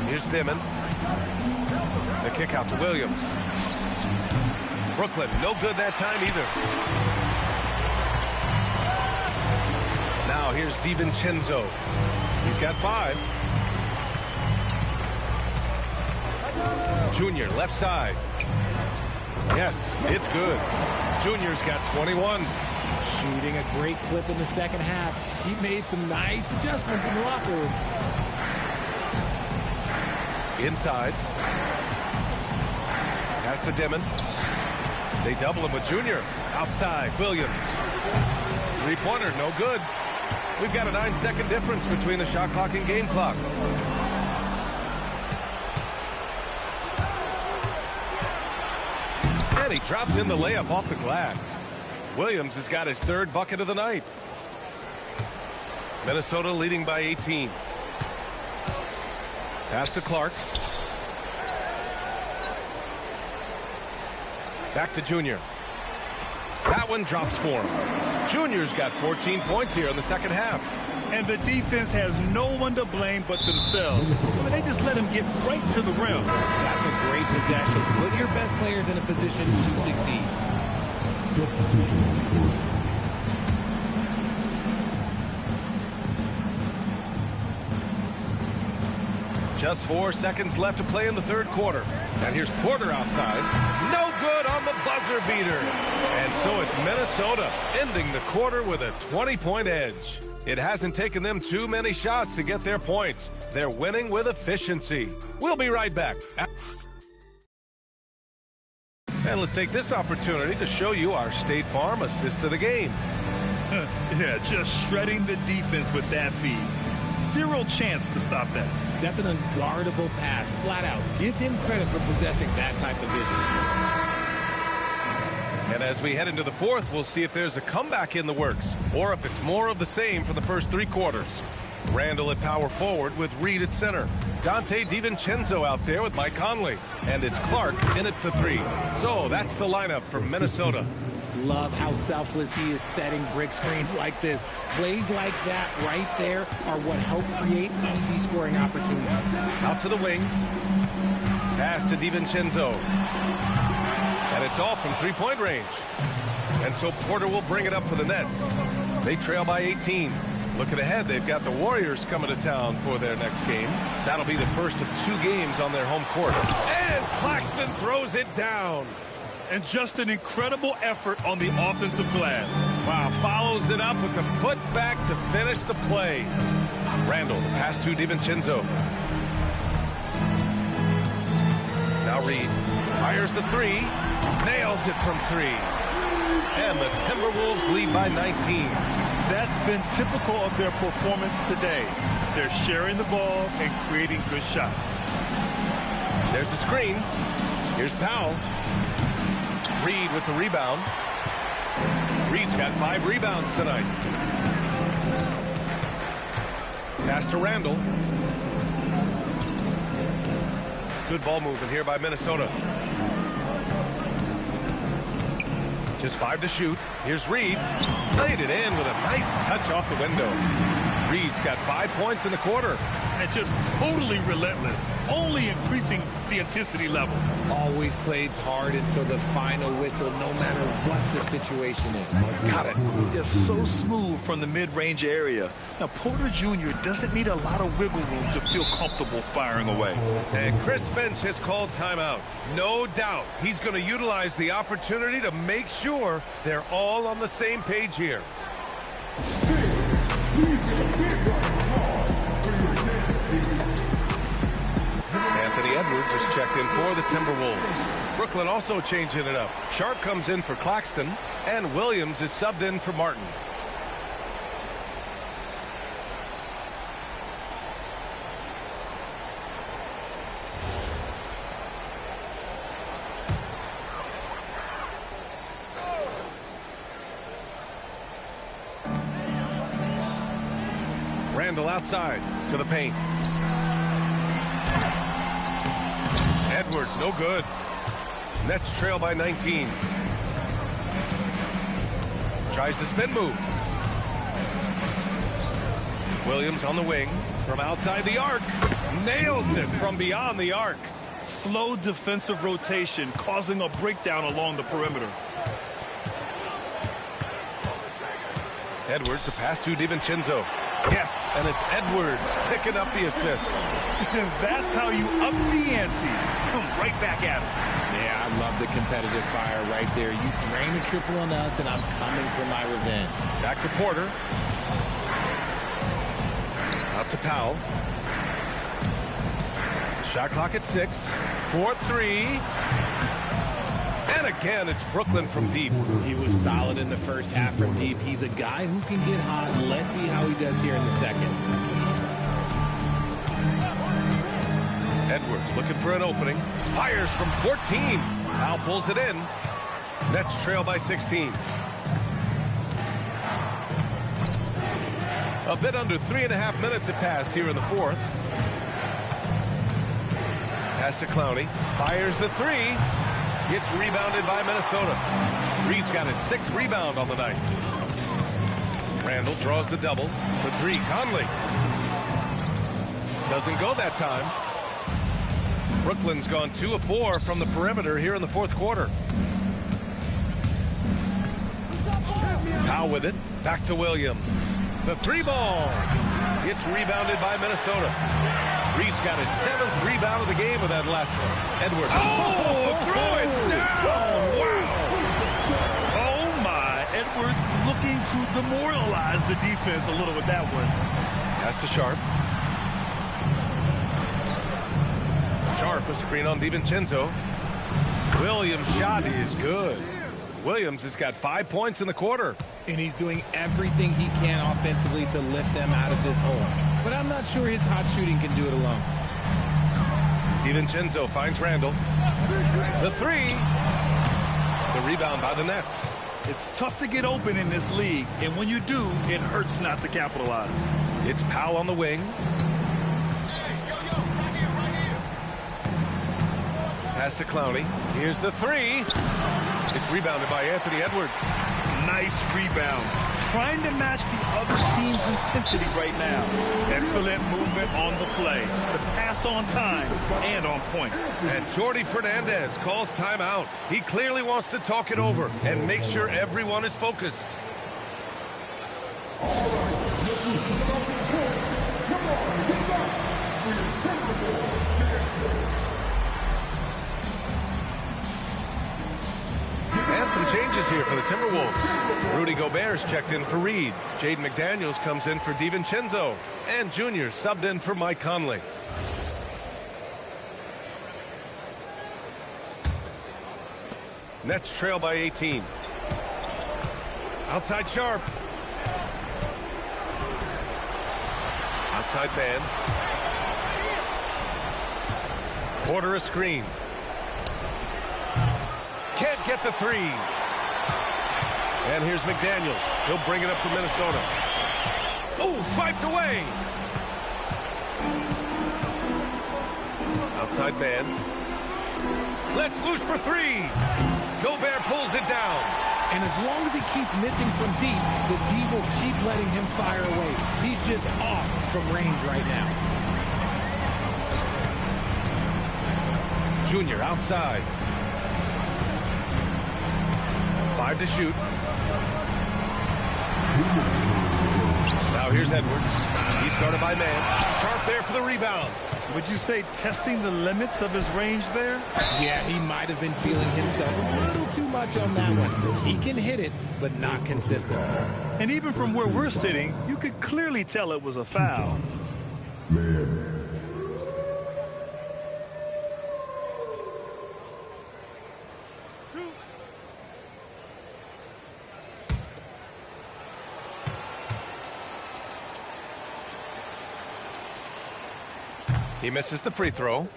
Here's Dimon. The kick out to Williams. Brooklyn, no good that time either. Now here's DiVincenzo. He's got 5. Junior, left side. Yes, it's good. Junior's got 21. Shooting a great clip in the second half. He made some nice adjustments in the locker room. Inside. Pass to Dimon. They double him with Junior. Outside, Williams. Three-pointer, no good. We've got a 9-second difference between the shot clock and game clock. And he drops in the layup off the glass. Williams has got his 3rd bucket of the night. Minnesota leading by 18. Pass to Clark. Back to Junior. That one drops for him. Junior's got 14 points here in the second half. And the defense has no one to blame but themselves. I mean, they just let him get right to the rim. That's a great possession. Put your best players in a position to succeed. Just 4 seconds left to play in the 3rd quarter. And here's Porter outside. No good on the buzzer beater. And so it's Minnesota ending the quarter with a 20-point edge. It hasn't taken them too many shots to get their points. They're winning with efficiency. We'll be right back. And let's take this opportunity to show you our State Farm assist of the game. Yeah, just shredding the defense with that feed. Zero chance to stop that. That's an unguardable pass, flat out. Give him credit for possessing that type of vision. And as we head into the 4th, we'll see if there's a comeback in the works or if it's more of the same for the first 3 quarters. Randall at power forward with Reed at center. Dante DiVincenzo out there with Mike Conley. And it's Clark in it for 3. So that's the lineup for Minnesota. Love how selfless he is setting brick screens like this. Plays like that right there are what help create easy scoring opportunities. Out to the wing. Pass to DiVincenzo. And it's all from 3-point range. And so Porter will bring it up for the Nets. They trail by 18. Looking ahead, they've got the Warriors coming to town for their next game. That'll be the first of 2 games on their home court. And Claxton throws it down. And just an incredible effort on the offensive glass. Wow, follows it up with the putback to finish the play. Randall, the pass to DiVincenzo. Now Reed fires the 3, nails it from 3. And the Timberwolves lead by 19. That's been typical of their performance today. They're sharing the ball and creating good shots. There's a screen. Here's Powell. Reed with the rebound. Reed's got 5 rebounds tonight. Pass to Randall. Good ball movement here by Minnesota. Just 5 to shoot. Here's Reed. Laid it in with a nice touch off the window. Reed's got 5 points in the quarter. And just totally relentless, only increasing the intensity level. Always plays hard until the final whistle, no matter what the situation is. Got it. Just so smooth from the mid-range area. Now, Porter Jr. doesn't need a lot of wiggle room to feel comfortable firing away. And Chris Finch has called timeout. No doubt he's going to utilize the opportunity to make sure they're all on the same page here. Anthony Edwards is checked in for the Timberwolves. Brooklyn also changing it up. Sharp comes in for Claxton, and Williams is subbed in for Martin. Randall outside to the paint. Edwards, no good. Nets trail by 19. Tries the spin move. Williams on the wing from outside the arc. Nails it from beyond the arc. Slow defensive rotation causing a breakdown along the perimeter. Edwards, the pass to DiVincenzo. Yes, and it's Edwards picking up the assist. That's how you up the ante. Come right back at him. Yeah, I love the competitive fire right there. You drain a triple on us, and I'm coming for my revenge. Back to Porter. Out to Powell. Shot clock at 6. 4-3. And again, it's Brooklyn from deep. He was solid in the first half from deep. He's a guy who can get hot. Let's see how he does here in the second. Edwards looking for an opening. Fires from 14. Powell pulls it in. Nets trail by 16. A bit under 3.5 minutes have passed here in the fourth. Pass to Clowney. Fires the three. Gets rebounded by Minnesota. Reed's got his 6th rebound on the night. Randall draws the double for 3. Conley. Doesn't go that time. Brooklyn's gone 2 of 4 from the perimeter here in the fourth quarter. Powell with it. Back to Williams. The 3 ball. Gets rebounded by Minnesota. Reed's got his 7th rebound of the game with that last one. Edwards. Oh, throw it down. Wow. Oh, my. Edwards looking to demoralize the defense a little with that one. Pass to Sharp. Sharp, a screen on DiVincenzo. Williams' shot is good. Williams has got 5 points in the quarter. And he's doing everything he can offensively to lift them out of this hole. But I'm not sure his hot shooting can do it alone. DiVincenzo finds Randall. The 3. The rebound by the Nets. It's tough to get open in this league, and when you do, it hurts not to capitalize. It's Powell on the wing. Pass to Clowney. Here's the 3. It's rebounded by Anthony Edwards. Nice rebound. Trying to match the other team's intensity right now. Excellent movement on the play. The pass on time and on point. And Jordi Fernandez calls timeout. He clearly wants to talk it over and make sure everyone is focused. And some changes here for the Timberwolves. Rudy Gobert's checked in for Reed. Jaden McDaniels comes in for DiVincenzo. And Junior subbed in for Mike Conley. Nets trail by 18. Outside Sharp. Outside man. Porter a screen. Can't get the 3. And here's McDaniels. He'll bring it up for Minnesota. Oh, swiped away. Outside man. Let's loose for 3. Gobert pulls it down. And as long as he keeps missing from deep, the D will keep letting him fire away. He's just off from range right now. Junior outside. 5 to shoot. Now here's Edwards. He's guarded by man. Sharp there for the rebound. Would you say testing the limits of his range there? Yeah, he might have been feeling himself a little too much on that one. He can hit it, but not consistent. And even from where we're sitting, you could clearly tell it was a foul. Man. He misses the free throw.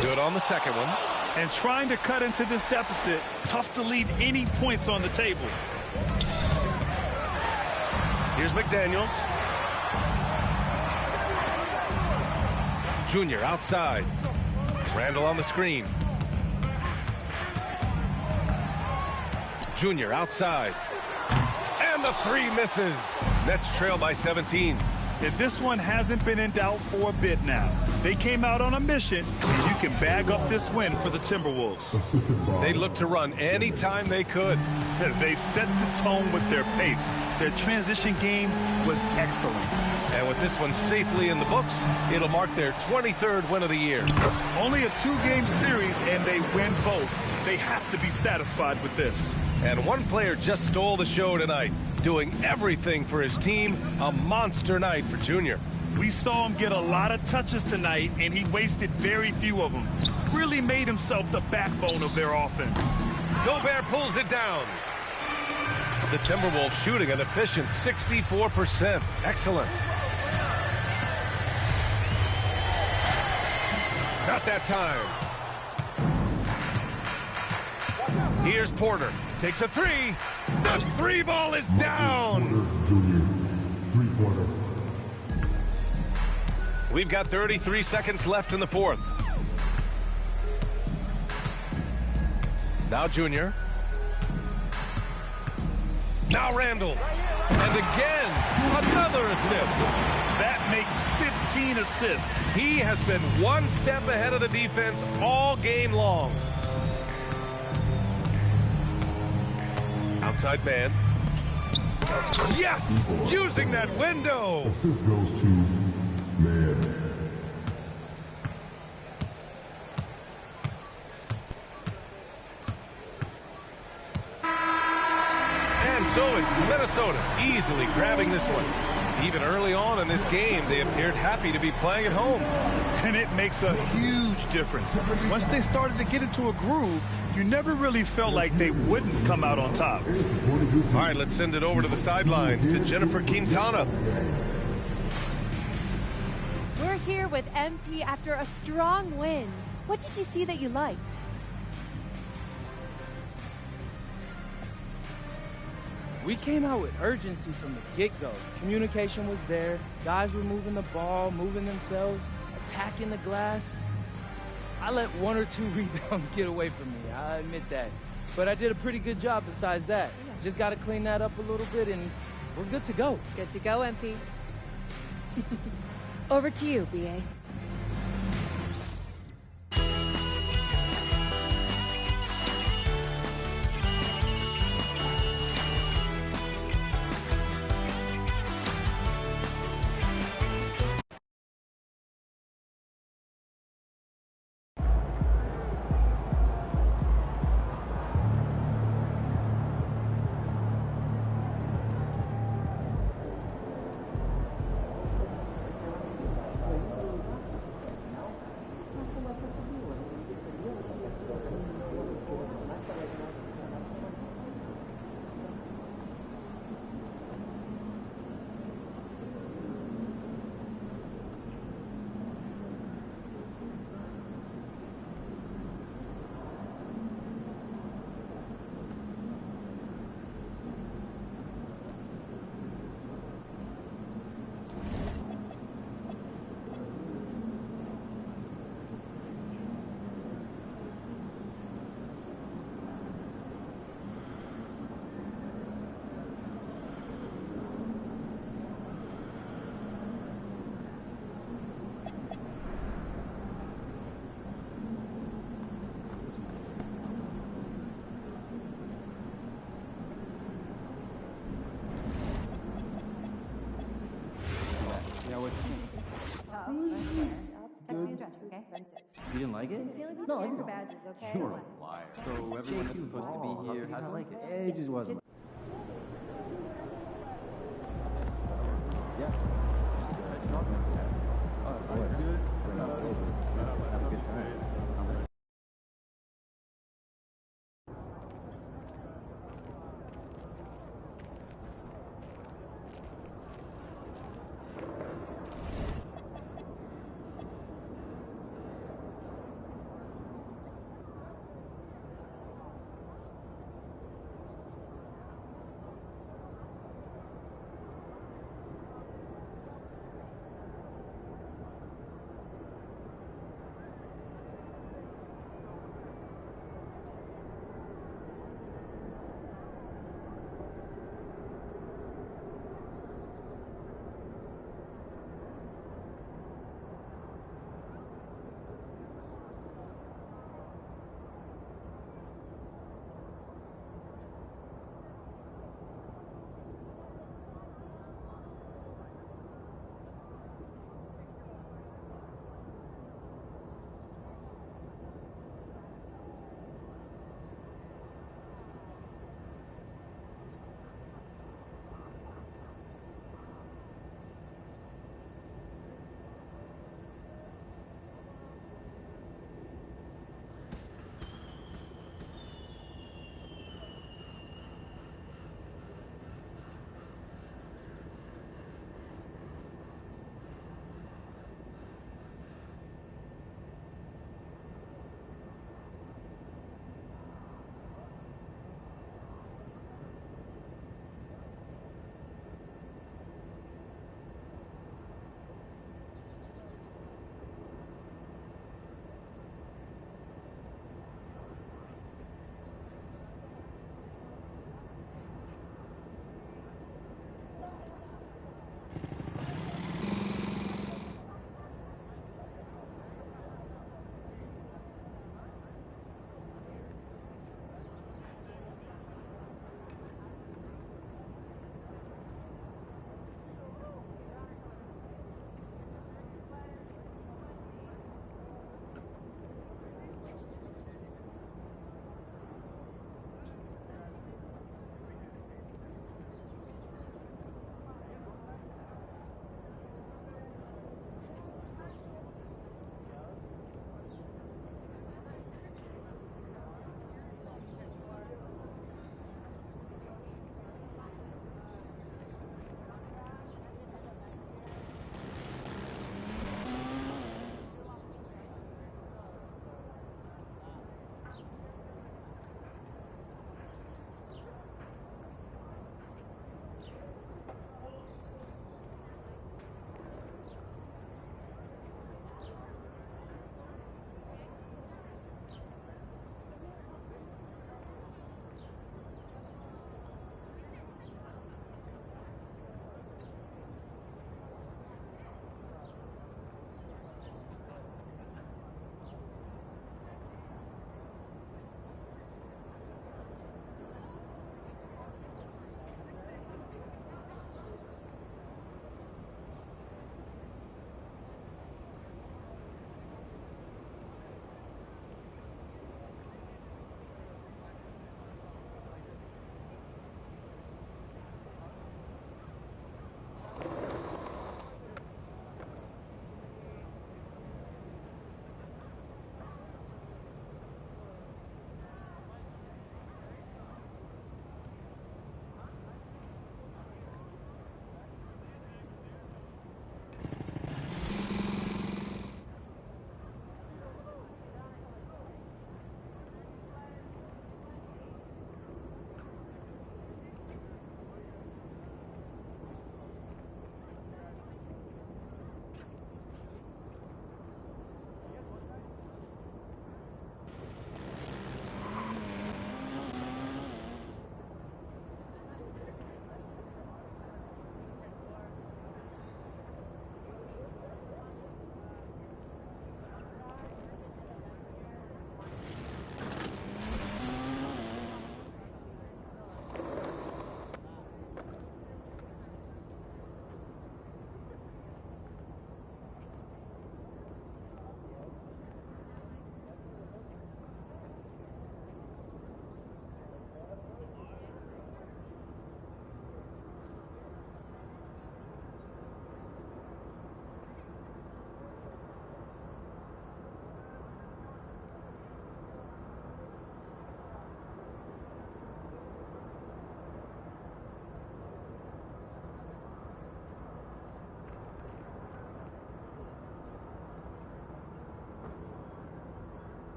Good on the second one. And trying to cut into this deficit, tough to leave any points on the table. Here's McDaniels. Junior outside. Randall on the screen. Junior outside. And the three misses. Nets trail by 17. And this one hasn't been in doubt for a bit now. They came out on a mission, and you can bag up this win for the Timberwolves. They looked to run anytime they could. They set the tone with their pace. Their transition game was excellent. And with this one safely in the books, it'll mark their 23rd win of the year. Only a 2-game series, and they win both. They have to be satisfied with this. And one player just stole the show tonight, doing everything for his team. A monster night for Junior. We saw him get a lot of touches tonight, and he wasted very few of them. Really made himself the backbone of their offense. Gobert pulls it down. The Timberwolves shooting an efficient 64%. Excellent. Not that time. Here's Porter. Takes a three. The three ball is down. Three-pointer. We've got 33 seconds left in the fourth. Now Junior. Now Randall. And again, another assist. That makes 15 assists. He has been one step ahead of the defense all game long. Outside man. Yes! Using that window! Assist goes to man. And so it's Minnesota easily grabbing this one. Even early on in this game, they appeared happy to be playing at home. And it makes a huge difference. Once they started to get into a groove, you never really felt like they wouldn't come out on top. All right, let's send it over to the sidelines to Jennifer Quintana. We're here with MP after a strong win. What did you see that you liked? We came out with urgency from the get-go. Communication was there. Guys were moving the ball, moving themselves, attacking the glass. I let 1 or 2 rebounds get away from me, I admit that. But I did a pretty good job besides that. Just got to clean that up a little bit, and we're good to go. Good to go, MP. Over to you, BA. Yeah, what you think? Text me address, okay? You didn't like it? No, I didn't. Badges, okay? You're a liar. So everyone that's supposed to be here has like it. It just wasn't. Yeah. Oh, that's good. Have a good time.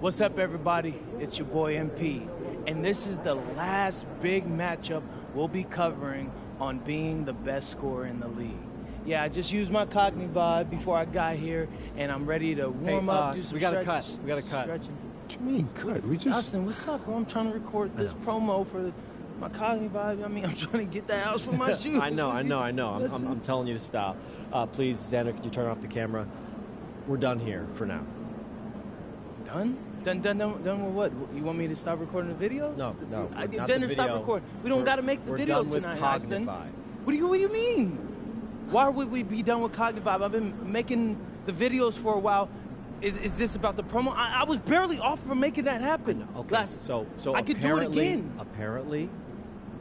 What's up, everybody? It's your boy MP, and this is the last big matchup we'll be covering on being the best scorer in the league. Yeah, I just used my Cognivibe before I got here, and I'm ready to warm up, do some stretching. We got to cut. Stretching. What do you mean cut? We just... Austin, what's up, bro? I'm trying to record this promo for my Cognivibe. I mean, I'm trying to get that house for my shoes. I know. I'm telling you to stop. Please, Xander, could you turn off the camera? We're done here for now. Done? Done with what? You want me to stop recording the video? No. Xander, stop recording. We don't got to make the video tonight, Austin. What do you mean? Why would we be done with Cognivibe? I've been making the videos for a while. Is this about the promo? I was barely off for making that happen. Okay. So I could do it again. Apparently,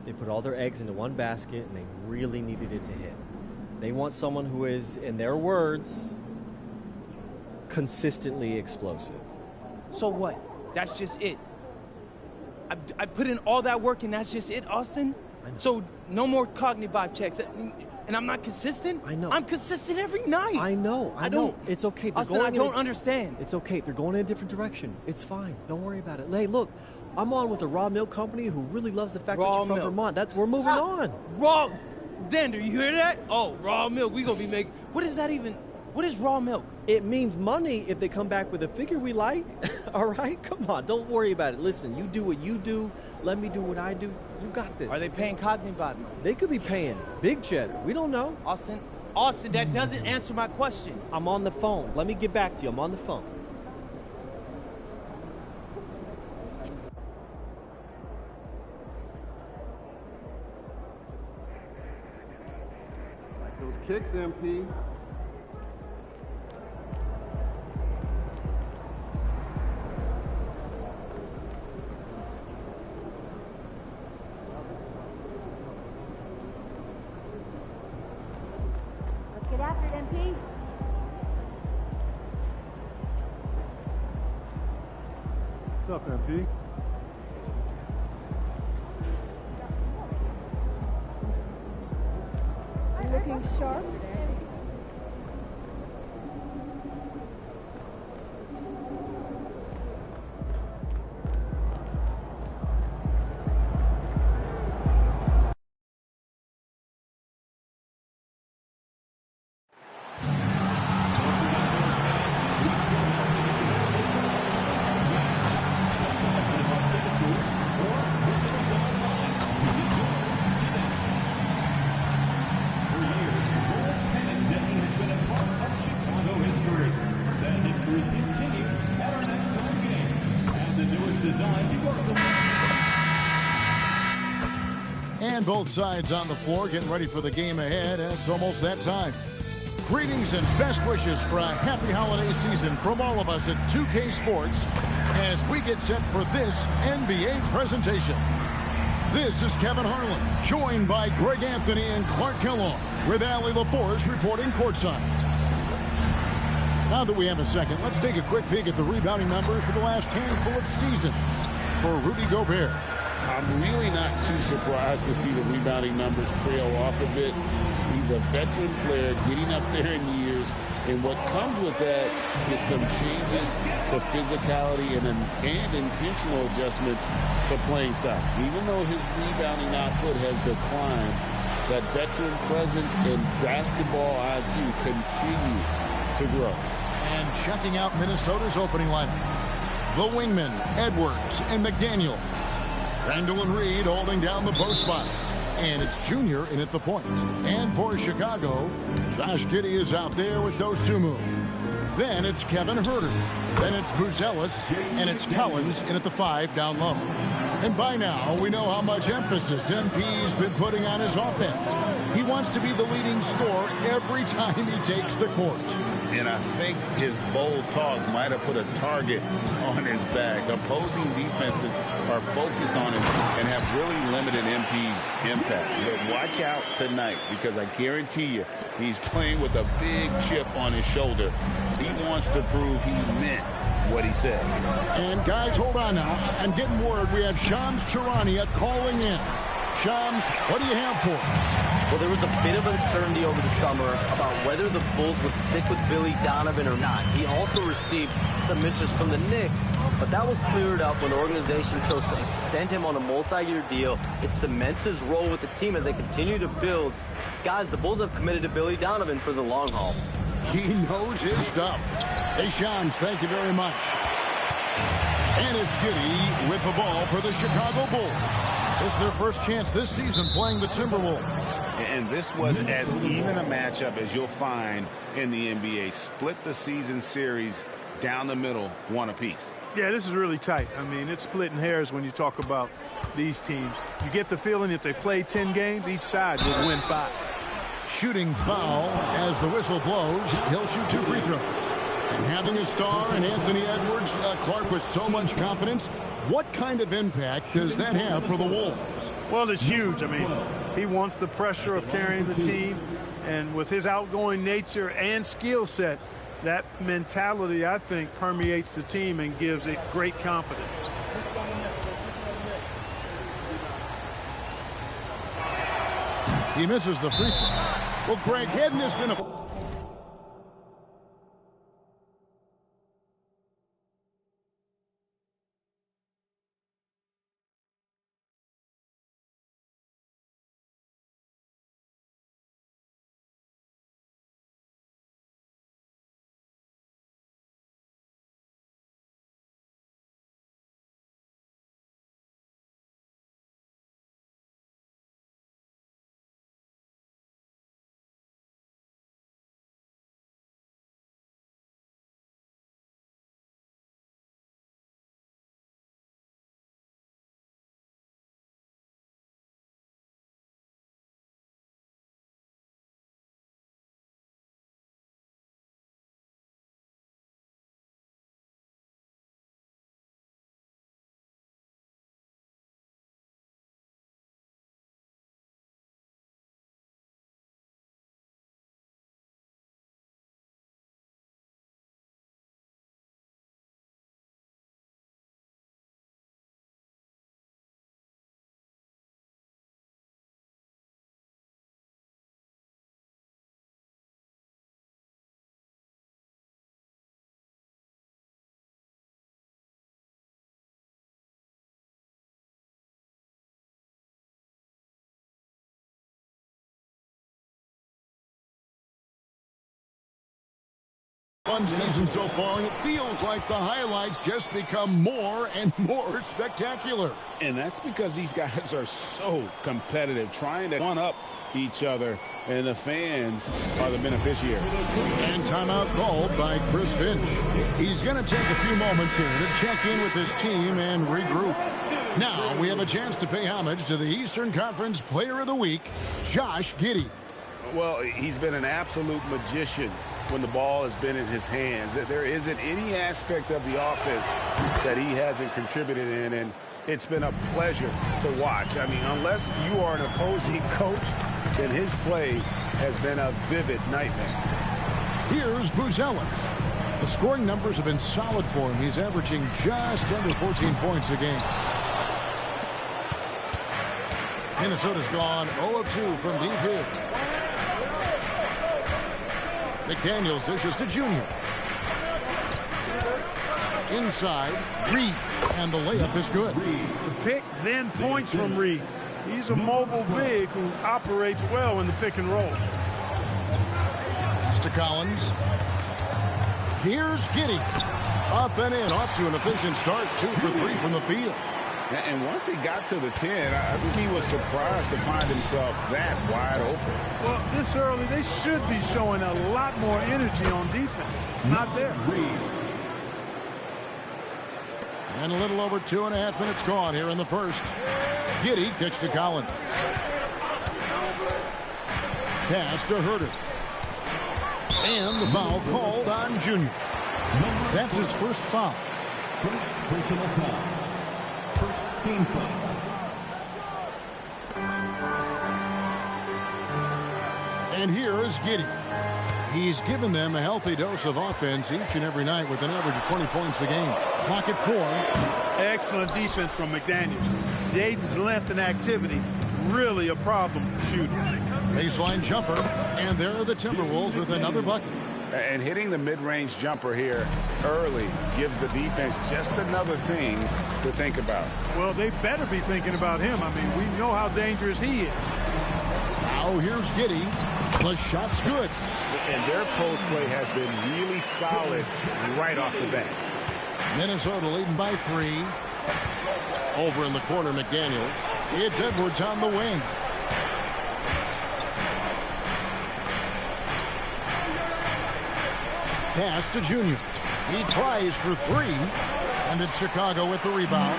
they put all their eggs into one basket, and they really needed it to hit. They want someone who is, in their words, consistently explosive. So what? That's just it. I put in all that work and that's just it, Austin? So no more Cognivibe checks. And I'm not consistent? I know. I'm consistent every night. I know. It's okay. Austin, I don't understand. It's okay. They're going in a different direction. It's fine. Don't worry about it. Hey, look, I'm on with a raw milk company who really loves the fact that you're from Vermont. We're moving on. Raw. Xander, you hear that? Oh, raw milk. We gonna be making. What is that even? What is raw milk? It means money if they come back with a figure we like. All right? Come on, don't worry about it. Listen, you do what you do. Let me do what I do. You got this. Are they paying Cognivibe money? They could be paying big cheddar. We don't know. Austin, that doesn't answer my question. I'm on the phone. Let me get back to you. I'm on the phone. Like those kicks, MP. Get after it, MP. What's up, MP? Looking sharp. And both sides on the floor getting ready for the game ahead. It's almost that time. Greetings and best wishes for a happy holiday season from all of us at 2K Sports as we get set for this NBA presentation. This is Kevin Harlan, joined by Greg Anthony and Clark Kellogg, with Allie LaForge reporting courtside. Now that we have a second, let's take a quick peek at the rebounding numbers for the last handful of seasons for Rudy Gobert. I'm really not too surprised to see the rebounding numbers trail off a bit. He's a veteran player getting up there in years, and what comes with that is some changes to physicality and intentional adjustments to playing style. Even though his rebounding output has declined, that veteran presence and basketball IQ continue to grow. And checking out Minnesota's opening lineup, the wingmen, Edwards and McDaniel. Randall and Reed holding down the post spots. And it's Junior in at the point. And for Chicago, Josh Giddey is out there with Dosunmu. Then it's Kevin Huerter. Then it's Buzelis. And it's Collins in at the 5 down low. And by now, we know how much emphasis MP's been putting on his offense. He wants to be the leading scorer every time he takes the court. And I think his bold talk might have put a target on his back. Opposing defenses are focused on him and have really limited MP's impact. But watch out tonight, because I guarantee you he's playing with a big chip on his shoulder. He wants to prove he meant what he said. And guys, hold on now. I'm getting word we have Shams Charania calling in. Shams, what do you have for us? Well, there was a bit of uncertainty over the summer about whether the Bulls would stick with Billy Donovan or not. He also received some interest from the Knicks, but that was cleared up when the organization chose to extend him on a multi-year deal. It cements his role with the team as they continue to build. Guys, the Bulls have committed to Billy Donovan for the long haul. He knows his stuff. Hey, Shams, thank you very much. And it's Giddey with the ball for the Chicago Bulls. It's their first chance this season playing the Timberwolves. And this was as even a matchup as you'll find in the NBA. Split the season series down the middle, one apiece. Yeah, this is really tight. I mean, it's splitting hairs when you talk about these teams. You get the feeling if they play 10 games, each side would win 5. Shooting foul as the whistle blows. He'll shoot 2 free throws. And having a star in Anthony Edwards, Clark, with so much confidence, what kind of impact does that have for the Wolves? Well, it's huge. I mean, he wants the pressure of carrying the team, and with his outgoing nature and skill set, that mentality, I think, permeates the team and gives it great confidence. He misses the free throw. Well, Greg, hadn't this been a... Fun season so far, and it feels like the highlights just become more and more spectacular. And that's because these guys are so competitive, trying to one-up each other, and the fans are the beneficiaries. And timeout called by Chris Finch. He's going to take a few moments here to check in with his team and regroup. Now we have a chance to pay homage to the Eastern Conference Player of the Week, Josh Giddey. Well, he's been an absolute magician when the ball has been in his hands. There isn't any aspect of the offense that he hasn't contributed in, and it's been a pleasure to watch. I mean, unless you are an opposing coach, then his play has been a vivid nightmare. Here's Buzelis. The scoring numbers have been solid for him. He's averaging just under 14 points a game. Minnesota's gone 0 of 2 from deep here. McDaniels dishes to Junior. Inside, Reed, and the layup is good. The pick, then points from Reed. He's a mobile big who operates well in the pick and roll. Pass to Collins. Here's Giddey. Up and in, off to an efficient start. 2 for 3 from the field. And once he got to the 10, I think he was surprised to find himself that wide open. Well, this early, they should be showing a lot more energy on defense. It's not there. And a little over 2.5 minutes gone here in the first. Giddey kicks to Collins. Pass to Herter. And the foul called on Junior. That's his first foul. First personal foul. First team foul. And here is Giddey. He's given them a healthy dose of offense each and every night with an average of 20 points a game. Clock at 4. Excellent defense from McDaniels. Jaden's length and activity really a problem for shooting. Baseline jumper, and there are the Timberwolves with another bucket. And hitting the mid-range jumper here early gives the defense just another thing to think about. Well, they better be thinking about him. I mean, we know how dangerous he is. Now here's Giddey. The shot's good. And their post play has been really solid right off the bat. Minnesota leading by 3. Over in the corner, McDaniels. It's Edwards on the wing. Pass to Junior. He tries for 3. And it's Chicago with the rebound.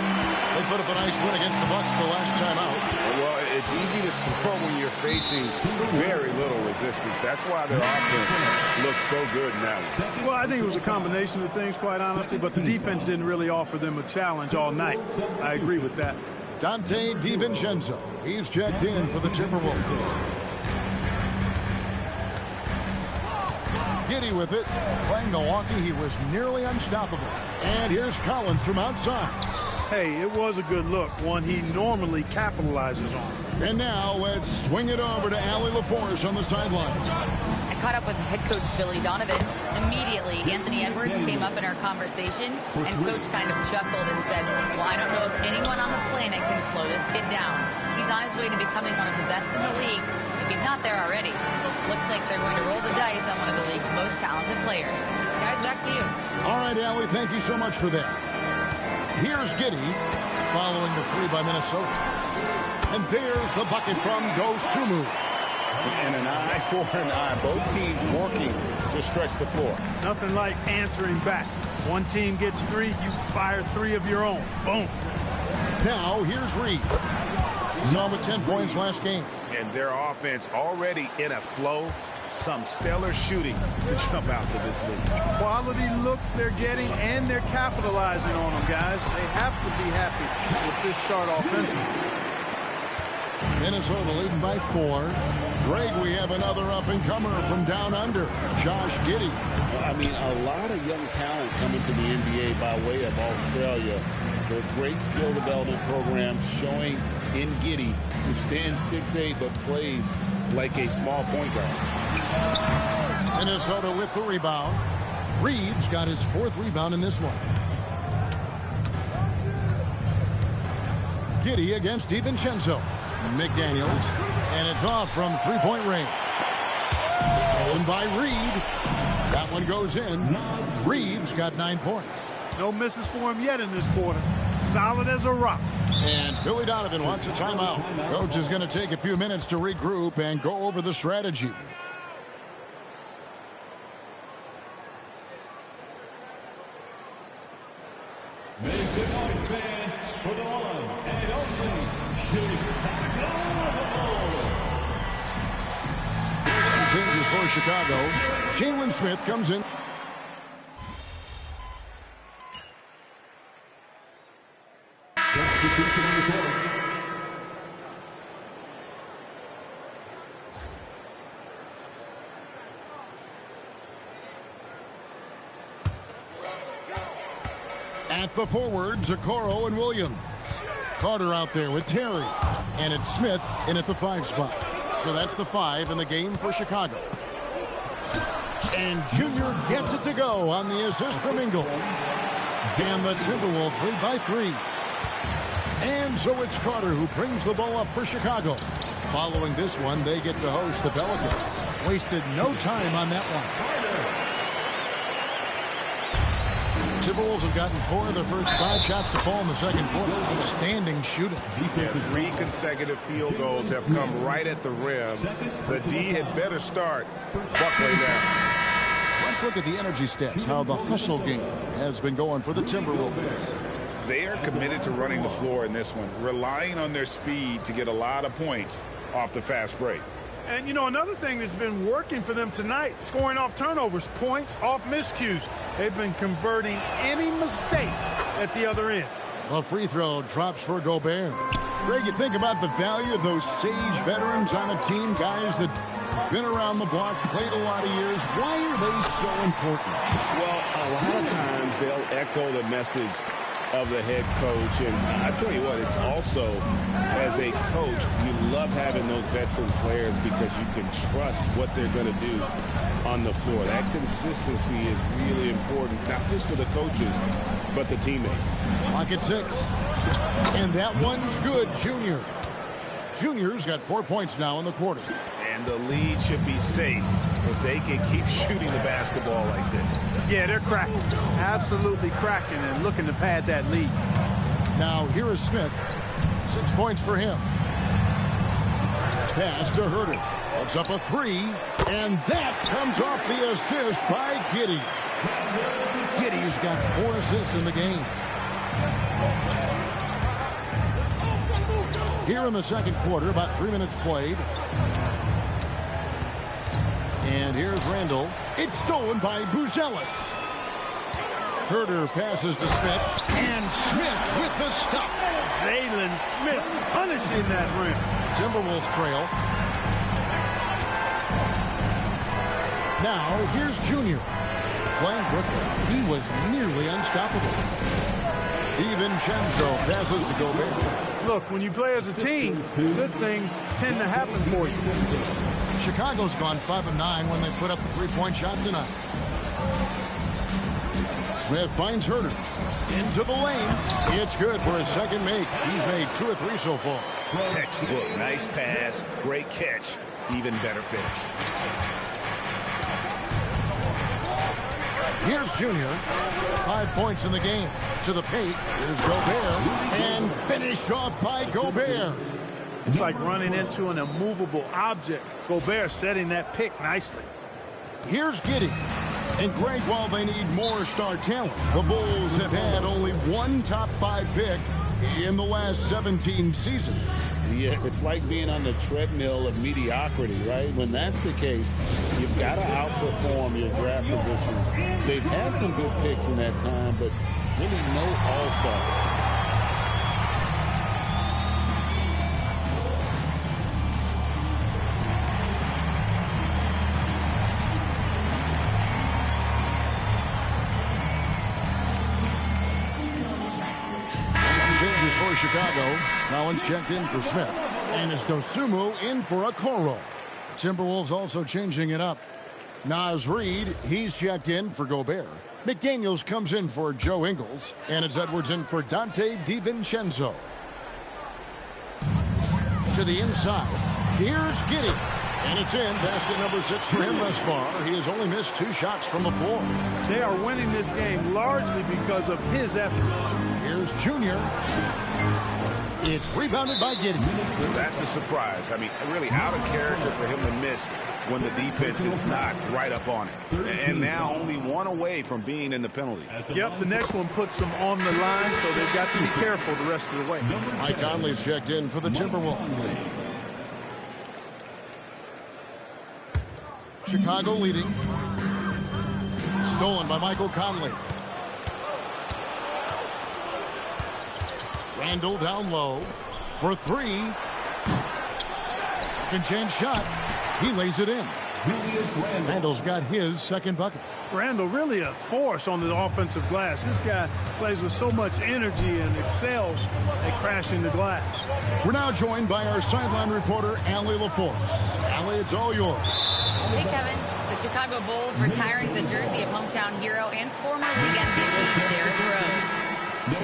They put up a nice win against the Bucks the last time out. Well, it's easy to score when you're facing very little resistance. That's why their offense looks so good now. Well, I think it was a combination of things, quite honestly, but the defense didn't really offer them a challenge all night. I agree with that. Dante DiVincenzo. He's checked in for the Timberwolves. Giddey with it. Playing Milwaukee, he was nearly unstoppable. And here's Collins from outside. Hey, it was a good look, one he normally capitalizes on. And now let's swing it over to Allie LaForce on the sideline. I caught up with head coach Billy Donovan. Immediately, Anthony Edwards came up in our conversation, and coach kind of chuckled and said, well, I don't know if anyone on the planet can slow this kid down. He's on his way to becoming one of the best in the league, if he's not there already. Looks like they're going to roll the dice on one of the league's most talented players. Guys, back to you. All right, Allie, thank you so much for that. Here's Giddey, following the 3 by Minnesota. And there's the bucket from Dosunmu. And an eye for an eye. Both teams working to stretch the floor. Nothing like answering back. One team gets 3, you fire 3 of your own. Boom. Now here's Reed. He saw him with 10 points last game. And their offense already in a flow. Some stellar shooting to jump out to this league. Quality looks they're getting, and they're capitalizing on them, guys. They have to be happy with this start offensively. Minnesota leading by 4. Greg, we have another up-and-comer from down under, Josh Giddey. I mean, a lot of young talent coming to the NBA by way of Australia. The great skill development programs showing in Giddey, who stands 6'8", but plays like a small point guard. Minnesota with the rebound. Reeves got his 4th rebound in this one. Giddey against DiVincenzo. McDaniels, and it's off from 3-point range. Stolen by Reed. That one goes in. Reeves got 9 points. No misses for him yet in this quarter. Solid as a rock. And Billy Donovan wants a timeout. Coach is going to take a few minutes to regroup and go over the strategy. Make the noise, fans, for the one and only Chicago. Some changes for Chicago. Jalen Smith comes in. Substitution on the court. At the forwards, Okoro and Williams. Carter out there with Terry. And it's Smith in at the 5 spot. So that's the 5 in the game for Chicago. And Junior gets it to go on the assist from Ingle. And the Timberwolves lead by 3. And so it's Carter who brings the ball up for Chicago. Following this one, they get to host the Pelicans. Wasted no time on that one. Timberwolves have gotten 4 of their first 5 shots to fall in the second quarter. Outstanding shooting. Yeah, 3 consecutive field goals have come right at the rim. The D had better start buckling down. Let's look at the energy stats, how the hustle game has been going for the Timberwolves. They are committed to running the floor in this one, relying on their speed to get a lot of points off the fast break. And, you know, another thing that's been working for them tonight, scoring off turnovers, points off miscues. They've been converting any mistakes at the other end. The free throw drops for Gobert. Greg, you think about the value of those sage veterans on a team, guys that been around the block, played a lot of years. Why are they so important? Well, a lot of times they'll echo the message of the head coach. And I tell you what, it's also, as a coach, you love having those veteran players because you can trust what they're going to do on the floor. That consistency is really important, not just for the coaches, but the teammates. Clock at 6. And that one's good, Junior. Junior's got 4 points now in the quarter. And the lead should be safe if they can keep shooting the basketball like this. Yeah, they're cracking. Absolutely cracking and looking to pad that lead. Now here is Smith. 6 points for him. Pass to Herter. Puts up a 3. And that comes off the assist by Giddey. Giddey's got 4 assists in the game. Here in the second quarter, about 3 minutes played. And here's Randall. It's stolen by Buzelis. Herter passes to Smith. And Smith with the stuff. Jalen Smith punishing that rim. Timberwolves trail. Now here's Junior. Playing Brooklyn. He was nearly unstoppable. DiVincenzo passes to Gobert. Look, when you play as a team, good things tend to happen for you. Chicago's gone 5 of 9 when they put up the three-point shot tonight. Smith finds Herter. Into the lane. It's good for his second make. He's made 2 of 3 so far. Textbook. Nice pass. Great catch. Even better finish. Here's Junior. 5 points in the game. To the paint. Here's Gobert. And finished off by Gobert. It's like running into an immovable object. Gobert setting that pick nicely. Here's Giddey. And Greg, while they need more star talent, the Bulls have had only 1 top 5 pick in the last 17 seasons. Yeah, it's like being on the treadmill of mediocrity, right? When that's the case, you've got to outperform your draft position. They've had some good picks in that time, but really no all-star. For Chicago, Collins checked in for Smith, and it's Dosunmu in for Okoro. Timberwolves also changing it up. Naz Reid, he's checked in for Gobert. McDaniels comes in for Joe Ingles, and it's Edwards in for Dante DiVincenzo. To the inside, here's Giddey, and it's in. Basket number 6 for him thus far. He has only missed 2 shots from the floor. They are winning this game largely because of his effort. Here's Junior. It's rebounded by Giddey. That's a surprise. I mean, really out of character for him to miss when the defense is not right up on it. And now only 1 away from being in the penalty. Yep, the next one puts them on the line, so they've got to be careful the rest of the way. Mike Conley's checked in for the Timberwolves. Chicago leading. Stolen by Michael Conley. Randall down low for 3. Second chance shot. He lays it in. Randall's got his second bucket. Randall really a force on the offensive glass. This guy plays with so much energy and excels at crashing the glass. We're now joined by our sideline reporter, Allie LaForce. Allie, it's all yours. Hey, Kevin. The Chicago Bulls retiring the jersey of hometown hero and former league MVP Derrick Rose.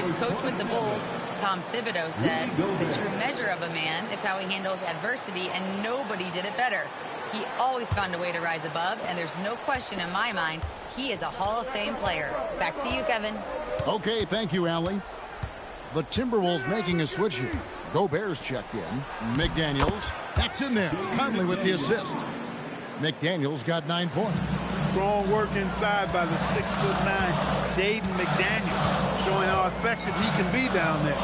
His coach with the Bulls, Tom Thibodeau, said, "The true measure of a man is how he handles adversity, and nobody did it better. He always found a way to rise above, and there's no question in my mind he is a Hall of Fame player." Back to you, Kevin. Okay, thank you, Allie. The Timberwolves making a switch here. Gobert's checked in. McDaniels, that's in there. Conley with the assist. McDaniels got 9 points. Strong work inside by the 6'9" Jaden McDaniels, showing how effective he can be down there.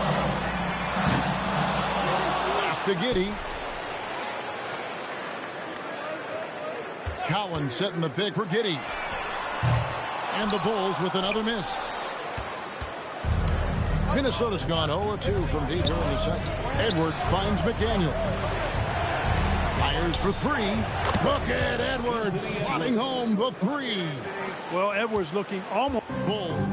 Pass to Giddey. Collins setting the pick for Giddey. And the Bulls with another miss. Minnesota's gone 0-2 from deep here in the second. Edwards finds McDaniel. Fires for 3. Look at Edwards slotting home the 3. Well, Edwards looking almost. Bulls.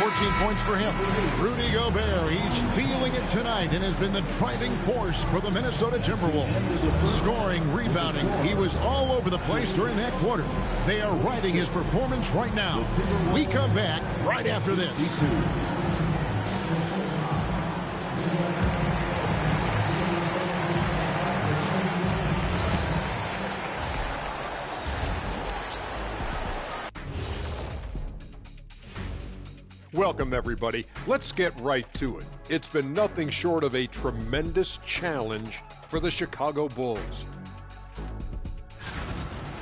14 points for him. Rudy Gobert, he's feeling it tonight and has been the driving force for the Minnesota Timberwolves. Scoring, rebounding, he was all over the place during that quarter. They are riding his performance right now. We come back right after this. Welcome, everybody. Let's get right to it. It's been nothing short of a tremendous challenge for the Chicago Bulls.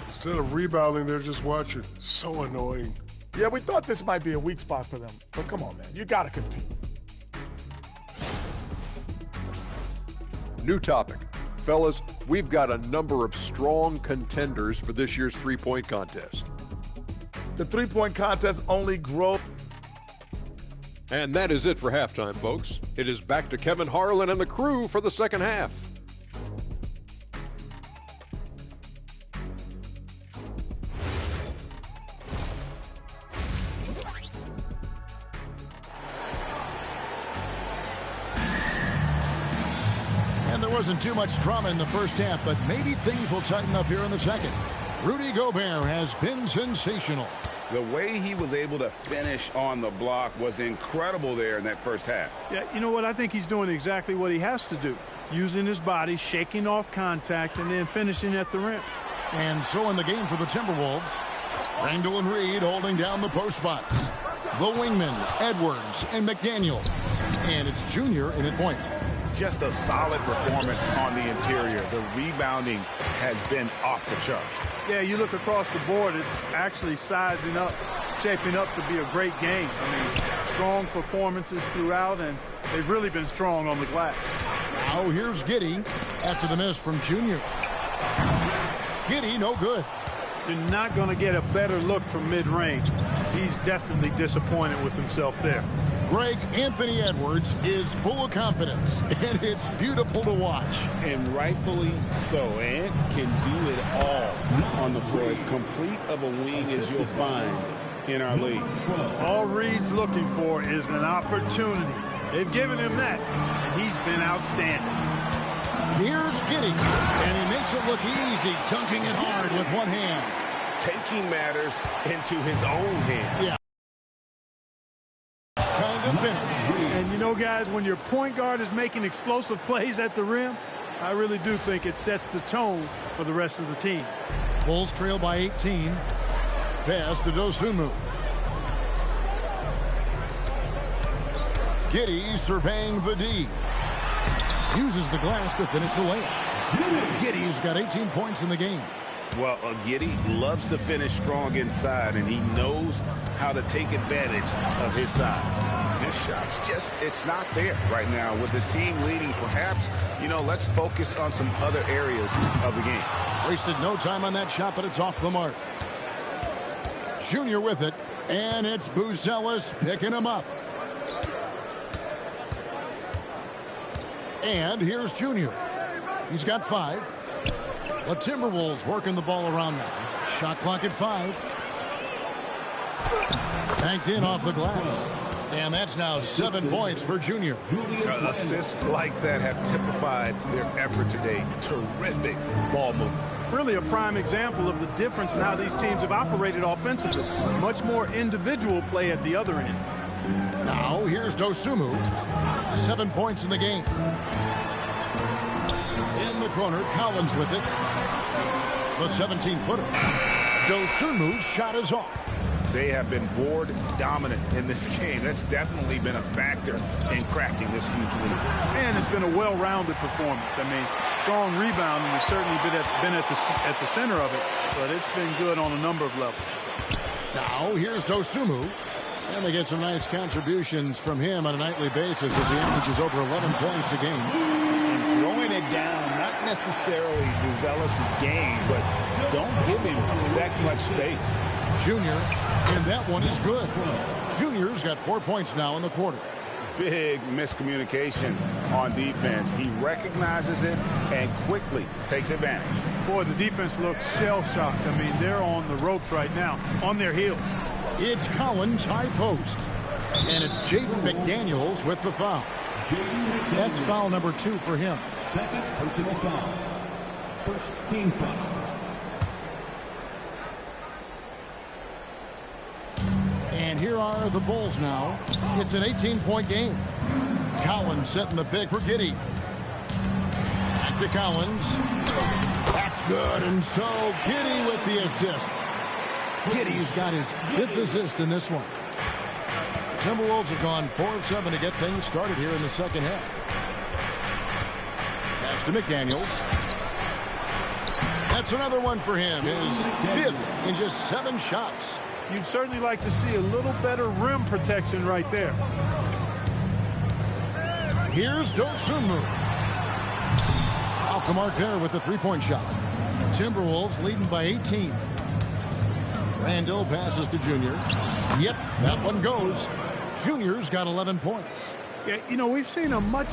Instead of rebounding, they're just watching. So annoying. Yeah, we thought this might be a weak spot for them. But come on, man. You got to compete. New topic. Fellas, we've got a number of strong contenders for this year's three-point contest. The three-point contest only grows. And that is it for halftime, folks. It is back to Kevin Harlan and the crew for the second half. And there wasn't too much drama in the first half, but maybe things will tighten up here in the second. Rudy Gobert has been sensational. The way he was able to finish on the block was incredible there in that first half. Yeah, you know what? I think he's doing exactly what he has to do. Using his body, shaking off contact, and then finishing at the rim. And so in the game for the Timberwolves, Randall and Reed holding down the post spots. The wingmen, Edwards and McDaniel. And it's Junior in at point. Just a solid performance on the interior. The rebounding has been off the charts. Yeah, you look across the board, it's actually sizing up, shaping up to be a great game. I mean, strong performances throughout, and they've really been strong on the glass. Now here's Giddey after the miss from Junior. Giddey, no good. You're not going to get a better look from mid-range. He's definitely disappointed with himself there. Greg Anthony Edwards is full of confidence, and it's beautiful to watch. And rightfully so. Ant can do it all on the floor. As complete of a wing as you'll find in our league. All Reed's looking for is an opportunity. They've given him that, and he's been outstanding. Here's Giddey, and he makes it look easy, dunking it hard with one hand. Taking matters into his own hands. Yeah. And you know, guys, when your point guard is making explosive plays at the rim, I really do think it sets the tone for the rest of the team. Bulls trail by 18. Pass to Dosunmu. Giddey surveying the D. Uses the glass to finish the layup. Giddey's got 18 points in the game. Well, Giddey loves to finish strong inside, and he knows how to take advantage of his size. His shot's just, it's not there right now. With his team leading, perhaps, you know, let's focus on some other areas of the game. Wasted no time on that shot, but it's off the mark. Junior with it, and it's Buzelis picking him up. And here's Junior. He's got 5. The Timberwolves working the ball around now. Shot clock at 5. Banked in off the glass. And that's now 7 points for Junior. Assists like that have typified their effort today. Terrific ball movement. Really a prime example of the difference in how these teams have operated offensively. Much more individual play at the other end. Now here's Dosunmu. 7 points in the game. In the corner, Collins with it. The 17-footer. Dosunmu's shot is off. They have been board dominant in this game. That's definitely been a factor in crafting this huge lead. And it's been a well-rounded performance. I mean, strong rebounding has certainly been at the center of it, but it's been good on a number of levels. Now here's Dosunmu. And they get some nice contributions from him on a nightly basis as he averages over 11 points a game. And throwing it down, not necessarily Buzelis' game, but don't give him that much space. Junior, and that one is good. Junior's got 4 points now in the quarter. Big miscommunication on defense. He recognizes it and quickly takes advantage. Boy, the defense looks shell-shocked. I mean, they're on the ropes right now, on their heels. It's Collins high post. And it's Jaden McDaniels with the foul. That's foul number 2 for him. Second personal foul. First team foul. And here are the Bulls now. It's an 18-point game. Collins setting the pick for Giddey. Back to Collins. That's good, and so Giddey with the assist. Giddey's got his 5th assist in this one. The Timberwolves have gone 4 of 7 to get things started here in the second half. Pass to McDaniels. That's another one for him. His 5th in just 7 shots. You'd certainly like to see a little better rim protection right there. Here's Dosunmu. Off the mark there with the 3-point shot. Timberwolves leading by 18. Randall passes to Junior. Yep, that one goes. Junior's got 11 points. Yeah, you know, we've seen a much